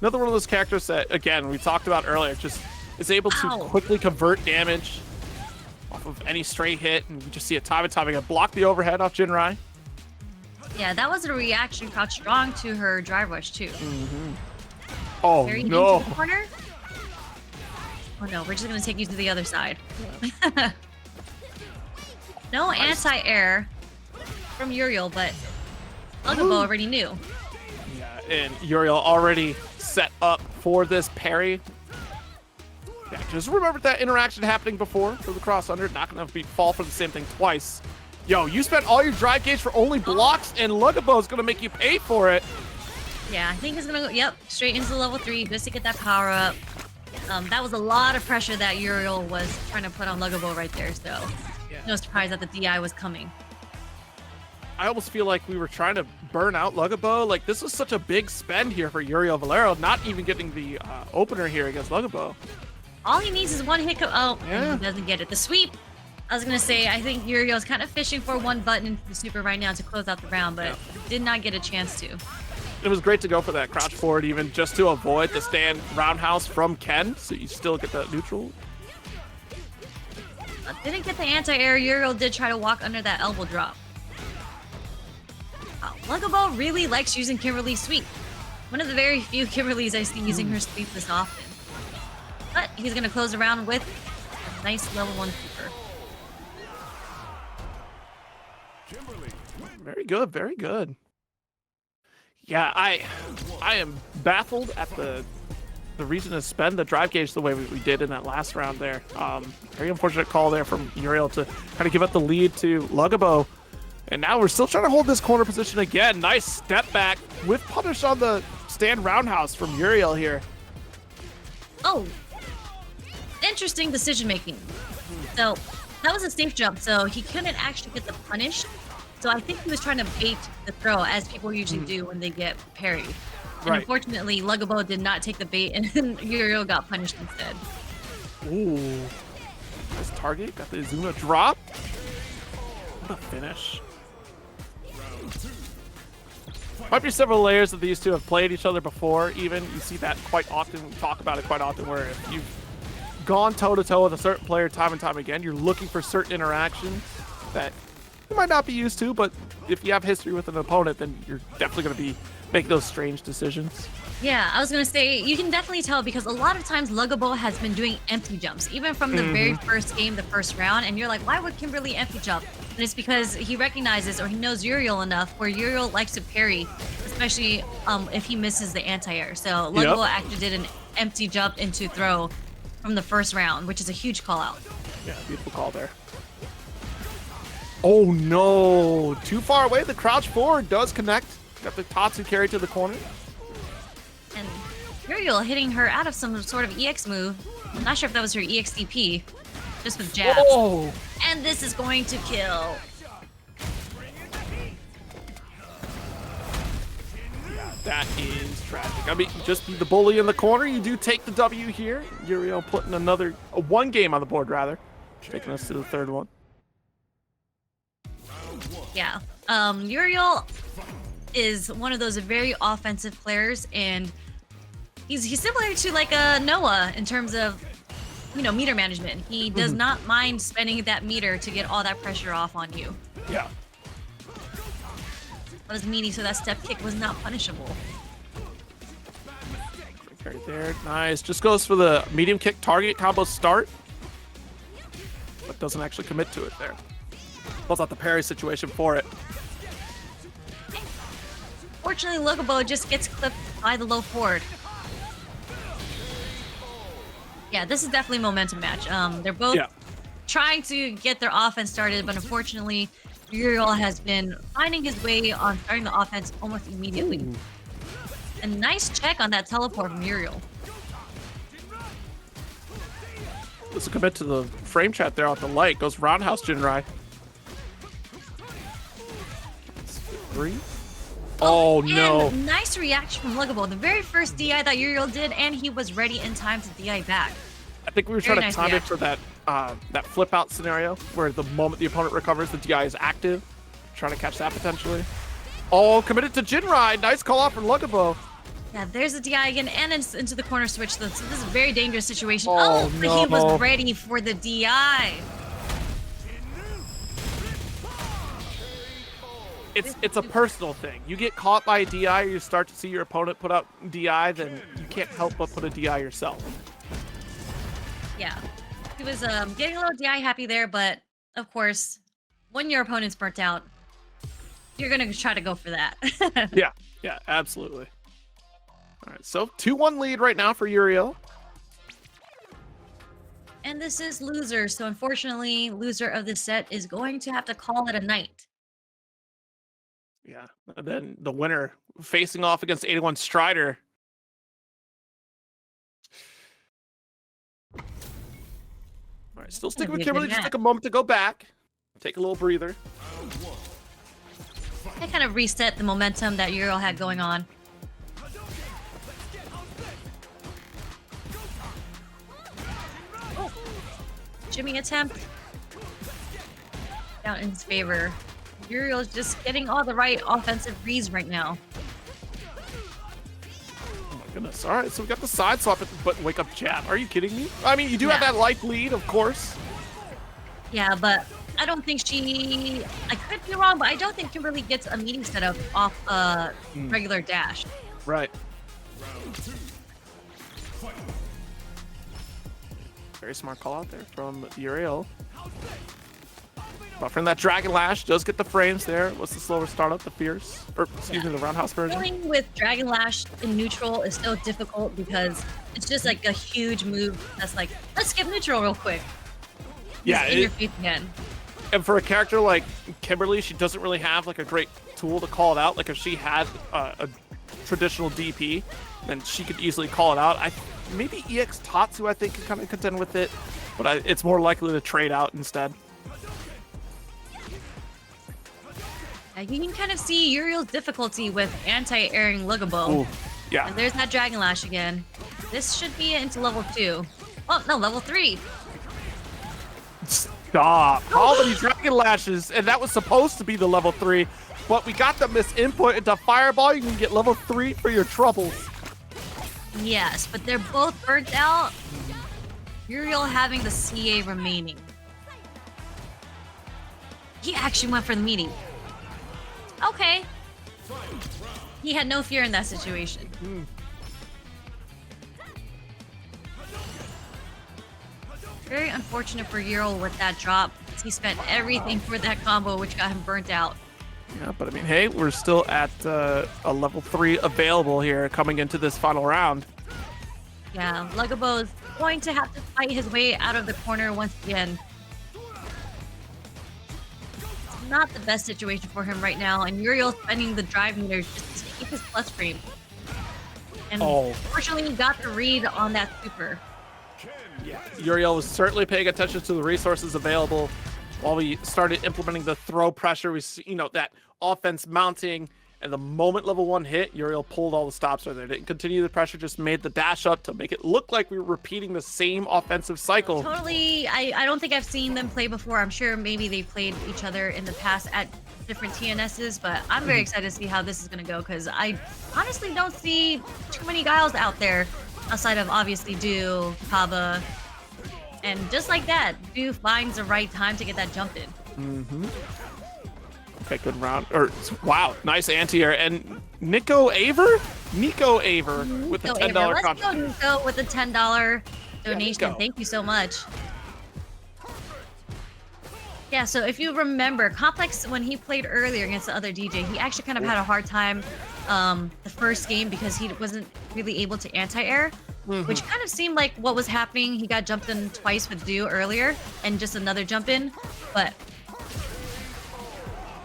Another one of those characters that, again, we talked about earlier, just is able to quickly convert damage off of any straight hit, and you just see it time and time again. Block the overhead off Jinrai. Yeah, that was a reaction crouch strong to her drive rush too. Mm-hmm. Oh Very no! into the corner. Oh no, we're just gonna take you to the other side. No anti-air from Uriel, but Lugabo already knew. Yeah, and Uriel already set up for this parry. Yeah, just remember that interaction happening before for the cross under. Not gonna fall for the same thing twice. Yo, you spent all your drive gauge for only blocks, and Lugabo is gonna make you pay for it. Yeah, I think he's gonna go, yep, straight into level 3 just to get that power up. That was a lot of pressure that Uriel was trying to put on Lugabo right there, so no surprise that the DI was coming. I almost feel like we were trying to burn out Lugabo. Like, this was such a big spend here for Uriel Velorio, not even getting the opener here against Lugabo. All he needs is one hiccup. Oh, Yeah. and he doesn't get it. The sweep. I was gonna say, I think Uriel's kind of fishing for one button into the super right now to close out the round, but did not get a chance to. It was great to go for that crouch forward even just to avoid the stand roundhouse from Ken, so you still get that neutral. Didn't get the anti-air. Uriel did try to walk under that elbow drop. Wow, Lugabo really likes using Kimberly's sweep. One of the very few Kimberlys I see using her sweep this often. But he's gonna close the round with a nice level 1 super. Very good, very good. Yeah, I am baffled at the reason to spend the drive gauge the way we did in that last round there. Very unfortunate call there from Uriel to kind of give up the lead to Lugabo. And now we're still trying to hold this corner position again. Nice step back with punish on the stand roundhouse from Uriel here. Oh, interesting decision making. So that was a safe jump, so he couldn't actually get the punish So I think he was trying to bait the throw, as people usually do when they get parried. And Right. unfortunately, Lugabo did not take the bait, and Uriel got punished instead. Ooh. This target got the Izuna drop. What a finish. Might be several layers that these two have played each other before, even. You see that quite often. We talk about it quite often, where if you've gone toe-to-toe with a certain player time and time again, you're looking for certain interactions that you might not be used to, but if you have history with an opponent, then you're definitely going to be making those strange decisions. Yeah, I was gonna say, you can definitely tell because a lot of times Lugabo has been doing empty jumps, even from the very first game, the first round, and you're like, why would Kimberly empty jump? And it's because he recognizes or he knows Uriel enough where Uriel likes to parry, especially if he misses the anti-air. So Lugabo actually did an empty jump into throw from the first round, which is a huge call out. Yeah, beautiful call there. Oh no, too far away. The crouch forward does connect. Got the Tatsu carry to the corner. And Uriel hitting her out of some sort of EX move. I'm not sure if that was her EXDP, just with jabs. Oh, And this is going to kill. that is tragic. I mean, just be the bully in the corner. You do take the W here. Uriel putting one game on the board, rather. Taking us to the third one. Yeah. Uriel is one of those very offensive players, and he's similar to like a Noah in terms of, meter management. He does not mind spending that meter to get all that pressure off on you. Yeah. That was meaty, so that step kick was not punishable. Right there, nice. Just goes for the medium kick target combo start, but doesn't actually commit to it there. Pulls out the parry situation for it. Fortunately, Lugabo just gets clipped by the low forward. Yeah, this is definitely a momentum match. They're both trying to get their offense started, but unfortunately, Uriel has been finding his way on starting the offense almost immediately. Ooh. A nice check on that teleport from Uriel. Let's commit to the frame chat there off the light. Goes roundhouse Jinrai. 3. Oh no. Nice reaction from Lugabo. The very first DI that Uriel did, and he was ready in time to DI back. I think we were trying to time it for that that flip out scenario where the moment the opponent recovers, the DI is active. Trying to catch that potentially. Oh, committed to Jinrai. Nice call out from Lugabo. Yeah, there's a DI again, and it's into the corner switch. So this is a very dangerous situation. Oh, but no. he was ready for the DI. It's a personal thing. You get caught by a DI, or you start to see your opponent put up DI, then you can't help but put a DI yourself. Yeah, he was getting a little DI happy there, but of course, when your opponent's burnt out, you're gonna try to go for that. Yeah, absolutely. All right, so 2-1 lead right now for Uriel. And this is loser, so unfortunately, loser of this set is going to have to call it a night. Yeah, and then the winner facing off against 81 Strider. All right, still sticking with Kimberly. Just take a moment to go back, take a little breather. I kind of reset the momentum that Uriel had going on. Oh. Jimmy attempt. Out in his favor. Uriel's just getting all the right offensive reads right now. Oh my goodness. All right, so we got the side swap at the button wake up jab. Are you kidding me? I mean, you do have that life lead, of course. Yeah, but I don't think I could be wrong, but I don't think Kimberly gets a meeting setup off a regular dash. Right. Very smart call out there from Uriel. Buffering that Dragon Lash, does get the frames there. What's the slower startup? The Fierce? Or, excuse me, the Roundhouse version? Dealing with Dragon Lash in neutral is so difficult because it's just like a huge move that's like, let's skip neutral real quick. Yeah, in your face again. And for a character like Kimberly, she doesn't really have like a great tool to call it out. Like if she had a traditional DP, then she could easily call it out. Maybe EX Tatsu, I think, can kind of contend with it, but it's more likely to trade out instead. You can kind of see Uriel's difficulty with anti-airing Lugabo. Ooh, yeah. And there's that Dragon Lash again. This should be into level 2. Oh, no, level 3. Stop. How many Dragon Lashes? And that was supposed to be the level 3, but we got the misinput into Fireball. You can get level 3 for your troubles. Yes, but they're both burnt out. Uriel having the CA remaining. He actually went for the meaty. Okay. He had no fear in that situation. Very unfortunate for Uriel with that drop. He spent everything for that combo, which got him burnt out. Yeah, but I mean, hey, we're still at a level 3 available here coming into this final round. Yeah, Lugabo is going to have to fight his way out of the corner once again. It's not the best situation for him right now, and Uriel spending the drive meter just to keep his plus frame. And fortunately, he got the read on that super. Yeah, Uriel was certainly paying attention to the resources available while we started implementing the throw pressure. We see, that offense mounting, and the moment level 1 hit, Uriel pulled all the stops right there. Didn't continue the pressure, just made the dash up to make it look like we were repeating the same offensive cycle. Totally. I don't think I've seen them play before. I'm sure maybe they played each other in the past at different TNSs, but I'm very excited to see how this is going to go, because I honestly don't see too many Guiles out there outside of obviously Du, Kaba, and just like that, Du finds the right time to get that jump in. Okay, good round. Wow, nice anti-air. And Nico Aver with the $10 Let's contract. go Nico with the $10 donation. Nico. Thank you so much. Yeah, so if you remember, Complex, when he played earlier against the other DJ, he actually kind of had a hard time the first game because he wasn't really able to anti-air, which kind of seemed like what was happening. He got jumped in twice with Du earlier and just another jump in, but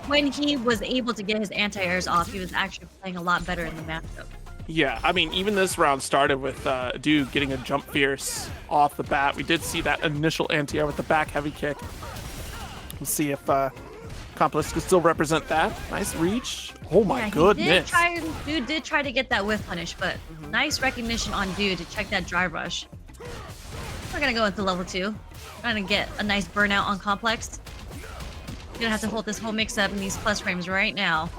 when he was able to get his anti-airs off, he was actually playing a lot better in the matchup. Yeah, I mean, even this round started with Du getting a jump fierce off the bat. We did see that initial anti-air with the back heavy kick. We'll see if Complex can still represent that. Nice reach. Oh my goodness. Du did try to get that whiff punish, but nice recognition on Du to check that drive rush. We're gonna go into level 2. We're gonna get a nice burnout on Complex. You're gonna have to hold this whole mix-up in these plus frames right now.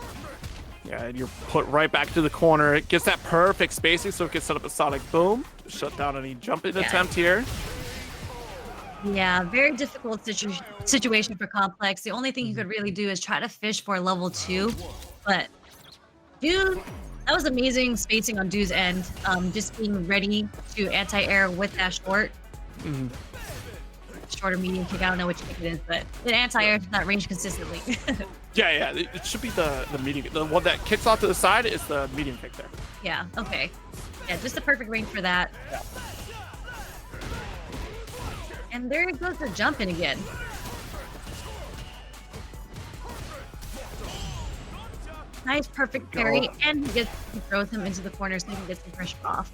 Yeah, and you're put right back to the corner. It gets that perfect spacing so it can set up a sonic boom. Shut down any jump-in attempt here. Yeah, very difficult situation for Complex. The only thing he could really do is try to fish for level 2. But Du, that was amazing spacing on Du's end. Just being ready to anti-air with that short. Short or medium kick, I don't know which kick it is, but it anti-airs that range consistently. Yeah, it should be the medium. The one that kicks off to the side is the medium kick there. Yeah, okay. Yeah, just the perfect range for that. Yeah. And there goes the jump in again. Nice, perfect parry, and he throws him into the corner so he can get some pressure off.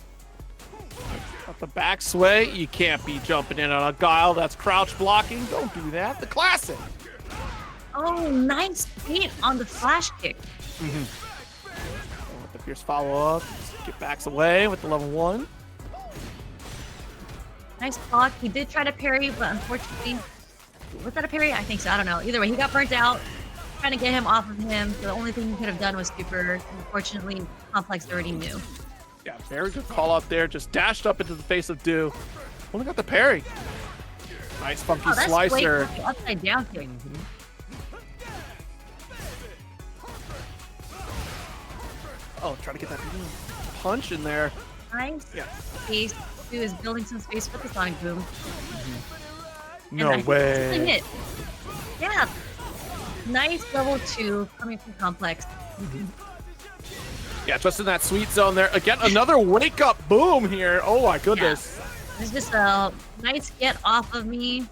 Up the back sway, you can't be jumping in on a Guile that's crouch blocking. Don't do that. The classic. Oh, nice beat on the flash kick. With the fierce follow up, get backs away with the level 1. Nice block. He did try to parry, but unfortunately, was that a parry? I think so. I don't know. Either way, he got burnt out. Trying to get him off of him. The only thing he could have done was super. Unfortunately, Complex already knew. Yeah, very good call out there. Just dashed up into the face of Du. Only got the parry. Nice funky slicer. That's upside down kick. Oh, trying to get that punch in there. Nice. Yeah. Space. Du is building some space with the sonic boom. No way. Hit. Yeah. Nice level 2 coming from Complex. Yeah, just in that sweet zone there. Again, another wake up boom here. Oh my goodness. Yeah. It's just a nice get off of me.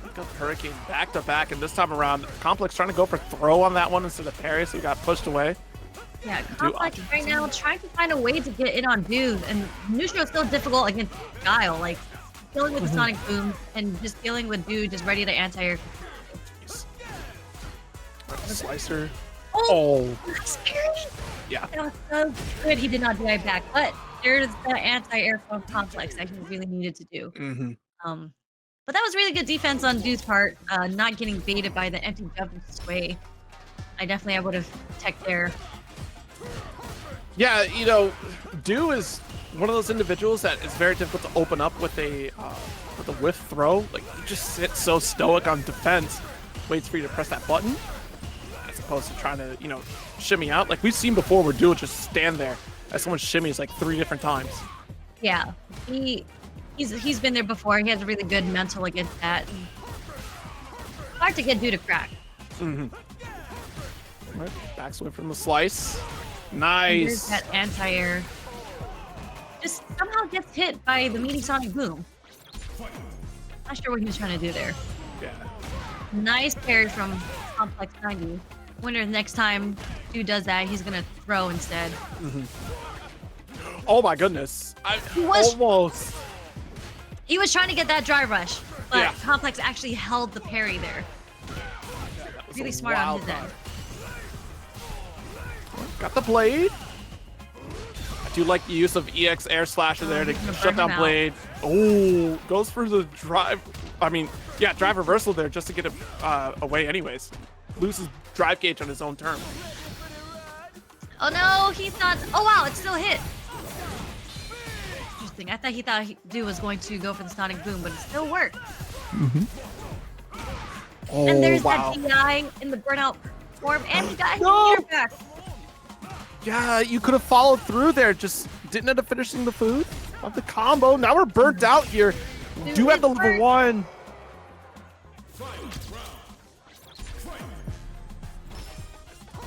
Wake up Hurricane back to back, and this time around, Complex trying to go for throw on that one instead of parry, so he got pushed away. Yeah, Complex right now trying to find a way to get in on Du, and neutral is still difficult against Guile. Like, dealing with the sonic boom and just dealing with Du just ready to anti-air. Slicer. Oh! Yeah. That was so good. He did not die back, but there's the anti-air phone complex that he really needed to do. But that was really good defense on Du's part, not getting baited by the empty jump and sway. I would have protected there. Yeah, you know, Du is one of those individuals that is very difficult to open up with a whiff throw. Like, he just sits so stoic on defense, waits for you to press that button, as opposed to trying to, you know, shimmy out. Like we've seen before, where Du will just stand there as someone shimmies like 3 different times. Yeah, he's been there before. He has a really good mental against that. And hard to get Du to crack. Right, backs away from the slice. Nice. That anti-air. Just somehow gets hit by the meaty sonic boom. Not sure what he was trying to do there. Yeah. Nice parry from Complex 90. Wonder next time Du does that, he's gonna throw instead. Oh my goodness. He was trying to get that drive rush, but yeah. Complex actually held the parry there. Really smart on his end. Got the blade. I do like the use of EX air slasher there to shut down blade. Oh, goes for the drive. I mean, yeah, drive reversal there just to get it away anyways. Loses drive gauge on his own turn. Oh no, he's not. Oh wow, it still hit. Interesting. I thought Du was going to go for the sonic boom, but it still worked. Oh, and there's wow. that DI in the burnout form, and he got his gear back. Yeah, you could have followed through there. Just didn't end up finishing the food of the combo. Now we're burnt out here. Du have the level 1.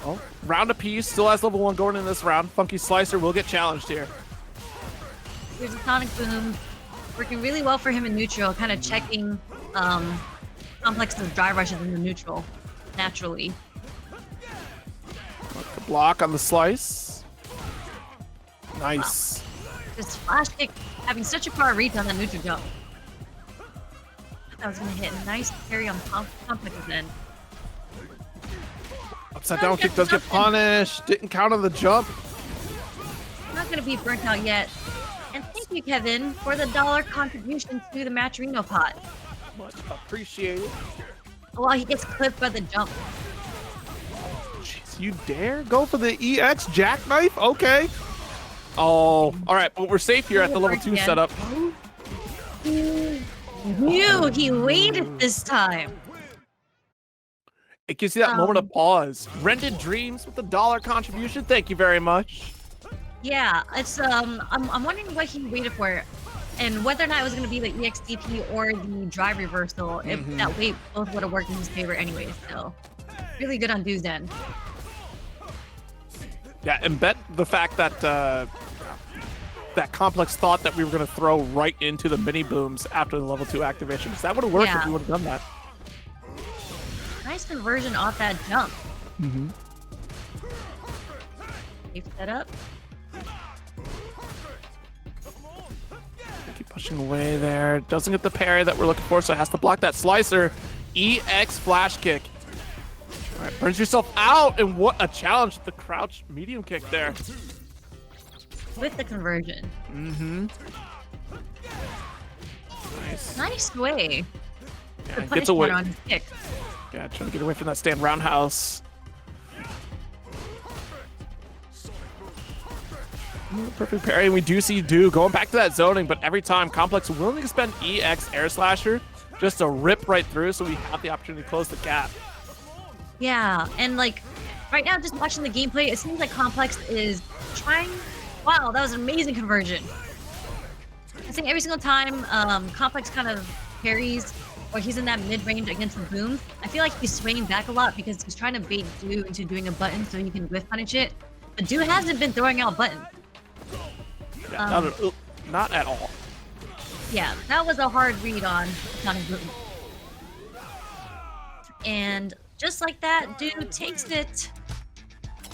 Oh, round apiece. Still has level 1 going in this round. Funky Slicer will get challenged here. Here's a sonic boom. Working really well for him in neutral, kind of checking Complex's drive rushes in the neutral naturally. The block on the slice. Nice. Wow. This flash kick having such a far reach on that neutral jump. That was gonna hit. Nice parry on Complex's end. Upside down kick does get punished. Didn't count on the jump. Not gonna be burnt out yet. And thank you, Kevin, for the $1 contribution to the Matcherino pot. Much appreciated. Well, he gets clipped by the jump. Jeez, you dare go for the EX jackknife? Okay. Oh, all right, but we're safe here at the level 2 setup. He waited this time. It gives you that moment of pause. Rented Dreams with the $1 contribution. Thank you very much. Yeah, it's I'm wondering what he waited for, and whether or not it was going to be the EXDP or the drive reversal. If that wait both would have worked in his favor anyway. So really good on Du's end. Yeah, and bet the fact that that Complex thought that we were going to throw right into the mini booms after the level 2 activation, because that would have worked if we would have done that. Nice conversion off that jump. Safe setup. Keep pushing away there. Doesn't get the parry that we're looking for, so it has to block that slicer. EX flash kick. All right, burns yourself out, and what a challenge. The crouch medium kick there. With the conversion. Nice. Nice way. Yeah, The gets away. punishment on his kick. Yeah, trying to get away from that stand roundhouse. Perfect parry, and we do see Du going back to that zoning, but every time Complex willing to spend EX air slasher just to rip right through, so we have the opportunity to close the gap. Yeah, and like right now, just watching the gameplay, it seems like Complex is trying. Wow, that was an amazing conversion. I think every single time Complex kind of parries or he's in that mid-range against the boom, I feel like he's swinging back a lot because he's trying to bait Du into doing a button so he can whiff punish it. But Du hasn't been throwing out buttons. Yeah, not at all. Yeah, that was a hard read on Sonic Boom. And just like that, Du takes it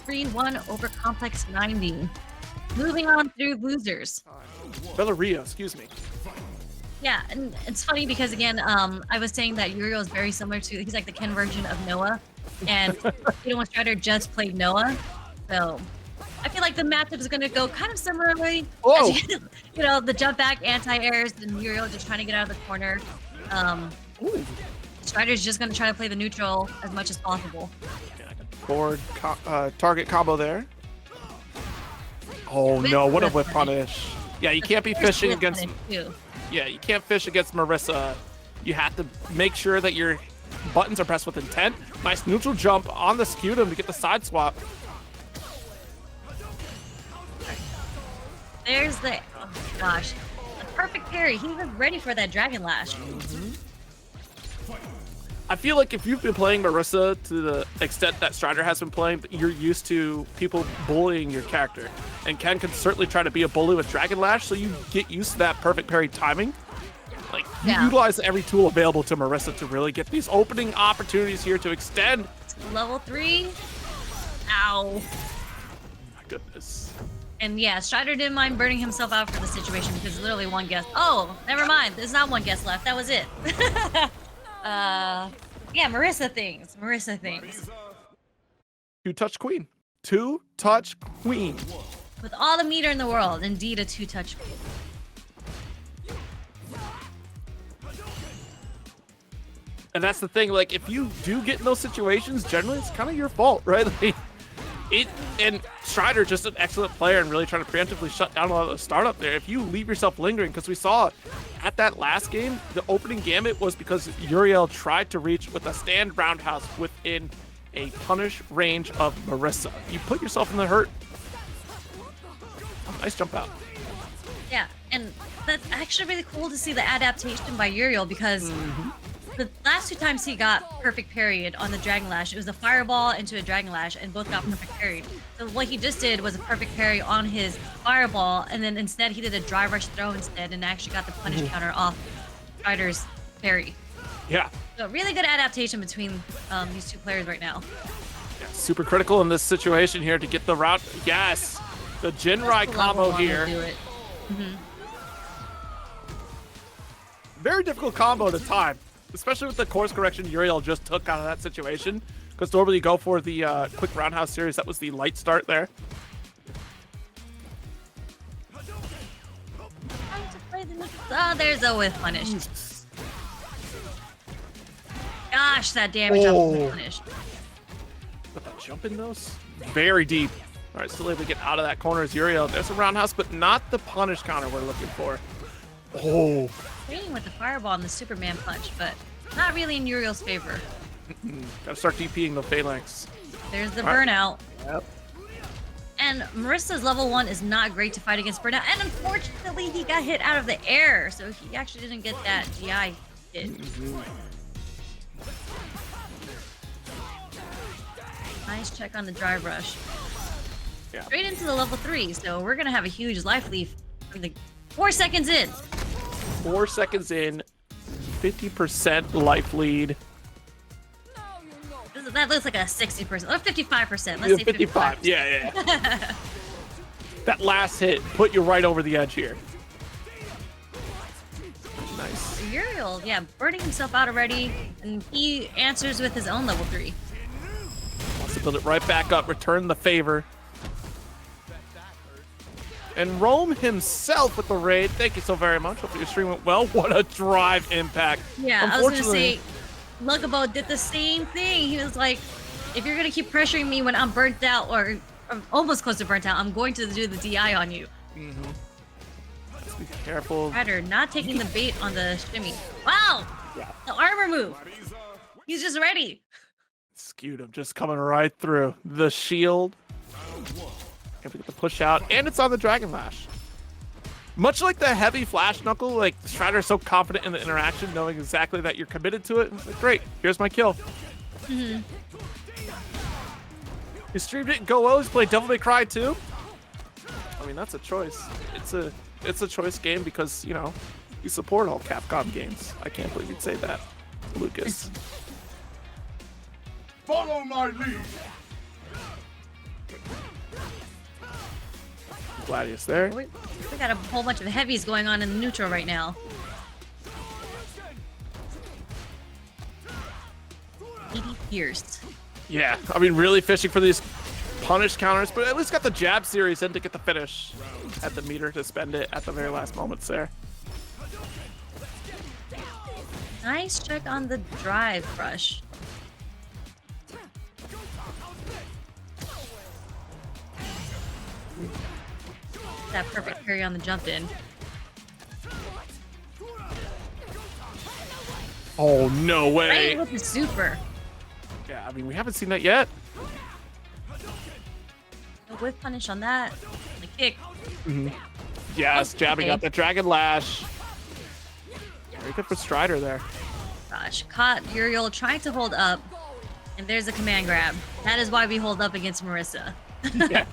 3-1 over Complex 90. Moving on through losers. Velorio, excuse me. Yeah, and it's funny because again, I was saying that Uriel is very similar to, he's like the Ken version of Noah. and you know when Strider just played Noah, so I feel like the matchup is going to go kind of similarly. Whoa. As you know, the jump back anti-airs and Uriel just trying to get out of the corner. Strider's just going to try to play the neutral as much as possible. Forward target combo there. Oh no, what a whip punish. Yeah, you can't be fishing against... Yeah, you can't fish against Marisa. You have to make sure that your buttons are pressed with intent. Nice neutral jump on the scutum to get the side swap. There's the... Oh my gosh. The perfect parry. He was ready for that Dragon Lash. I feel like if you've been playing Marisa to the extent that Strider has been playing, you're used to people bullying your character. And Ken can certainly try to be a bully with Dragon Lash, so you get used to that perfect parry timing. Like, you utilize every tool available to Marisa to really get these opening opportunities here to extend. Level 3. Ow. My goodness. And yeah, Strider didn't mind burning himself out for the situation because literally one guess. Oh, never mind. There's not one guess left. That was it. Yeah, Marisa things. Two-touch queen. Two-touch queen. With all the meter in the world, indeed a two-touch queen. And that's the thing, like, if you do get in those situations, generally it's kind of your fault, right? Like, and Strider, just an excellent player and really trying to preemptively shut down a lot of the startup there. If you leave yourself lingering, because we saw at that last game, the opening gambit was because Uriel tried to reach with a stand roundhouse within a punish range of Marisa. You put yourself in the hurt. Oh, nice jump out. Yeah, and that's actually really cool to see the adaptation by Uriel because the last 2 times he got perfect parried on the Dragon Lash, it was a fireball into a Dragon Lash, and both got perfect parried. So what he just did was a perfect parry on his fireball, and then instead he did a dry rush throw instead, and actually got the punish counter off Strider's parry. Yeah. So really good adaptation between these two players right now. Yeah, super critical in this situation here to get the route. Yes, the Jinrai combo here. Very difficult combo to time. Especially with the course correction Uriel just took out of that situation. Because normally you go for the quick roundhouse series. That was the light start there. Oh, there's a whiff punish. Gosh, that damage on the punish. But that jump in those? Very deep. All right, still able to get out of that corner as Uriel. There's a roundhouse, but not the punish counter we're looking for. Oh. Trading with the fireball and the Superman punch, but not really in Uriel's favor. Gotta start DPing the phalanx. There's the burnout. Yep. And Marisa's level 1 is not great to fight against burnout, and unfortunately he got hit out of the air, so he actually didn't get that GI hit. Nice check on the drive rush. Yeah. Straight into the level 3, so we're gonna have a huge life leaf for the 4 seconds in. 4 seconds in, 50% life lead. That looks like a 60% or 55%. Let's say 55. Yeah. That last hit put you right over the edge here. Nice. Uriel, yeah, burning himself out already, and he answers with his own level 3. Wants to build it right back up, return the favor. And Rome himself with the raid. Thank you so very much. Hope your stream went well. What a drive impact. Yeah, I was going to say, Lugabo did the same thing. He was like, if you're going to keep pressuring me when I'm burnt out, or I'm almost close to burnt out, I'm going to do the DI on you. Let's be careful. Ryder not taking the bait on the shimmy. Wow! Yeah. The armor move. He's just ready. Skewed him, just coming right through. The shield. If we get the push out, and it's on the Dragon Lash. Much like the heavy flash knuckle, like Strider's so confident in the interaction, knowing exactly that you're committed to it. Like, great, here's my kill. He streamed it in Go O's, played Devil May Cry 2. I mean, that's a choice. It's a choice game because, you know, you support all Capcom games. I can't believe you'd say that, Lucas. Follow my lead. Gladius there. We got a whole bunch of heavies going on in the neutral right now. Pierced. Yeah, I mean, really fishing for these punish counters, but at least got the jab series in to get the finish at the meter to spend it at the very last moments there. Nice check on the drive rush. That perfect parry on the jump in. Oh, no way. Right with the super. Yeah, I mean, we haven't seen that yet. No whip punish on that. The kick. Yes, jabbing okay. out the Dragon Lash. Very good for Strider there. Gosh, caught Uriel trying to hold up, and there's a command grab. That is why we hold up against Marisa. Yes.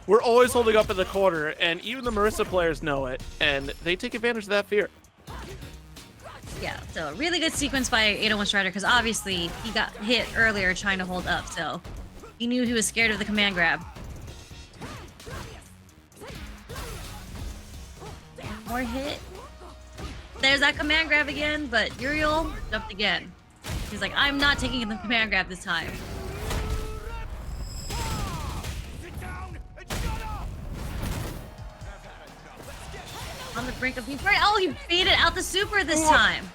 We're always holding up in the corner, and even the Marisa players know it, and they take advantage of that fear. Yeah, so really good sequence by 801 Strider, because obviously he got hit earlier trying to hold up, so he knew he was scared of the command grab. One more hit. There's that command grab again, but Uriel jumped again. He's like, I'm not taking the command grab this time. On the brink of being burnt. Oh, he baited out the super this time.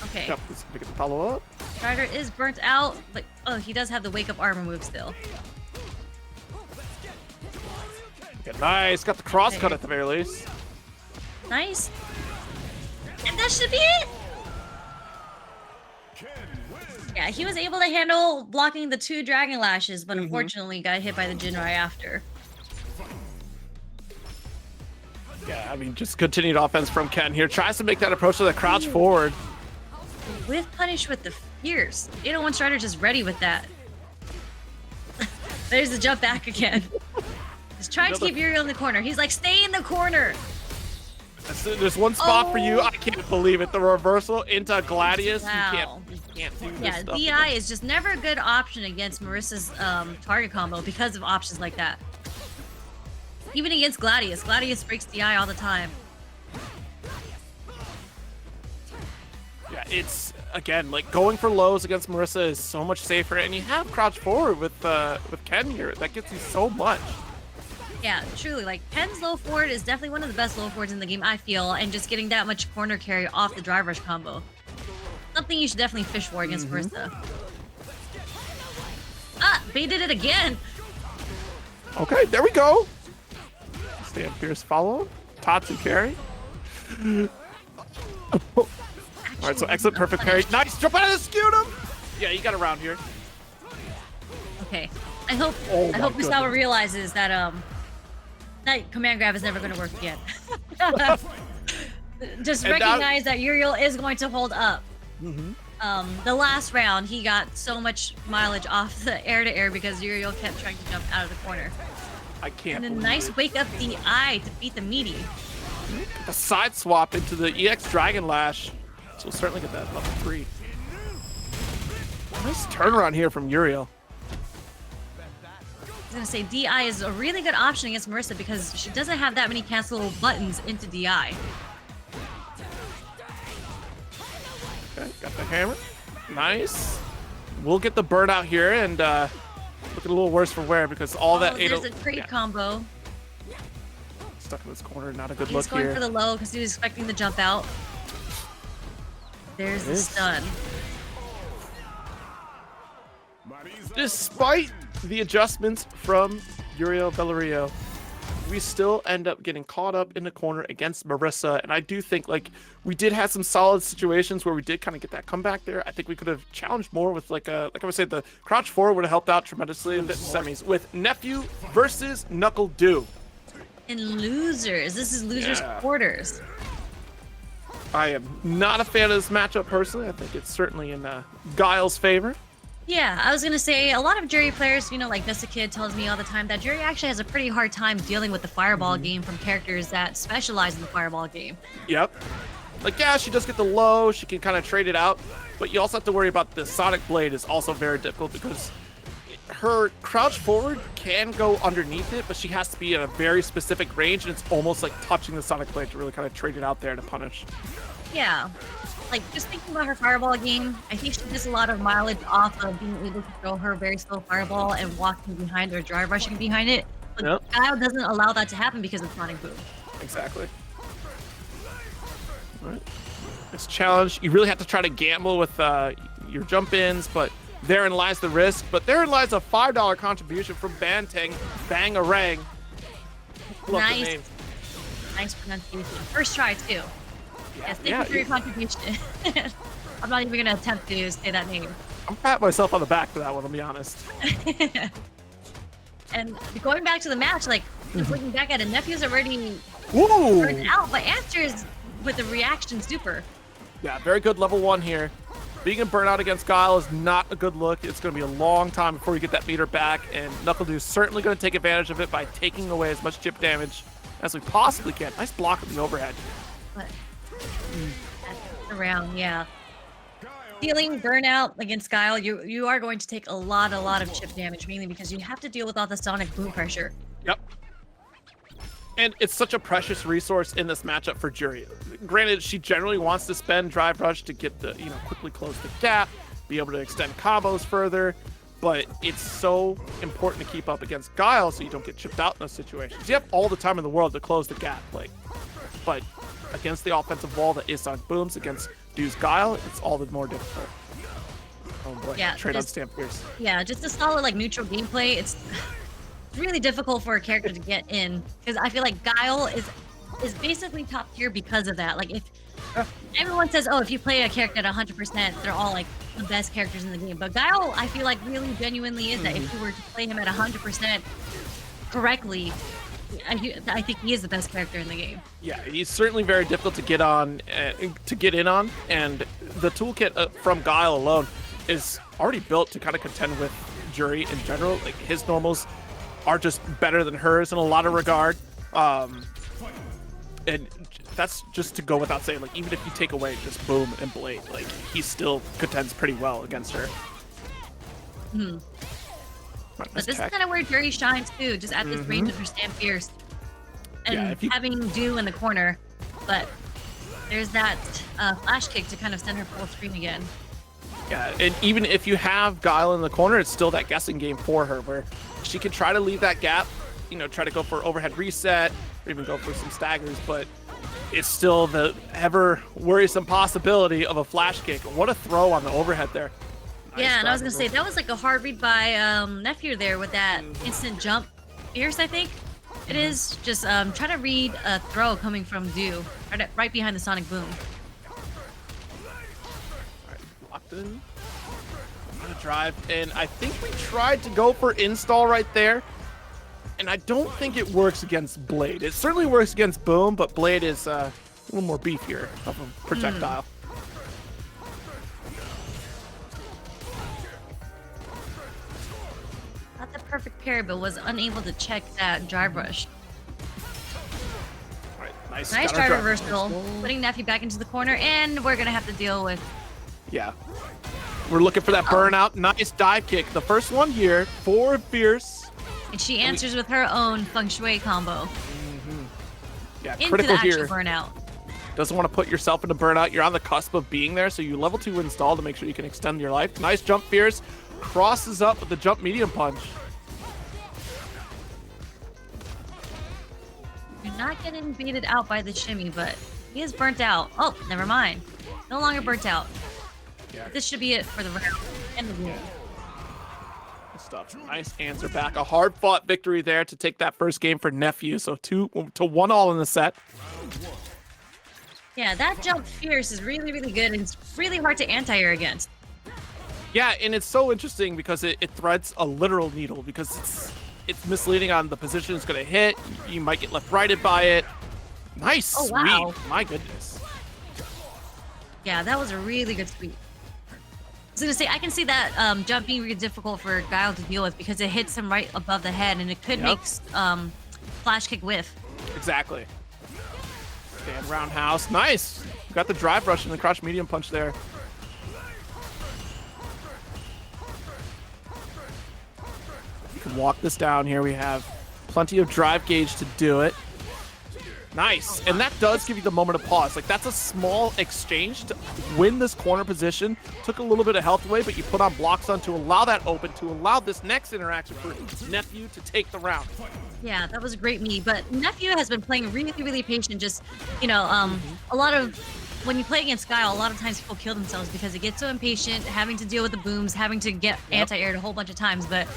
Okay. Yep, let's pick it the follow-up. Strider is burnt out, but oh, he does have the wake up armor move still. Okay, nice. Got the cross cut at the very least. Nice. And that should be it. Yeah, he was able to handle blocking the 2 Dragon Lashes, but unfortunately got hit by the Jinrai after. Yeah, I mean, just continued offense from Ken here. Tries to make that approach to the crouch forward. With punish with the fierce. 801 Strider just ready with that. There's the jump back again. Just trying to keep Uriel in the corner. He's like, stay in the corner. There's one spot for you. I can't believe it. The reversal into Gladius. Wow. You can't do this Yeah, stuff. DI is just never a good option against Marisa's target combo because of options like that. Even against Gladius. Gladius breaks DI all the time. Yeah, it's, again, like going for lows against Marisa is so much safer, and you have crouch forward with Ken here. That gets you so much. Yeah, truly. Like, Ken's low forward is definitely one of the best low forwards in the game, I feel, and just getting that much corner carry off the drive rush combo. Something you should definitely fish for against Marisa. Ah, baited it again. Okay, there we go. Stand fierce follow. Tatsu carry. All right, so excellent, perfect parry. Nice, jump out of the scutum. Yeah, you got around here. Okay, I hope goodness. Misawa realizes that that command grab is never going to work again. Just And recognize that Uriel is going to hold up. The last round, he got so much mileage off the air-to-air because Uriel kept trying to jump out of the corner. I can't. And a believe nice it. wake up DI to beat the meaty. A side swap into the EX Dragon Lash. So we'll certainly get that level 3. Nice turnaround here from Uriel. I was gonna say DI is a really good option against Marisa because she doesn't have that many cancelable buttons into DI. Okay, got the hammer. Nice. We'll get the burnout here and look a little worse for wear because all that There's a trade combo. Stuck in this corner, not a good He's look going here. for the low because he was expecting the jump out. There's the stun. Despite the adjustments from Uriel Velorio, we still end up getting caught up in the corner against Marisa, and I do think like we did have some solid situations where we did kind of get that comeback there. I think we could have challenged more with like I would say the crouch forward would have helped out tremendously in the semis with Nephew versus NuckleDu. And losers. This is losers quarters. I am not a fan of this matchup personally. I think it's certainly in Guile's favor. Yeah, I was gonna say a lot of Juri players, you know, like Vista Kid tells me all the time that Juri actually has a pretty hard time dealing with the fireball game from characters that specialize in the fireball game. Yep. Like, yeah, she does get the low, she can kind of trade it out, but you also have to worry about the Sonic Blade is also very difficult because her crouch forward can go underneath it, but she has to be in a very specific range, and it's almost like touching the Sonic Blade to really kind of trade it out there to punish. Yeah. like, just thinking about her fireball game, I think she gets a lot of mileage off of being able to throw her very slow fireball and walking behind or drive rushing behind it. But Yep. Guile doesn't allow that to happen because of Sonic Boom. Exactly. All right. This challenge, you really have to try to gamble with your jump ins, but therein lies the risk. But therein lies a $5 contribution from Bantang Bangarang. Love the name. Nice pronunciation. First try too. Yes, thank you for your contribution. I'm not even going to attempt to say that name. I'm patting myself on the back for that one, I'll be honest. And going back to the match, like, just looking back at it, Nephew's already Woo! burned out, but Answers with the reaction super. Yeah, very good level 1 here. Being in burnout against Guile is not a good look. It's going to be a long time before we get that meter back, and NuckleDu is certainly going to take advantage of it by taking away as much chip damage as we possibly can. Nice block of the overhead. But around, yeah. Dealing burnout against Guile, you are going to take a lot of chip damage, mainly because you have to deal with all the Sonic Boom pressure. Yep. And it's such a precious resource in this matchup for Juri. Granted, she generally wants to spend Drive Rush to get the, quickly close the gap, be able to extend combos further, but it's so important to keep up against Guile so you don't get chipped out in those situations. You have all the time in the world to close the gap, but against the offensive wall that is Sonic Booms, against Du's Guile, it's all the more difficult. Oh boy, yeah, trade on Stampers. Yeah, just a solid neutral gameplay. It's really difficult for a character to get in because I feel like Guile is basically top tier because of that. Like, if everyone says, oh, if you play a character at 100%, they're all like the best characters in the game. But Guile, I feel like really genuinely is that if you were to play him at 100% correctly, I think he is the best character in the game. Yeah, he's certainly very difficult to get on, to get in on, and the toolkit from Guile alone is already built to kind of contend with Juri in general. Like, his normals are just better than hers in a lot of regard, and that's just to go without saying. Like, even if you take away just Boom and Blade, like, he still contends pretty well against her. But this is kind of where Juri shines too, just at this range of her Stand Fierce. And having Do in the corner, but there's that flash kick to kind of send her full screen again. Yeah, and even if you have Guile in the corner, it's still that guessing game for her where she can try to leave that gap, try to go for overhead reset, or even go for some staggers, but it's still the ever worrisome possibility of a flash kick. What a throw on the overhead there. Yeah, and I was going to say, that was like a hard read by Nephew there with that instant jump fierce, I think it is. Just try to read a throw coming from Do, right behind the Sonic Boom. Alright, locked in. I'm going to drive, and I think we tried to go for install right there, and I don't think it works against Blade. It certainly works against Boom, but Blade is a little more beefier of a projectile. Not the perfect pair, but was unable to check that drive rush. All right, nice drive reversal, putting Nephew back into the corner, and we're gonna have to deal with. Yeah, we're looking for that burnout. Nice dive kick, the first one here for Fierce. And she answers with her own feng shui combo. Yeah, into critical the actual here. Burnout. Doesn't want to put yourself into burnout. You're on the cusp of being there, so you level 2 install to make sure you can extend your life. Nice jump, Fierce. Crosses up with the jump medium punch. You're not getting baited out by the shimmy, but he is burnt out. Oh, never mind. No longer burnt out. Yeah. This should be it for the round and the game. Good stuff. Nice answer back. A hard-fought victory there to take that first game for Nephew. So 2-1 in the set. Yeah, that jump fierce is really, really good, and it's really hard to anti-air against. Yeah, and it's so interesting because it threads a literal needle because it's misleading on the position it's going to hit. You might get left-righted by it. Nice sweep. Wow. My goodness. Yeah, that was a really good sweep. I was going to say, I can see that jump being really difficult for Guile to deal with because it hits him right above the head, and it could make flash kick whiff. Exactly. Stand roundhouse. Nice. Got the drive rush and the crouch medium punch there. You can walk this down here. We have plenty of drive gauge to do it. Nice, and that does give you the moment of pause. Like, that's a small exchange to win this corner position. Took a little bit of health away, but you put on blocks on to allow that open, to allow this next interaction for Nephew to take the round. Yeah, that was a great me. But Nephew has been playing really, really patient. Just, you know, a lot of when you play against Guile, a lot of times people kill themselves because they get so impatient, having to deal with the booms, having to get anti-aired a whole bunch of times. But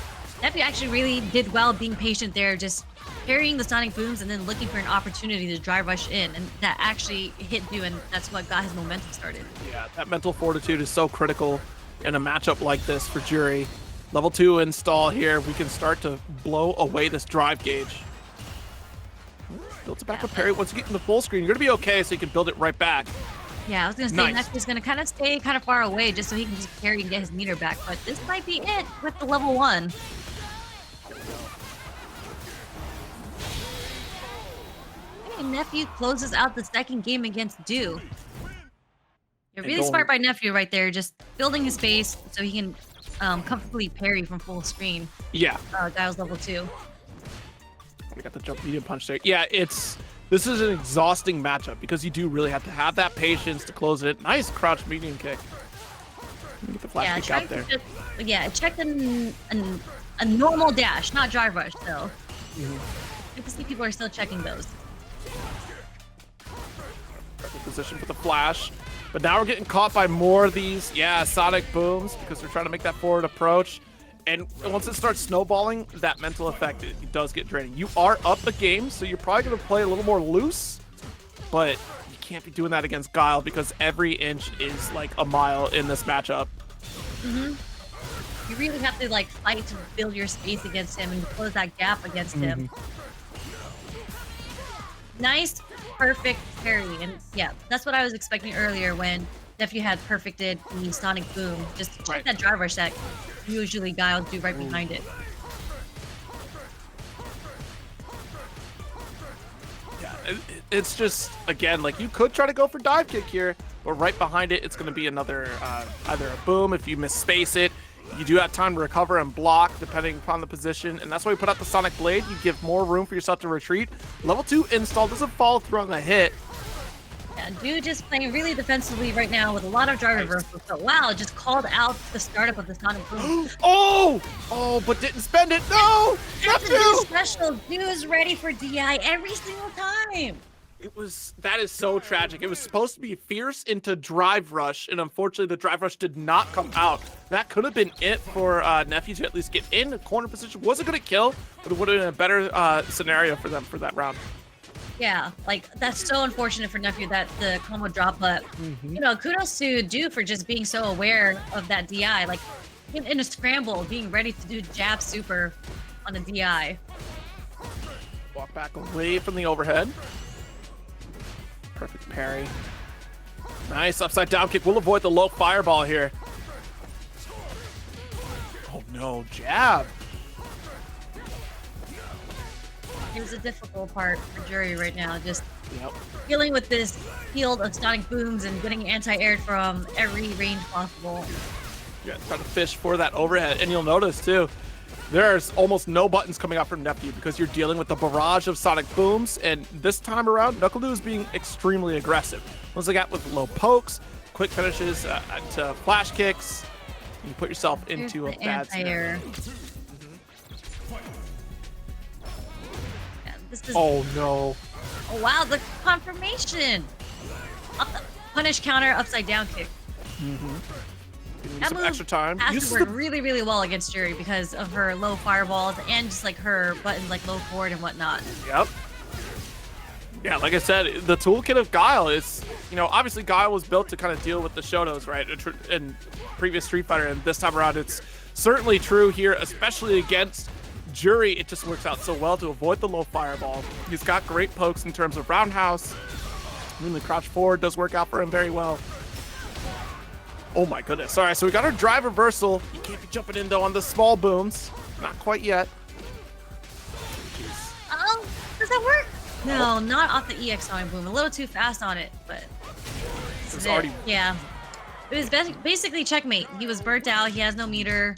Nephew actually really did well being patient there, just parrying the sonic booms and then looking for an opportunity to drive rush in, and that actually hit you, and that's what got his momentum started. Yeah, that mental fortitude is so critical in a matchup like this for Juri. Level 2 install here. We can start to blow away this drive gauge. Builds it back with parry. Once you get in the full screen, you're gonna be okay, so you can build it right back. Yeah, I was gonna say Nephew's gonna kind of stay kind of far away just so he can just parry and get his meter back, but this might be it with the level 1. Nephew closes out the second game against Du. You're really smart by Nephew right there, just building his base so he can comfortably parry from full screen. Yeah. Guile's level 2. We got the jump medium punch there. Yeah, this is an exhausting matchup because you do really have to have that patience to close it. Nice crouch medium kick. Get the flash kick out there. Check a normal dash, not drive rush though. You can see people are still checking those. Perfect position for the flash. But now we're getting caught by more of these, sonic booms because they're trying to make that forward approach. And once it starts snowballing, that mental effect, it does get draining. You are up a game, so you're probably going to play a little more loose, but you can't be doing that against Guile because every inch is like a mile in this matchup. You really have to like fight to build your space against him and close that gap against him. Nice, perfect parry, and yeah, that's what I was expecting earlier when Nephew had perfected the sonic boom. Just check that drive rush that usually Guile do right behind it. Yeah, it's just, again, like you could try to go for dive kick here, but right behind it, it's going to be another, either a boom if you misspace it. You do have time to recover and block depending upon the position, and that's why we put out the Sonic Blade. You give more room for yourself to retreat. Level 2 install doesn't follow through on the hit. Yeah, dude just playing really defensively right now with a lot of drive reversals. So wow, just called out the startup of the Sonic Boom. Oh, but didn't spend it. No! Nephew! Special. Dude's ready for DI every single time. That is so tragic. It was supposed to be fierce into drive rush, and unfortunately the drive rush did not come out. That could have been it for Nephew to at least get in the corner position. Wasn't going to kill, but it would have been a better scenario for them for that round. Yeah, like that's so unfortunate for Nephew that the combo drop, but you know, kudos to Du for just being so aware of that DI, like in a scramble, being ready to do jab super on the DI. Walk back away from the overhead. Perfect parry. Nice upside down kick. We'll avoid the low fireball here. Oh no, jab. Here's the difficult part for Juri right now, just dealing with this field of sonic booms and getting anti-aired from every range possible. Yeah, trying to fish for that overhead, and you'll notice too, there's almost no buttons coming out from Nephew because you're dealing with the barrage of sonic booms, and this time around, NuckleDu is being extremely aggressive. Once they got with low pokes, quick finishes to flash kicks, you put yourself into a bad scenario. Oh no. Oh wow, the confirmation! Punish counter, upside down kick. That some extra time. Has to work really, really well against Juri because of her low fireballs and just like her buttons like low forward and whatnot. Yep. Yeah, like I said, the toolkit of Guile is, you know, obviously Guile was built to kind of deal with the Shotos, right? In previous Street Fighter, and this time around it's certainly true here, especially against Juri. It just works out so well to avoid the low fireball. He's got great pokes in terms of roundhouse. Even the crouch forward does work out for him very well. Oh my goodness. All right, so we got our drive reversal. You can't be jumping in though on the small booms. Not quite yet. Oh, does that work? No, not off the EX sonic boom. A little too fast on it, but It's already... Yeah. It was basically checkmate. He was burnt out. He has no meter.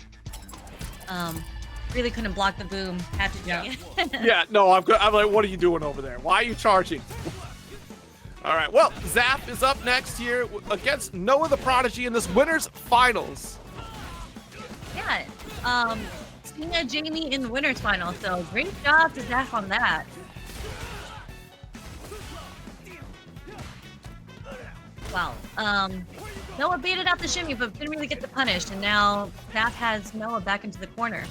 really couldn't block the boom. Had to jump. Yeah, no, I'm like, what are you doing over there? Why are you charging? All right, well, Zap is up next here against NoahTheProdigy in this winners finals. Yeah, Cena Jamie in the winners final. So great job to Zap on that. Wow. Noah baited out the shimmy, but didn't really get the punish, and now Zap has Noah back into the corner.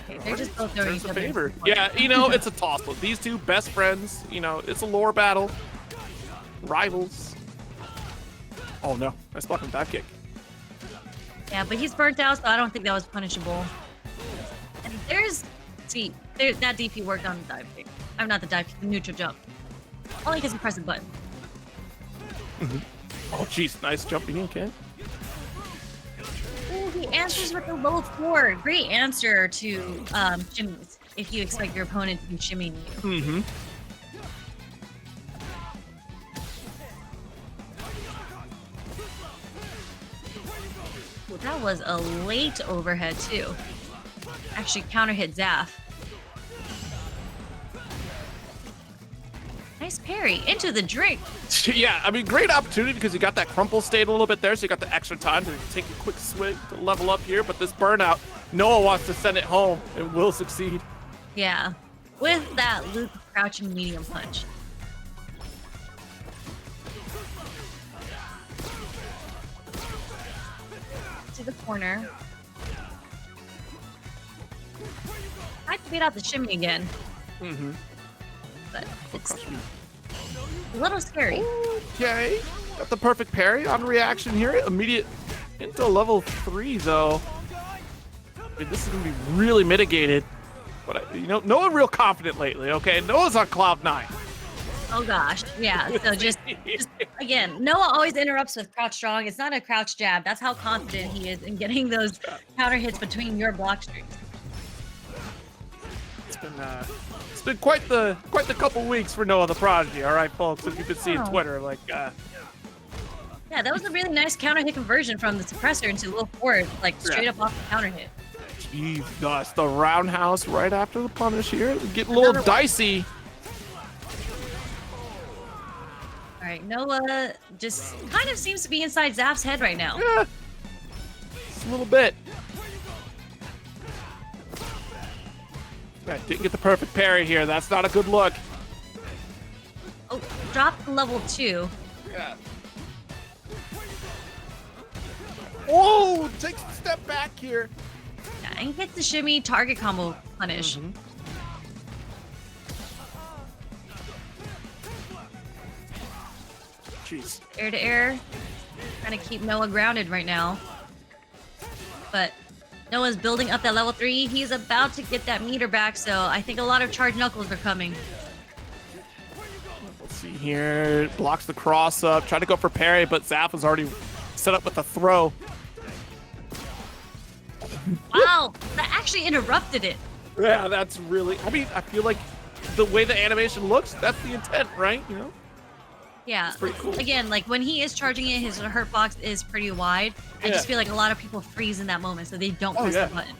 Okay, they're just both throwing each other. Favor. Yeah, you know, it's a toss-up. These two best friends, you know, it's a lore battle. Rivals. Oh no, nice blocking dive kick. Yeah, but he's burnt out, so I don't think that was punishable. And that DP worked on the dive kick. I'm not the dive kick, the neutral jump. Only because he pressed the button. Oh jeez, nice jumping in, Ken. Ooh, he answers with a low forward. Great answer to shimmies if you expect your opponent to be shimmying you. Well, that was a late overhead too. Actually counter hit Zaf. Nice parry into the drink. Yeah, I mean, great opportunity because you got that crumple state a little bit there, so you got the extra time to take a quick swing to level up here. But this burnout, Noah wants to send it home and will succeed. Yeah, with that loop crouching medium punch. To the corner. I have to beat out the shimmy again. But it's a little scary. Okay, got the perfect parry on reaction here. Immediate into level 3 though. I mean, this is gonna be really mitigated. But you know, Noah real confident lately. Okay, Noah's on cloud 9. Oh gosh, yeah. So just again, Noah always interrupts with crouch strong. It's not a crouch jab. That's how confident he is in getting those counter hits between your block strings. It's been quite the couple weeks for NoahTheProdigy. All right, folks, as you can see on Twitter, like. Yeah, that was a really nice counter hit conversion from the suppressor into low forward, like straight up off the counter hit. Jeez, gosh, the roundhouse right after the punish here. Get a little dicey. All right, Noah just kind of seems to be inside Zap's head right now. Yeah, just a little bit. Right, didn't get the perfect parry here. That's not a good look. Oh, dropped to level 2. Yeah. Whoa! Takes a step back here. Yeah, and gets the shimmy target combo punish. Jeez. Air to air. Trying to keep Noah grounded right now. But Noah's building up that level 3. He's about to get that meter back, so I think a lot of charged knuckles are coming. Let's see here. Blocks the cross up. Tried to go for parry, but Zap was already set up with a throw. Wow, that actually interrupted it. Yeah, that's really. I mean, I feel like the way the animation looks, that's the intent, right? You know? Yeah. Pretty cool. Again, like when he is charging it, his hurt box is pretty wide. I just feel like a lot of people freeze in that moment, so they don't press the button.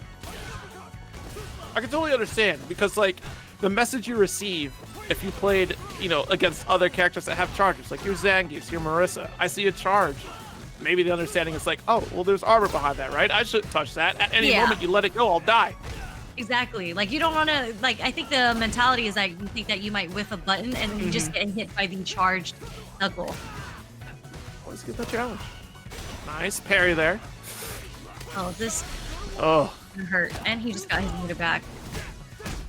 I can totally understand because, like, the message you receive if you played, you know, against other characters that have charges, like your Zangiefs, your Marisa, I see a charge. Maybe the understanding is like, oh, well, there's armor behind that, right? I shouldn't touch that. At any moment you let it go, I'll die. Exactly. Like, you don't want to, like, I think the mentality is like, you think that you might whiff a button and then you just get hit by the charged knuckle. Let's get the challenge. Nice parry there. Oh, this hurt. And he just got his meter back.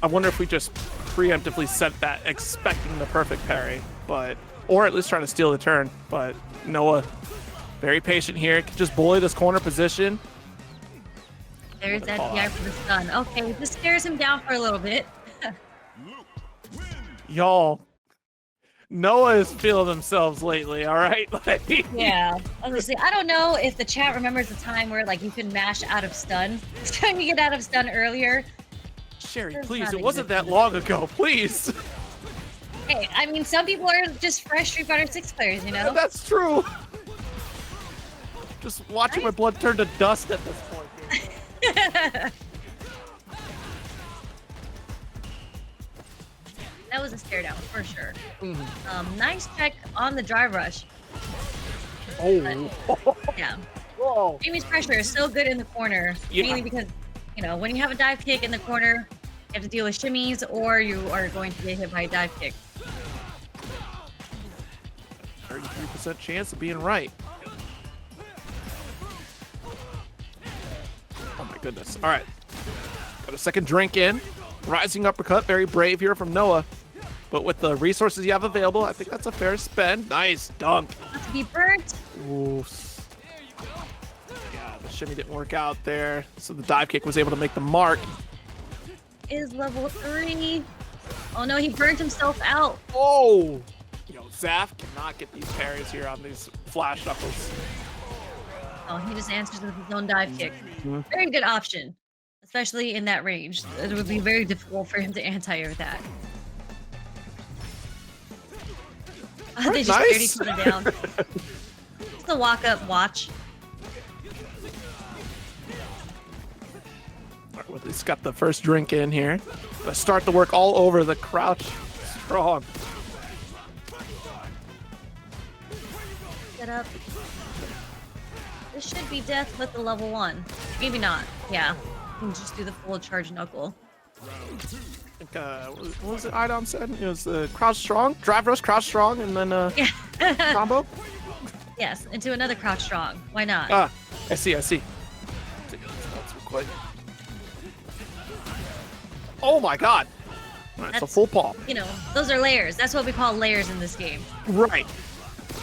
I wonder if we just preemptively set that expecting the perfect parry, but, or at least trying to steal the turn. But Noah, very patient here. Can just bully this corner position. There's that DI for the stun. Okay, this scares him down for a little bit. Y'all, Noah is feeling themselves lately, all right? Like, yeah, honestly, I don't know if the chat remembers the time where, like, you could mash out of stun. I was trying to get out of stun earlier. Sherry, please, it wasn't that long ago, please. Hey, I mean, some people are just fresh Street Fighter 6 players, you know? Yeah, that's true. Just watching my blood turn to dust at this point. That was a stare down for sure. Nice check on the drive rush. Oh. Yeah. Whoa. Amy's pressure is so good in the corner, mainly because, you know, when you have a dive kick in the corner, you have to deal with shimmies or you are going to get hit by a dive kick. 33% chance of being right. Oh my goodness. All right. Got a second drink in. Rising uppercut. Very brave here from Noah. But with the resources you have available, I think that's a fair spend. Nice dunk. Not to be burnt. Ooh. Yeah, the shimmy didn't work out there. So the dive kick was able to make the mark. Is level 3. Oh no, he burnt himself out. Oh! Yo, Zaf cannot get these parries here on these flash knuckles. Oh, he just answers with his own dive kick. Very good option, especially in that range. It would be very difficult for him to anti-air that. They just stared each other down. Just a walk-up watch. Well, at least got the first drink in here. Let's start the work all over the crouch strong. Get up. This should be death with the level 1. Maybe not. Yeah. You can just do the full charge knuckle. I think, what was it Idom said? It was crouch strong, drive rush, crouch strong, and then Yeah. combo? Yes, into another crouch strong. Why not? Ah, I see. Oh my god. All right, so That's- full paw. You know, those are layers. That's what we call layers in this game. Right.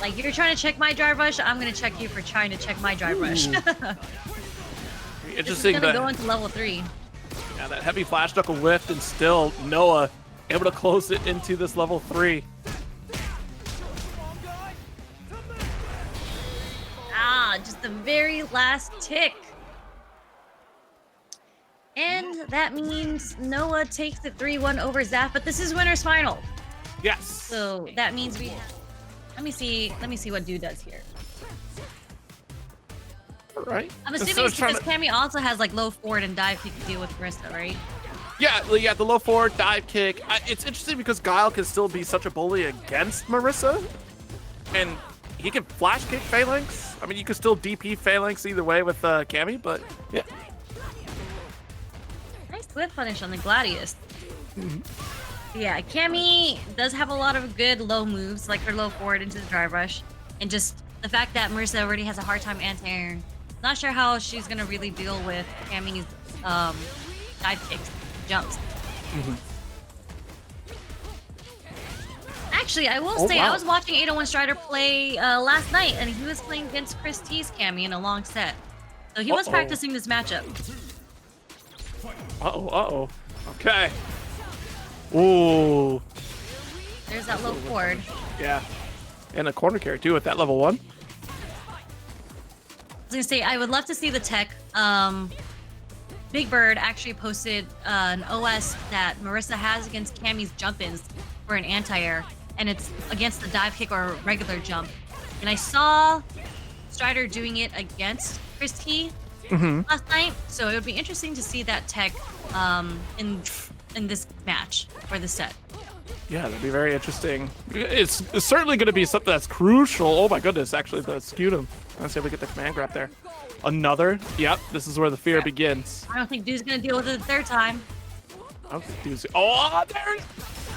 Like, you're trying to check my drive rush, I'm going to check you for trying to check my drive rush. This is Interesting going to that, go into level 3. yeah, that heavy flash knuckle whiffed, and still Noah able to close it into this level 3. Ah, just the very last tick. And that means Noah takes the 3-1 over Zaf, but this is winner's final. Yes. So that means we... Let me see what dude does here. All right. I'm assuming it's because Cammy also has like low forward and dive kick to deal with Marisa, right? Yeah, the low forward dive kick. It's interesting because Guile can still be such a bully against Marisa, and he can flash kick Phalanx. I mean, you can still DP Phalanx either way with Cammy, but yeah. Nice whip punish on the Gladius. Yeah, Cammy does have a lot of good low moves, like her low forward into the drive rush, and just the fact that Marisa already has a hard time anti-airing. Not sure how she's gonna really deal with Cammy's dive kicks, jumps. Actually, I will say, wow. I was watching 801 Strider play last night, and he was playing against Chris T's Cammy in a long set. So he was practicing this matchup. Uh-oh. Okay. Ooh. There's that low forward. Yeah. And a corner carry, too, at that level 1. I was gonna say, I would love to see the tech. Big Bird actually posted an OS that Marisa has against Cammy's jump-ins for an anti-air, and it's against the dive kick or regular jump. And I saw Strider doing it against Chris T last night, so it would be interesting to see that tech in this match or the set. Yeah, that'd be very interesting. It's certainly going to be something that's crucial. Oh my goodness, actually, that skewed him. Let's see if we get the command grab there. Another. Yep, this is where the fear begins. I don't think Dude's gonna deal with it the third time. Oh, there!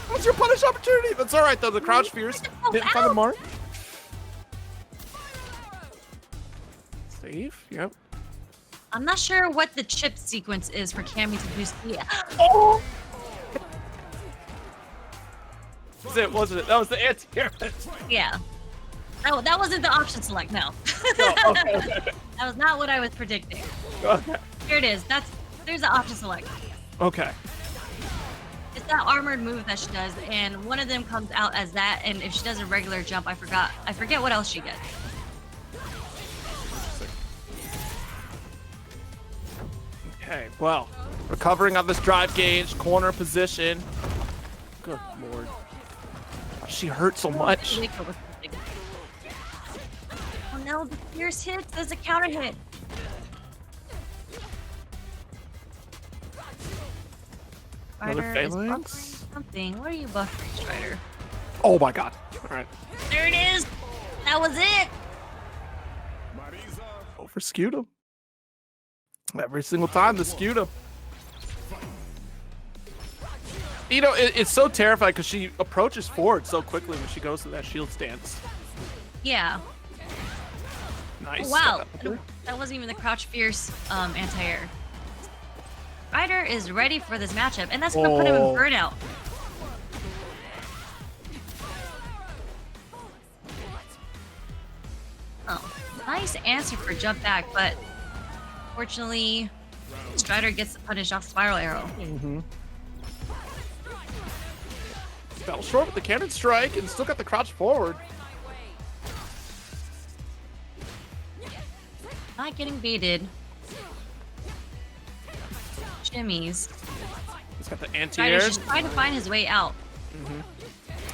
What's your punish opportunity? That's all right, though. The crouch fears didn't find the mark. Save. Yep. I'm not sure what the chip sequence is for Cammy to boost the... Oh! Wasn't it? That was the anti-air. Yeah. That wasn't the option select, no. Oh, okay. That was not what I was predicting. Okay. Here it is. There's the option select. Okay. It's that armored move that she does, and one of them comes out as that, and if she does a regular jump, I forget what else she gets. Okay, well, recovering on this drive gauge, corner position. Good lord. She hurt so much. Oh no, no, the fierce hit. There's a counter hit. Another Strider is phalanx? buffering something. What are you buffering, Strider? Oh my god. All right. There it is. That was it. Marisa. Go for Scutum. Every single time, the Scutum. You know, it's so terrifying because she approaches forward so quickly when she goes to that shield stance. Yeah. Nice. Oh, wow. Got that. That wasn't even the crouch fierce anti-air. Strider is ready for this matchup, and that's gonna put him in Oh. burnout. Oh, nice answer for jump back, but fortunately, Strider gets the punish off Spiral Arrow. Fell short with the cannon strike and still got the crouch forward. Not getting baited. Shimmies. He's got the Strider's anti-air. just trying to find his way out.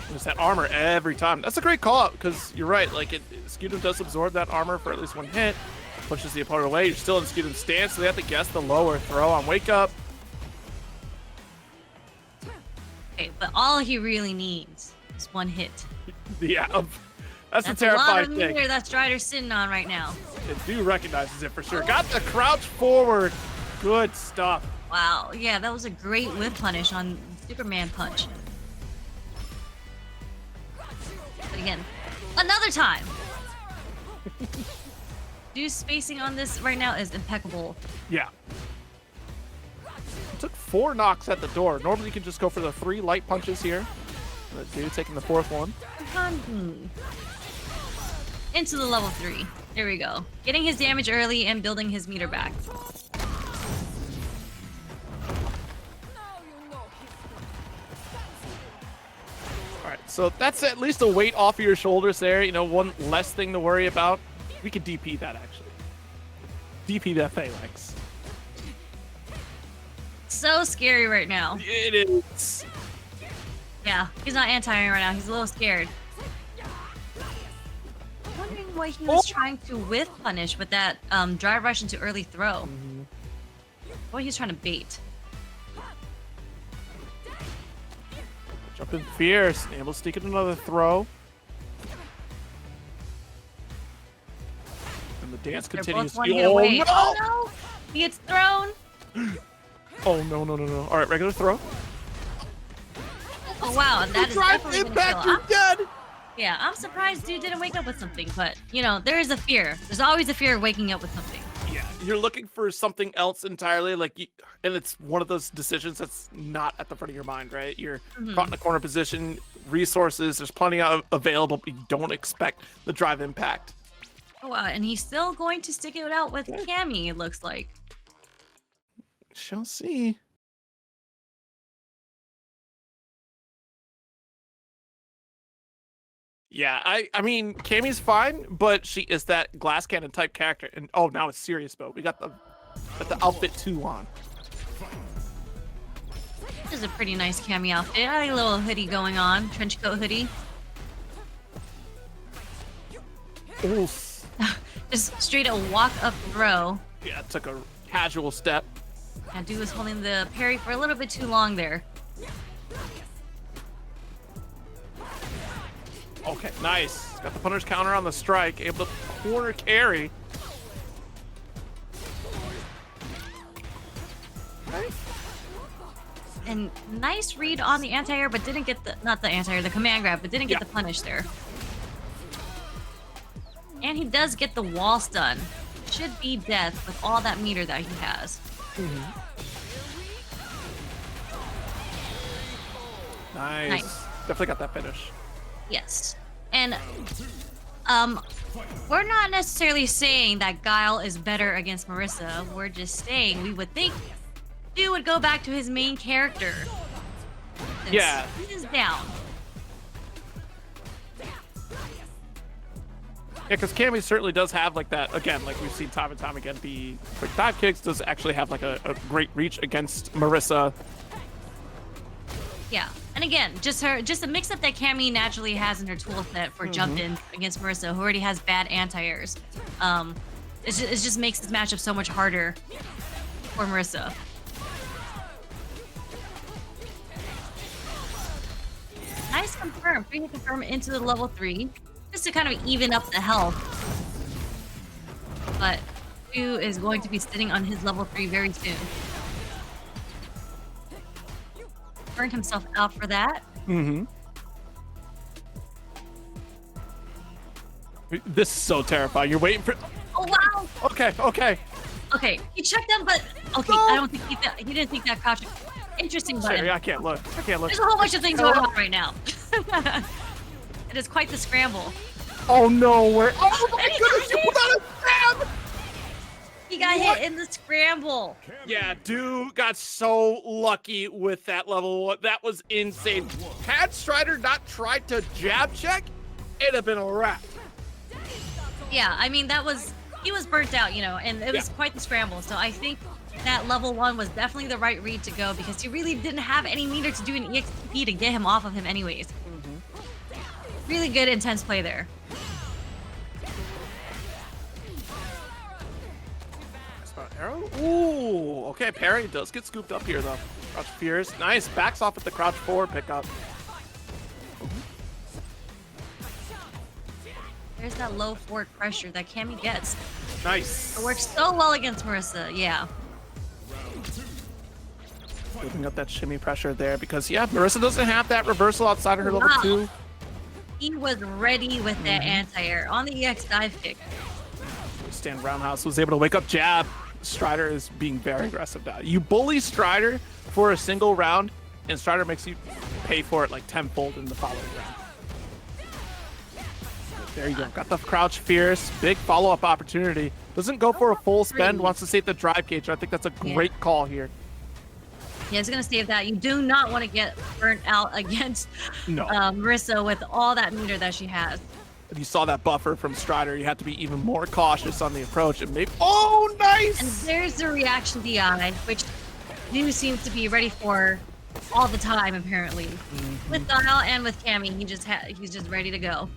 There's that armor every time. That's a great call out because you're right. Like, Scutum does absorb that armor for at least one hit. Pushes the opponent away. You're still in Scutum's stance, so they have to guess the lower throw on wake up. Okay, but all he really needs is one hit. Yeah, that's a That's a lot terrifying of thing. meter that Strider's sitting on right now. It do recognizes it for sure. Got the crouch forward. Good stuff. Wow, yeah, that was a great whip punish on Superman punch. But again, another time. Dude's spacing on this right now is impeccable. Yeah. Took 4 knocks at the door. Normally you can just go for the 3 light punches here. But dude taking the 4th one. Into the level 3. There we go. Getting his damage early and building his meter back. All right, so that's at least a weight off of your shoulders there. You know, one less thing to worry about. We could DP that actually. DP that phalanx. So scary right now. It is. Yeah, he's not anti-air right now. He's a little scared. I'm wondering what he was trying to whiff punish with that drive rush into early throw. What he's trying to bait. Jumping fierce, able to sneak in another throw. And the dance They're continues. both one hit Oh, away. no! Oh no! He gets thrown. Oh, no, no, no, no. All right, regular throw. Oh wow, and that is Drive definitely gonna impact, kill. you're dead! Yeah, I'm surprised dude didn't wake up with something, but you know, there is a fear. There's always a fear of waking up with something. Yeah, you're looking for something else entirely, like, and it's one of those decisions that's not at the front of your mind, right? You're caught in a corner position, resources, there's plenty of available, but you don't expect the drive impact. Oh wow, and he's still going to stick it out with Cammy, it looks like. Shall see. Yeah, I mean, Cammy's fine, but she is that glass cannon type character. And oh, now it's serious mode. We got the outfit 2 on. This is a pretty nice Cammy outfit. I like a little hoodie going on, trench coat hoodie. Oof. Just straight a walk up throw. Yeah, it took a casual step. And dude was holding the parry for a little bit too long there. Okay, nice. Got the punter's counter on the strike, able to corner carry. Okay. And nice read on the anti-air, but didn't get the, not the anti-air, the command grab, but didn't get the punish there. And he does get the wall stun. Should be death with all that meter that he has. Nice. Definitely got that finish. Yes. And we're not necessarily saying that Guile is better against Marisa. We're just saying we would think Stu would go back to his main character. Since Yeah. he is down. Yeah, because Cammy certainly does have like that, again, like we've seen time and time again, the quick dive kicks does actually have like a great reach against Marisa. Yeah. And again, just a mix-up that Cammy naturally has in her tool set for jump-in against Marisa, who already has bad anti-airs. It just makes this matchup so much harder for Marisa. Nice confirm. Trying to confirm into the level 3, just to kind of even up the health. But Nephew is going to be sitting on his level 3 very soon. Burned himself out for that. This is so terrifying. You're waiting for. Oh wow. Okay. Okay, he checked them, but okay, I don't think he didn't think that crouch. Interesting button. Sorry, I can't look. There's a whole bunch of things going on right now. It is quite the scramble. Oh no! Where? Oh my goodness! You put out a stab! He got hit in the scramble. Yeah, dude got so lucky with that level 1. That was insane. Had Strider not tried to jab check, it'd have been a wrap. Yeah, I mean he was burnt out, you know, and it was quite the scramble. So I think that level 1 was definitely the right read to go because he really didn't have any meter to do an EXP to get him off of him anyways. Really good intense play there. Arrow? Ooh, okay, parry does get scooped up here though. Crouch Fierce, nice, backs off with the crouch forward pickup. There's that low forward pressure that Cammy gets. Nice. It works so well against Marisa, yeah. Building up that shimmy pressure there because, yeah, Marisa doesn't have that reversal outside of her level 2. He was ready with that anti-air on the EX dive kick. Stand roundhouse was able to wake up jab. Strider is being very aggressive now. You bully Strider for a single round, and Strider makes you pay for it like tenfold in the following round. There you go. Got the crouch fierce. Big follow-up opportunity. Doesn't go for a full spend. Wants to save the drive cage. I think that's a great call here. Yeah, he's gonna save that. You do not want to get burnt out against Marisa with all that meter that she has. If you saw that buffer from Strider, you have to be even more cautious on the approach and maybe. Oh, nice! And there's the reaction DI, which New seems to be ready for all the time, apparently. With Guile and with Cammy, he's just ready to go.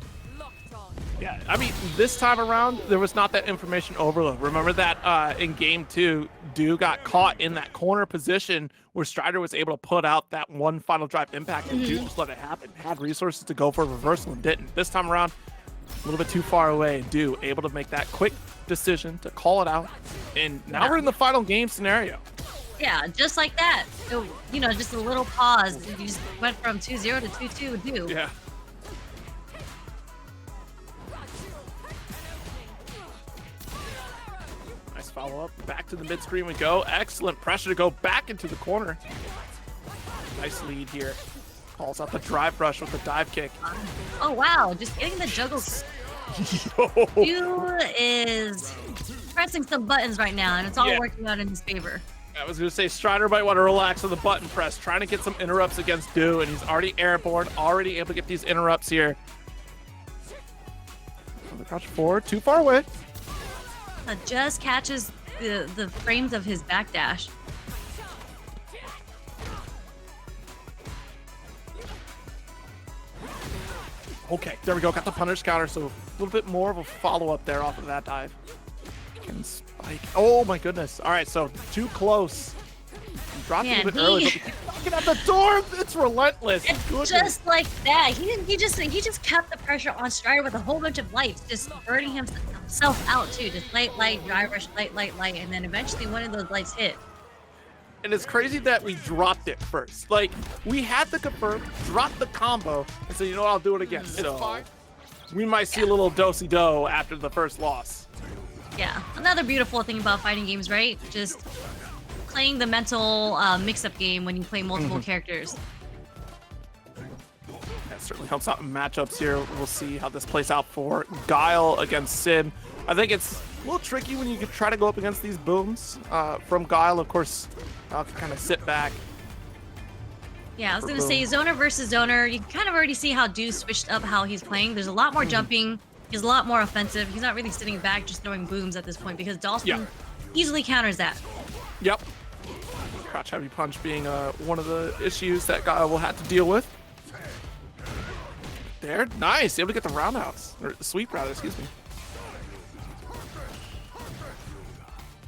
Yeah, I mean, this time around, there was not that information overload. Remember that in game 2, Du got caught in that corner position where Strider was able to put out that one final drive impact, and Du just let it happen. Had resources to go for a reversal and didn't. This time around, a little bit too far away. Du able to make that quick decision to call it out, and now we're in the final game scenario. Yeah, just like that. So, you know, just a little pause. You just went from 2-0 to 2-2 with Du. Yeah. Nice follow up. Back to the mid screen we go. Excellent pressure to go back into the corner. Nice lead here. Calls out the drive rush with the dive kick. Oh wow, just getting the juggle. Du is pressing some buttons right now, and it's all working out in his favor. I was going to say Strider might want to relax on the button press, trying to get some interrupts against Du, and he's already airborne, already able to get these interrupts here. The crouch forward, too far away. Just catches the frames of his backdash. Okay, there we go. Got the punish counter, so a little bit more of a follow-up there off of that dive. Can spike. Oh my goodness. All right, so too close. He dropped it a bit early, but we keep knocking at the door. It's relentless. It's just like that. He just kept the pressure on Strider with a whole bunch of lights, just burning himself out too. Just light, drive rush, light, and then eventually one of those lights hit. And it's crazy that we dropped it first. Like, we had to confirm, dropped the combo, and said, you know what, I'll do it again. So we might see a little do-si-do after the first loss. Yeah, another beautiful thing about fighting games, right? Just playing the mental mix-up game when you play multiple characters. That certainly helps out in matchups here. We'll see how this plays out for Guile against Sim. I think it's a little tricky when you can try to go up against these booms from Guile. Of course, Guile can kind of sit back. Yeah, I was going to say zoner versus zoner. You can kind of already see how Du switched up how he's playing. There's a lot more jumping. He's a lot more offensive. He's not really sitting back just throwing booms at this point because Dhalsim easily counters that. Yep. Crouch heavy punch being one of the issues that Guile will have to deal with. There, nice, able to get the roundouts, or the sweep rather, excuse me.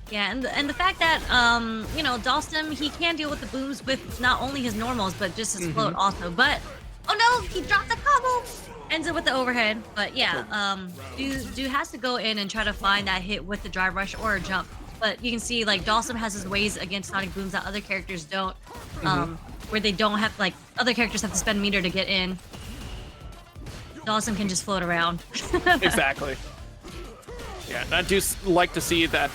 Yeah, and the fact that you know, Dhalsim, he can deal with the booms with not only his normals but just his float also. But oh no, he dropped the combo. Ends it with the overhead. But yeah, Du has to go in and try to find that hit with the drive rush or a jump. But you can see like Dhalsim has his ways against Sonic booms that other characters don't. Where they don't have, like, other characters have to spend meter to get in. Dhalsim can just float around. Exactly. Yeah, and I do like to see that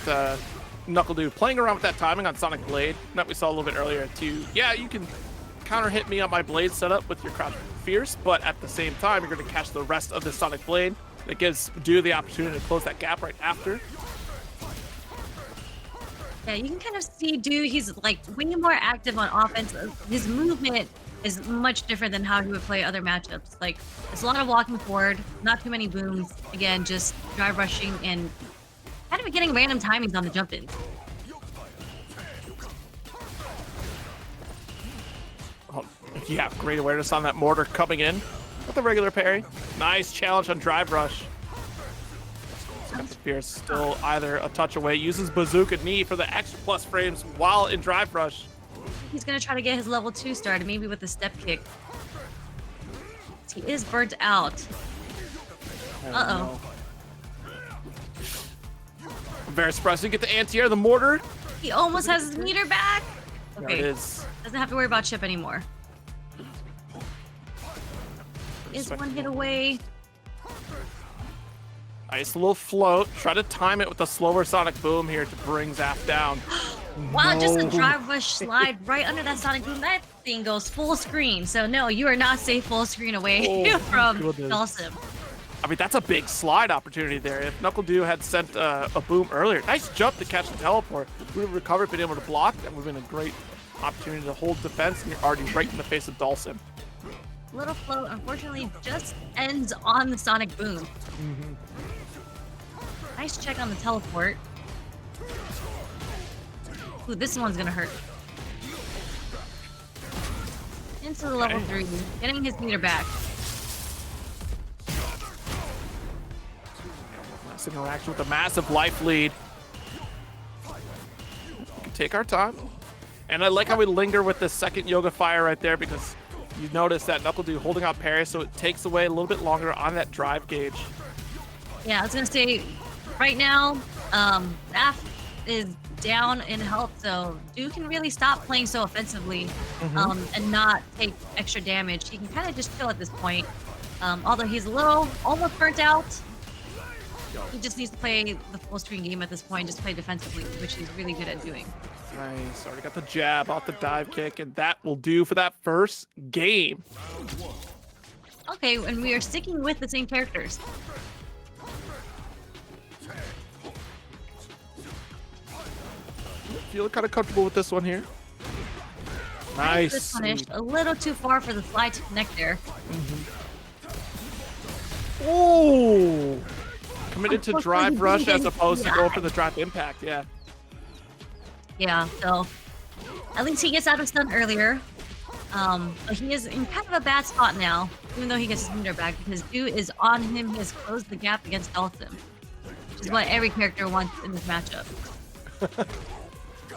NuckleDu playing around with that timing on Sonic Blade that we saw a little bit earlier too. Yeah, you can counter hit me on my Blade setup with your Crouch Fierce, but at the same time, you're going to catch the rest of the Sonic Blade. That gives Du the opportunity to close that gap right after. Yeah, you can kind of see Du, he's like way more active on offense. His movement is much different than how he would play other matchups. Like, it's a lot of walking forward, not too many booms. Again, just drive rushing and kind of getting random timings on the jump ins. Oh, yeah, great awareness on that mortar coming in with the regular parry. Nice challenge on drive rush. Fierce still either a touch away, uses bazooka knee for the extra plus frames while in drive rush. He's gonna try to get his level 2 started, maybe with a step kick. He is burnt out. Uh-oh. I'm very surprised to get the anti-air, the mortar. He almost has his meter back. There it is. Doesn't have to worry about chip anymore. Is one hit away. Nice little float. Try to time it with a slower Sonic Boom here to bring Zaf down. Wow, No. just a drive rush slide right under that Sonic Boom. That thing goes full screen. So no, you are not safe full screen away from Dhalsim. I mean, that's a big slide opportunity there. If NuckleDu had sent a boom earlier, nice jump to catch the teleport. If we would have recovered, been able to block, that would have been a great opportunity to hold defense, and you're already right in the face of Dhalsim. Little float, unfortunately, just ends on the Sonic Boom. Nice check on the teleport. Ooh, this one's gonna hurt. Into the level 3, getting his meter back. Nice interaction with a massive life lead. We can take our time. And I like how we linger with the second Yoga Fire right there, because you notice that NuckleDu holding out parry, so it takes away a little bit longer on that drive gauge. Yeah, I was gonna say, right now, Zaf is down in health, so Du can really stop playing so offensively and not take extra damage. He can kind of just chill at this point. Although he's a little almost burnt out, he just needs to play the full screen game at this point, just play defensively, which he's really good at doing. Nice, already got the jab off the dive kick, and that will do for that first game. Okay, and we are sticking with the same characters. Feeling kind of comfortable with this one here. Nice. Just punished a little too far for the slide to connect there. Oh! Committed to drive rush as opposed to go for the drive impact, yeah. Yeah, so at least he gets out of stun earlier. But he is in kind of a bad spot now, even though he gets his meter back, because Du is on him. He has closed the gap against Dhalsim, which is what every character wants in this matchup.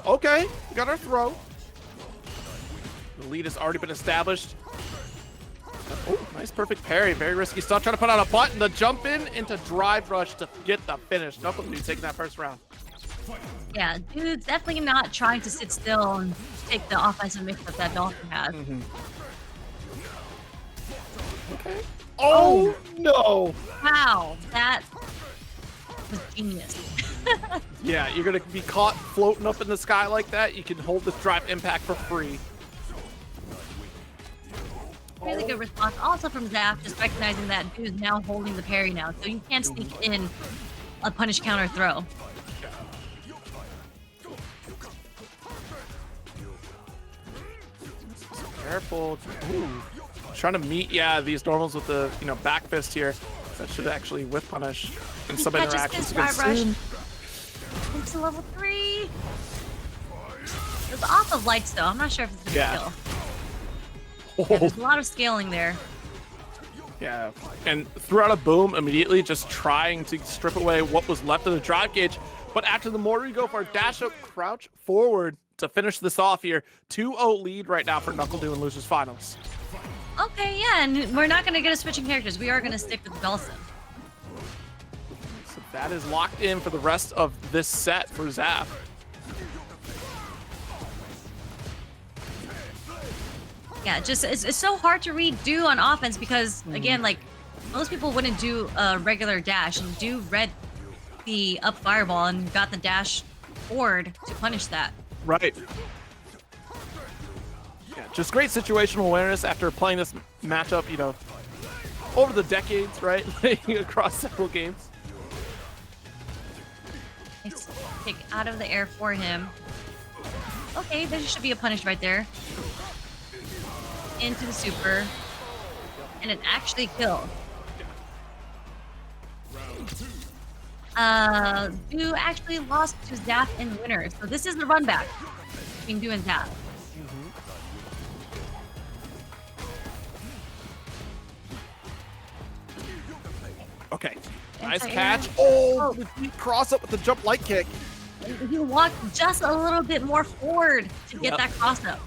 Okay, we got our throw. The lead has already been established. Oh, nice perfect parry. Very risky stuff. Trying to put on a button. The jump in into drive rush to get the finish. NuckleDu taking that first round. Yeah, Dude's definitely not trying to sit still and take the offensive mix-up that Dhalsim has. Okay. Oh, no. Wow, that was genius. Yeah, you're going to be caught floating up in the sky like that. You can hold this drive impact for free. Really good response. Also from Zaf, just recognizing that Dude's now holding the parry now, so you can't sneak in a punish counter throw. Careful. Ooh. Trying to meet, these normals with the, back fist here. That should actually whip punish in some interactions. Drive rush into level 3. It was off lots of lights though. I'm not sure if it's gonna kill. Oh. Yeah, there's a lot of scaling there. Yeah, and threw out a boom immediately, just trying to strip away what was left of the drive gauge. But after the mortar, you go for a dash up, crouch forward to finish this off here. 2-0 lead right now for NuckleDu in Losers Finals. Okay, yeah, and we're not gonna get a switching characters. We are gonna stick with Dhalsim. So that is locked in for the rest of this set for Zap. Yeah, just it's so hard to redo on offense because again, like most people wouldn't do a regular dash, and do read the up fireball and got the dash forward to punish that. Right. Yeah, just great situational awareness after playing this matchup, you know, over the decades, right? Playing across several games. Nice kick out of the air for him. Okay, there should be a punish right there. Into the super, and it actually killed. Du actually lost to Zap in winners, so this is the run back between Du and Zap. Okay, nice catch. Oh, the deep cross up with the jump light kick. He walked just a little bit more forward to get that cross up.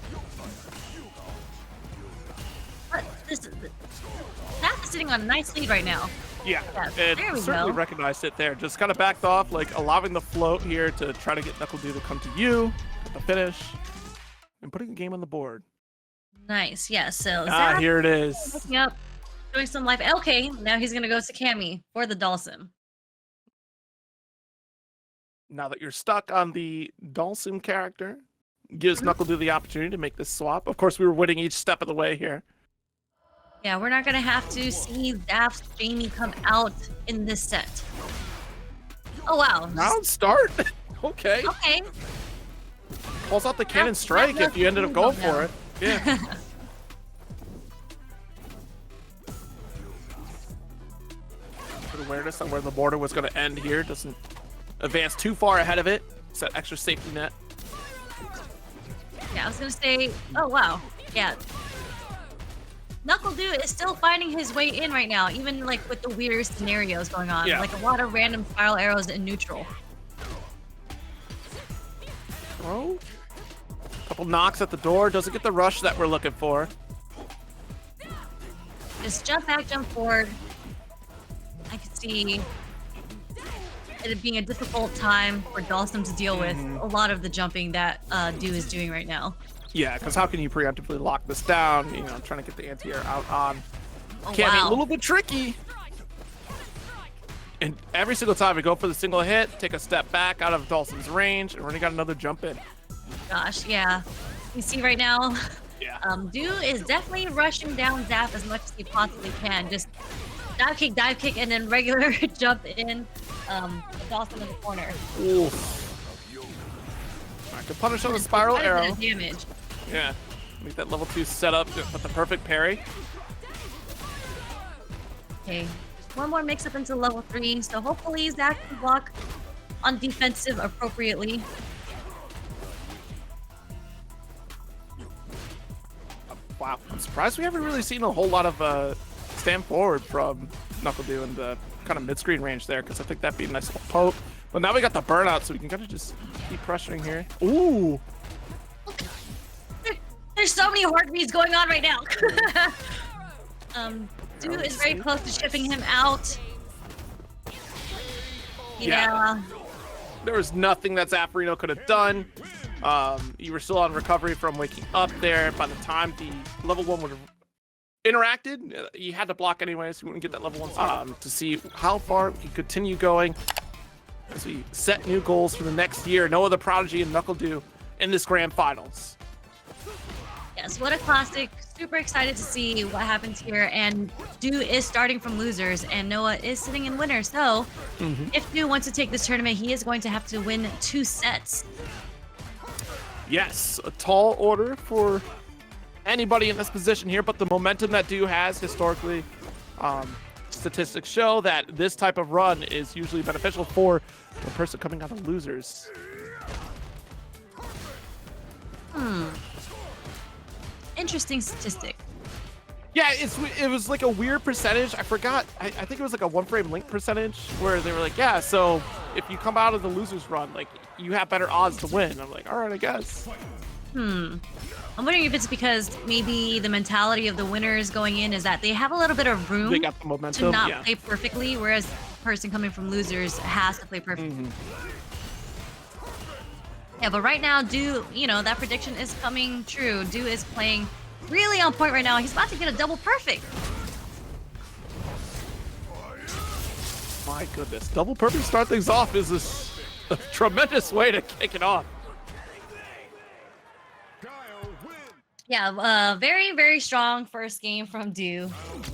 Zap is sitting on a nice lead right now. Yeah, there we certainly go. recognized it there. Just kind of backed off, like allowing the float here to try to get NuckleDu to come to you, get the finish, and putting the game on the board. Nice, yeah. So Zap Here it is. looking up, showing some life. Okay, now he's gonna go to Cammy for the Dhalsim. Now that you're stuck on the Dhalsim character, gives NuckleDu the opportunity to make this swap. Of course, we were winning each step of the way here. Yeah, we're not gonna have to see Zap's Jamie come out in this set. Oh wow. Round start. Okay. Okay. Pulls out the cannon strike if you ended up going for it. Yeah. Good awareness on where the border was going to end here. Doesn't advance too far ahead of it. It's that extra safety net. Yeah, I was gonna say, oh wow. Yeah. NuckleDu is still finding his way in right now, even like with the weird scenarios going on. Yeah. Like a lot of random spiral arrows in neutral. Throw. Couple knocks at the door. Doesn't get the rush that we're looking for. Just jump back, jump forward. I could see it being a difficult time for Dhalsim to deal with a lot of the jumping that Du is doing right now. Yeah, because how can you preemptively lock this down? You know, trying to get the anti-air out on Cammy. Wow. A little bit tricky. And every single time we go for the single hit, take a step back out of Dhalsim's range, and we already got another jump in. Gosh, yeah. You see right now, Yeah. Du is definitely rushing down Zap as much as he possibly can. Just dive kick, and then regular jump in. Dhalsim in the corner. Oof. All right, good punish on the spiral Quite a bit arrow. of damage. Yeah. Make that level 2 setup with the perfect parry. Okay, just one more mix up into level 3, so hopefully Zach can block on defensive appropriately. Wow. I'm surprised we haven't really seen a whole lot of stand forward from NuckleDu in the kind of mid-screen range there, because I think that'd be a nice little poke. But now we got the burnout, so we can kind of just keep pressuring here. Ooh. There's so many heartbeats going on right now. Du is very close to shipping him out. Yeah. There was nothing that Zaffarino could have done. You were still on recovery from waking up there. By the time the level 1 would have interacted, you had to block anyways. You wouldn't get that level 1 spot. To see how far we can continue going as we set new goals for the next year. NoahTheProdigy and NuckleDu in this grand finals. Yes, what a classic. Super excited to see what happens here. And Du is starting from losers, and Noah is sitting in winners. So if Du wants to take this tournament, he is going to have to win 2 sets. Yes, a tall order for anybody in this position here, but the momentum that Du has historically, statistics show that this type of run is usually beneficial for the person coming out of losers. Interesting statistic. Yeah, it was like a weird percentage. I forgot. I think it was like a 1-frame link percentage where they were like, yeah, so if you come out of the losers run, like you have better odds to win. I'm like, all right, I guess. I'm wondering if it's because maybe the mentality of the winners going in is that they have a little bit of room They got the momentum, to not yeah. play perfectly, whereas the person coming from losers has to play perfectly. Yeah, but right now, Du, you know, that prediction is coming true. Du is playing really on point right now. He's about to get a double perfect. My goodness. Double perfect start things off is a tremendous way to kick it off. Yeah, very, very strong first game from Du.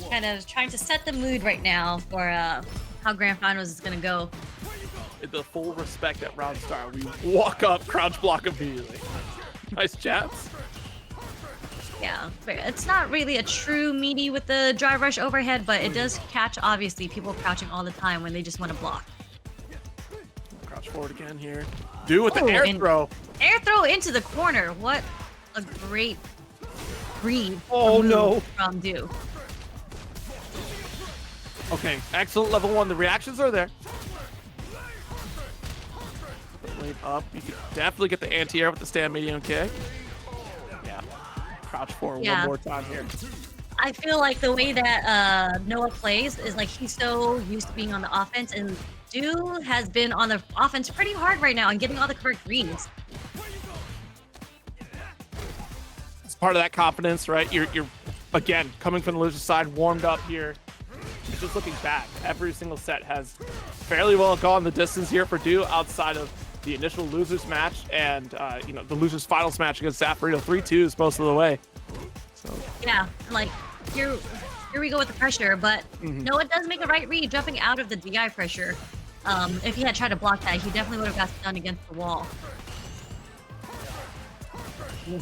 Kind of trying to set the mood right now for how Grand Finals is going to go. The full respect at round start. We walk up, crouch block immediately. Nice jabs. Yeah, it's not really a true meaty with the drive rush overhead, but it does catch, obviously, people crouching all the time when they just want to block. Crouch forward again here. Du with the air throw. Air throw into the corner. What a great read. Oh, no. From Du. Okay, excellent level 1. The reactions are there. Blade up. You can definitely get the anti-air with the stand medium kick. Yeah. Crouch forward one more time here. I feel like the way that Noah plays is like he's so used to being on the offense, and Du has been on the offense pretty hard right now and getting all the correct reads. It's part of that confidence, right? You're again coming from the loser side, warmed up here. It's just looking back. Every single set has fairly well gone the distance here for Du outside of the initial losers match and you know, the losers finals match against Zafrino. 3-2s most of the way. So yeah, like here we go with the pressure, but Noah does make a right read jumping out of the DI pressure. If he had tried to block that, he definitely would have got stunned against the wall.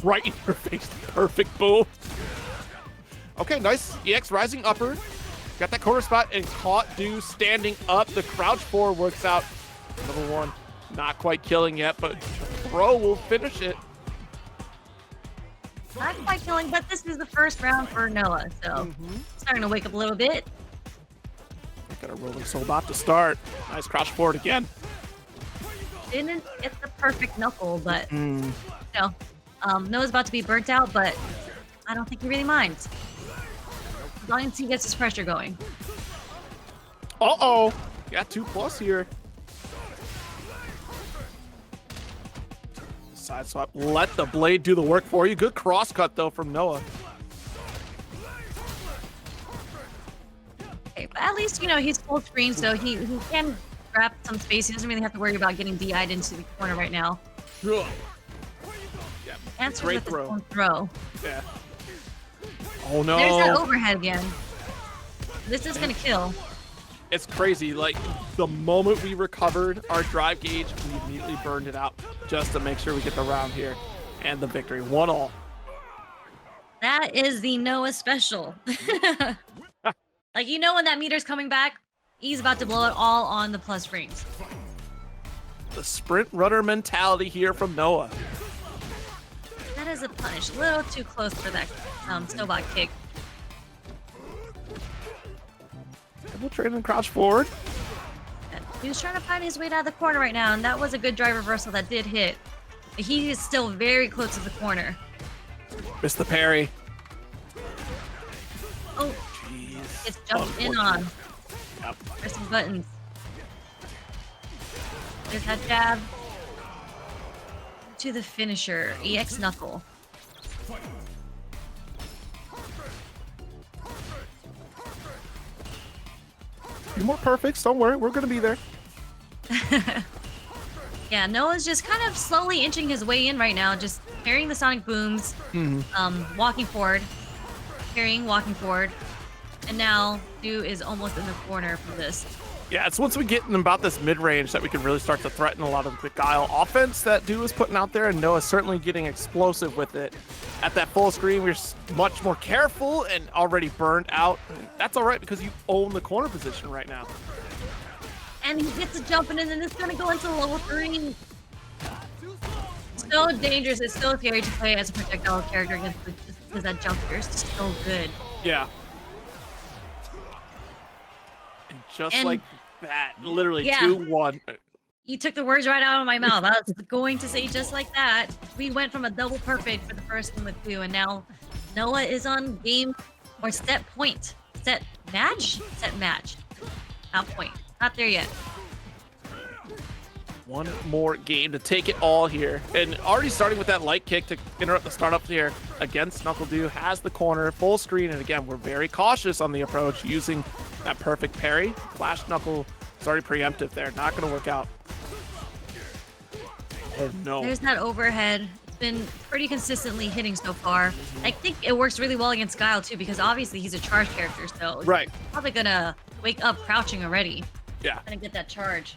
Right in your face, perfect boom. Okay, nice EX rising upper. Got that corner spot and caught Du standing up. The crouch forward works out. Number 1. Not quite killing yet, but Bro will finish it. Not quite killing, but this is the first round for Noah, so starting to wake up a little bit. Got a rolling soul bot to start. Nice crouch forward again. Didn't get the perfect knuckle, but you know, Noah's about to be burnt out, but I don't think he really minds. As long as he gets his pressure going. Uh-oh. Got 2+ here. Side swap. Let the blade do the work for you. Good cross cut, though, from Noah. Okay, but at least, you know, he's full screen, so he can grab some space. He doesn't really have to worry about getting DI'd into the corner right now. Yeah. Answers Great with his throw. own throw. Yeah. Oh, no. There's that overhead again. This is going to kill. It's crazy. Like, the moment we recovered our drive gauge, we immediately burned it out just to make sure we get the round here and the victory. 1-all. That is the Noah special. Like, you know when that meter's coming back, he's about to blow it all on the plus frames. The sprint runner mentality here from Noah. That is a punish. A little too close for that snowbot kick. Double trade and crouch forward. He was trying to find his way out of the corner right now, and that was a good drive reversal that did hit. But he is still very close to the corner. Missed the parry. Oh, jeez. It's jumped in on. Yep. Pressing buttons. There's that jab. To the finisher. EX knuckle. Few more perfects. Don't worry. We're going to be there. Yeah, Noah's just kind of slowly inching his way in right now, just parrying the sonic booms, walking forward, parrying, walking forward, and now Du is almost in the corner for this. Yeah, it's once we get in about this mid-range that we can really start to threaten a lot of the Guile offense that Du is putting out there, and Noah's certainly getting explosive with it. At that full screen, we're much more careful and already burned out. That's all right because you own the corner position right now. And he gets a jump in, and then it's going to go into level 3. So dangerous. It's so scary to play as a projectile character against because that jump here is so good. Yeah. And just And- like that, literally Yeah. 2-1. You took the words right out of my mouth. I was going to say just like that. We went from a double perfect for the first one with 2, and now Noah is on game or set point. Set match? Set match. Not point. Not there yet. One more game to take it all here. And already starting with that light kick to interrupt the startup here against NuckleDu. Has the corner, full screen. And again, we're very cautious on the approach using that perfect parry. Flash Knuckle is already preemptive there. Not going to work out. Oh, no. There's that overhead. It's been pretty consistently hitting so far. I think it works really well against Guile, too, because obviously he's a charge character, so Right. he's probably going to wake up crouching already. Yeah. Gonna get that charge.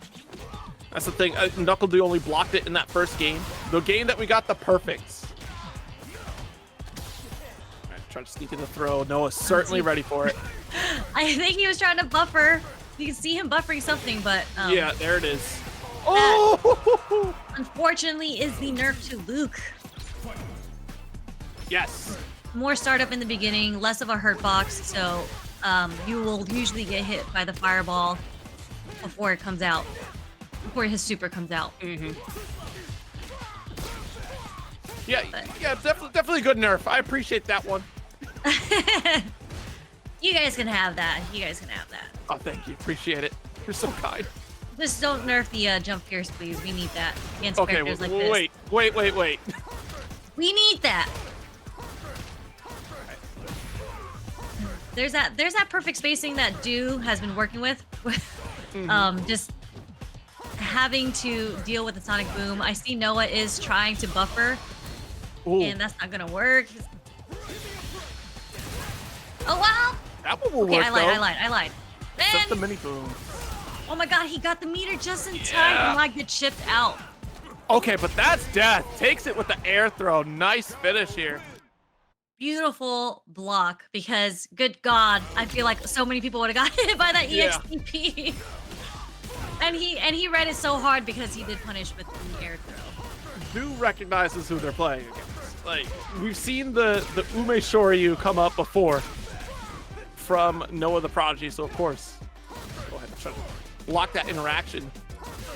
That's the thing. NuckleDu only blocked it in that first game. The game that we got the perfects. Right, try to sneak in the throw. Noah's certainly ready for it. I think he was trying to buffer. You can see him buffering something, but Yeah, there it is. Oh! unfortunately is the nerf to Luke. Yes. More startup in the beginning, less of a hurt box, so you will usually get hit by the fireball before it comes out. Before his super comes out. Mm-hmm. Yeah, yeah, definitely a good nerf. I appreciate that one. You guys can have that. You guys can have that. Oh, thank you. Appreciate it. You're so kind. Just don't nerf the jump pierce, please. We need that against Okay, characters like this. wait. We need that. There's that perfect spacing that Du has been working with. Just having to deal with the sonic boom. I see Noah is trying to buffer, and that's not gonna work. Oh wow! That one will Okay, work, I lied. Set the And mini boom. oh my god, he got the meter just in time Yeah. to not get chipped out. Okay, but that's death. Takes it with the air throw. Nice finish here. Beautiful block, because good god, I feel like so many people would have got hit by that Yeah. EXTP. And he read it so hard because he did punish with the air throw. Du recognizes who they're playing against. Like, we've seen the Ume Shoryu come up before from NoahTheProdigy, so of course, go ahead and try to block that interaction.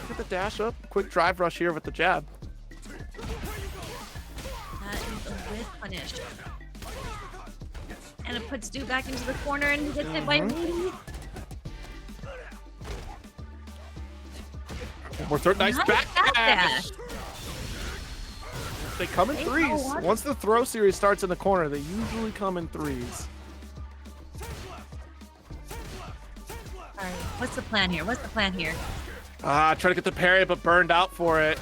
Get the dash up, quick drive rush here with the jab. That is a whiff punish. And it puts Du back into the corner and he gets hit by me. More third, nice Nice back back dash. dash. They come in They threes. know what- Once the throw series starts in the corner, they usually come in threes. Alright, what's the plan here? Try to get the parry, but burned out for it.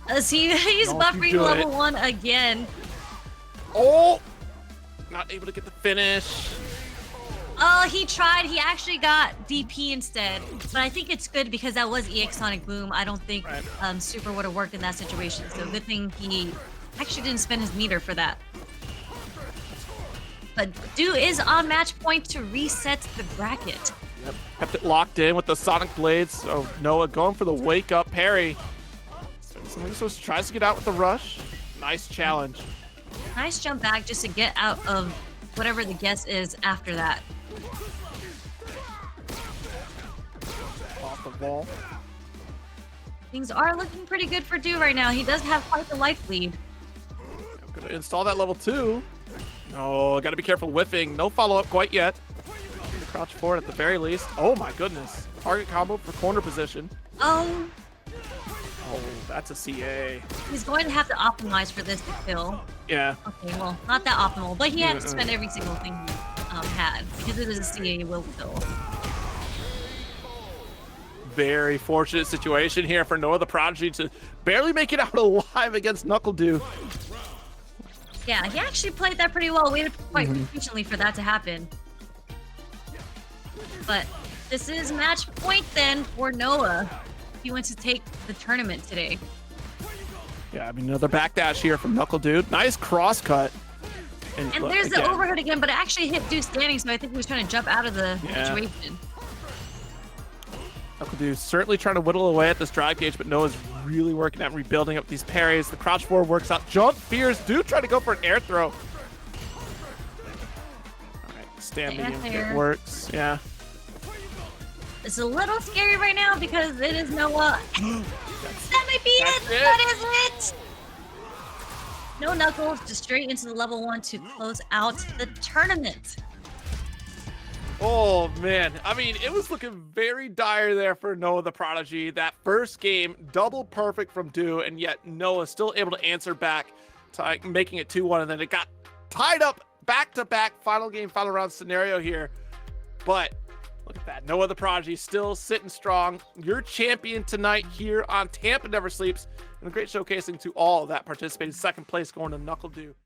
He's Don't you buffering do level it. 1 again. Oh! Not able to get the finish. Oh, he tried. He actually got DP instead. But I think it's good because that was EX Sonic Boom. I don't think Right. Super would have worked in that situation. So good thing he actually didn't spend his meter for that. But Du is on match point to reset the bracket. Yep. Kept it locked in with the Sonic Blades. So Noah going for the wake up parry. So tries to get out with the rush. Nice challenge. Nice jump back just to get out of whatever the guess is after that. Off the wall. Things are looking pretty good for Du right now. He does have quite the life lead. I'm gonna install that level 2. Oh, gotta be careful whiffing. No follow-up quite yet. Crouch forward at the very least. Oh my goodness. Target combo for corner position. Oh, Oh, that's a CA. he's going to have to optimize for this to kill. Yeah. Okay, well, not that optimal, but he had to spend every single thing he had because it was a CA will kill. Very fortunate situation here for NoahTheProdigy to barely make it out alive against NuckleDu. Yeah, he actually played that pretty well. Waited quite patiently for that to happen. But this is match point then for Noah. He wants to take the tournament today. Yeah, I mean, another backdash here from NuckleDu. Nice cross cut. And look, there's the again, overhead again, but it actually hit Du standing, so I think he was trying to jump out of the Yeah. situation. NuckleDu certainly trying to whittle away at this drive gauge, but Noah's really working at rebuilding up these parries. The crouch forward works out. Jump fears. Du trying to go for an air throw. Stand The medium anti-air. kick works. Yeah. It's a little scary right now because it is Noah. That might be That's it. it. That is it. No Knuckles, just straight into the level 1 to close out the tournament. Oh man, I mean, it was looking very dire there for NoahTheProdigy. That first game, double perfect from Du, and yet Noah still able to answer back, to making it 2-1, and then it got tied up back-to-back final game, final round scenario here. But look at that, NoahTheProdigy still sitting strong. Your champion tonight here on Tampa Never Sleeps, and a great showcasing to all that participated. Second place going to NuckleDu.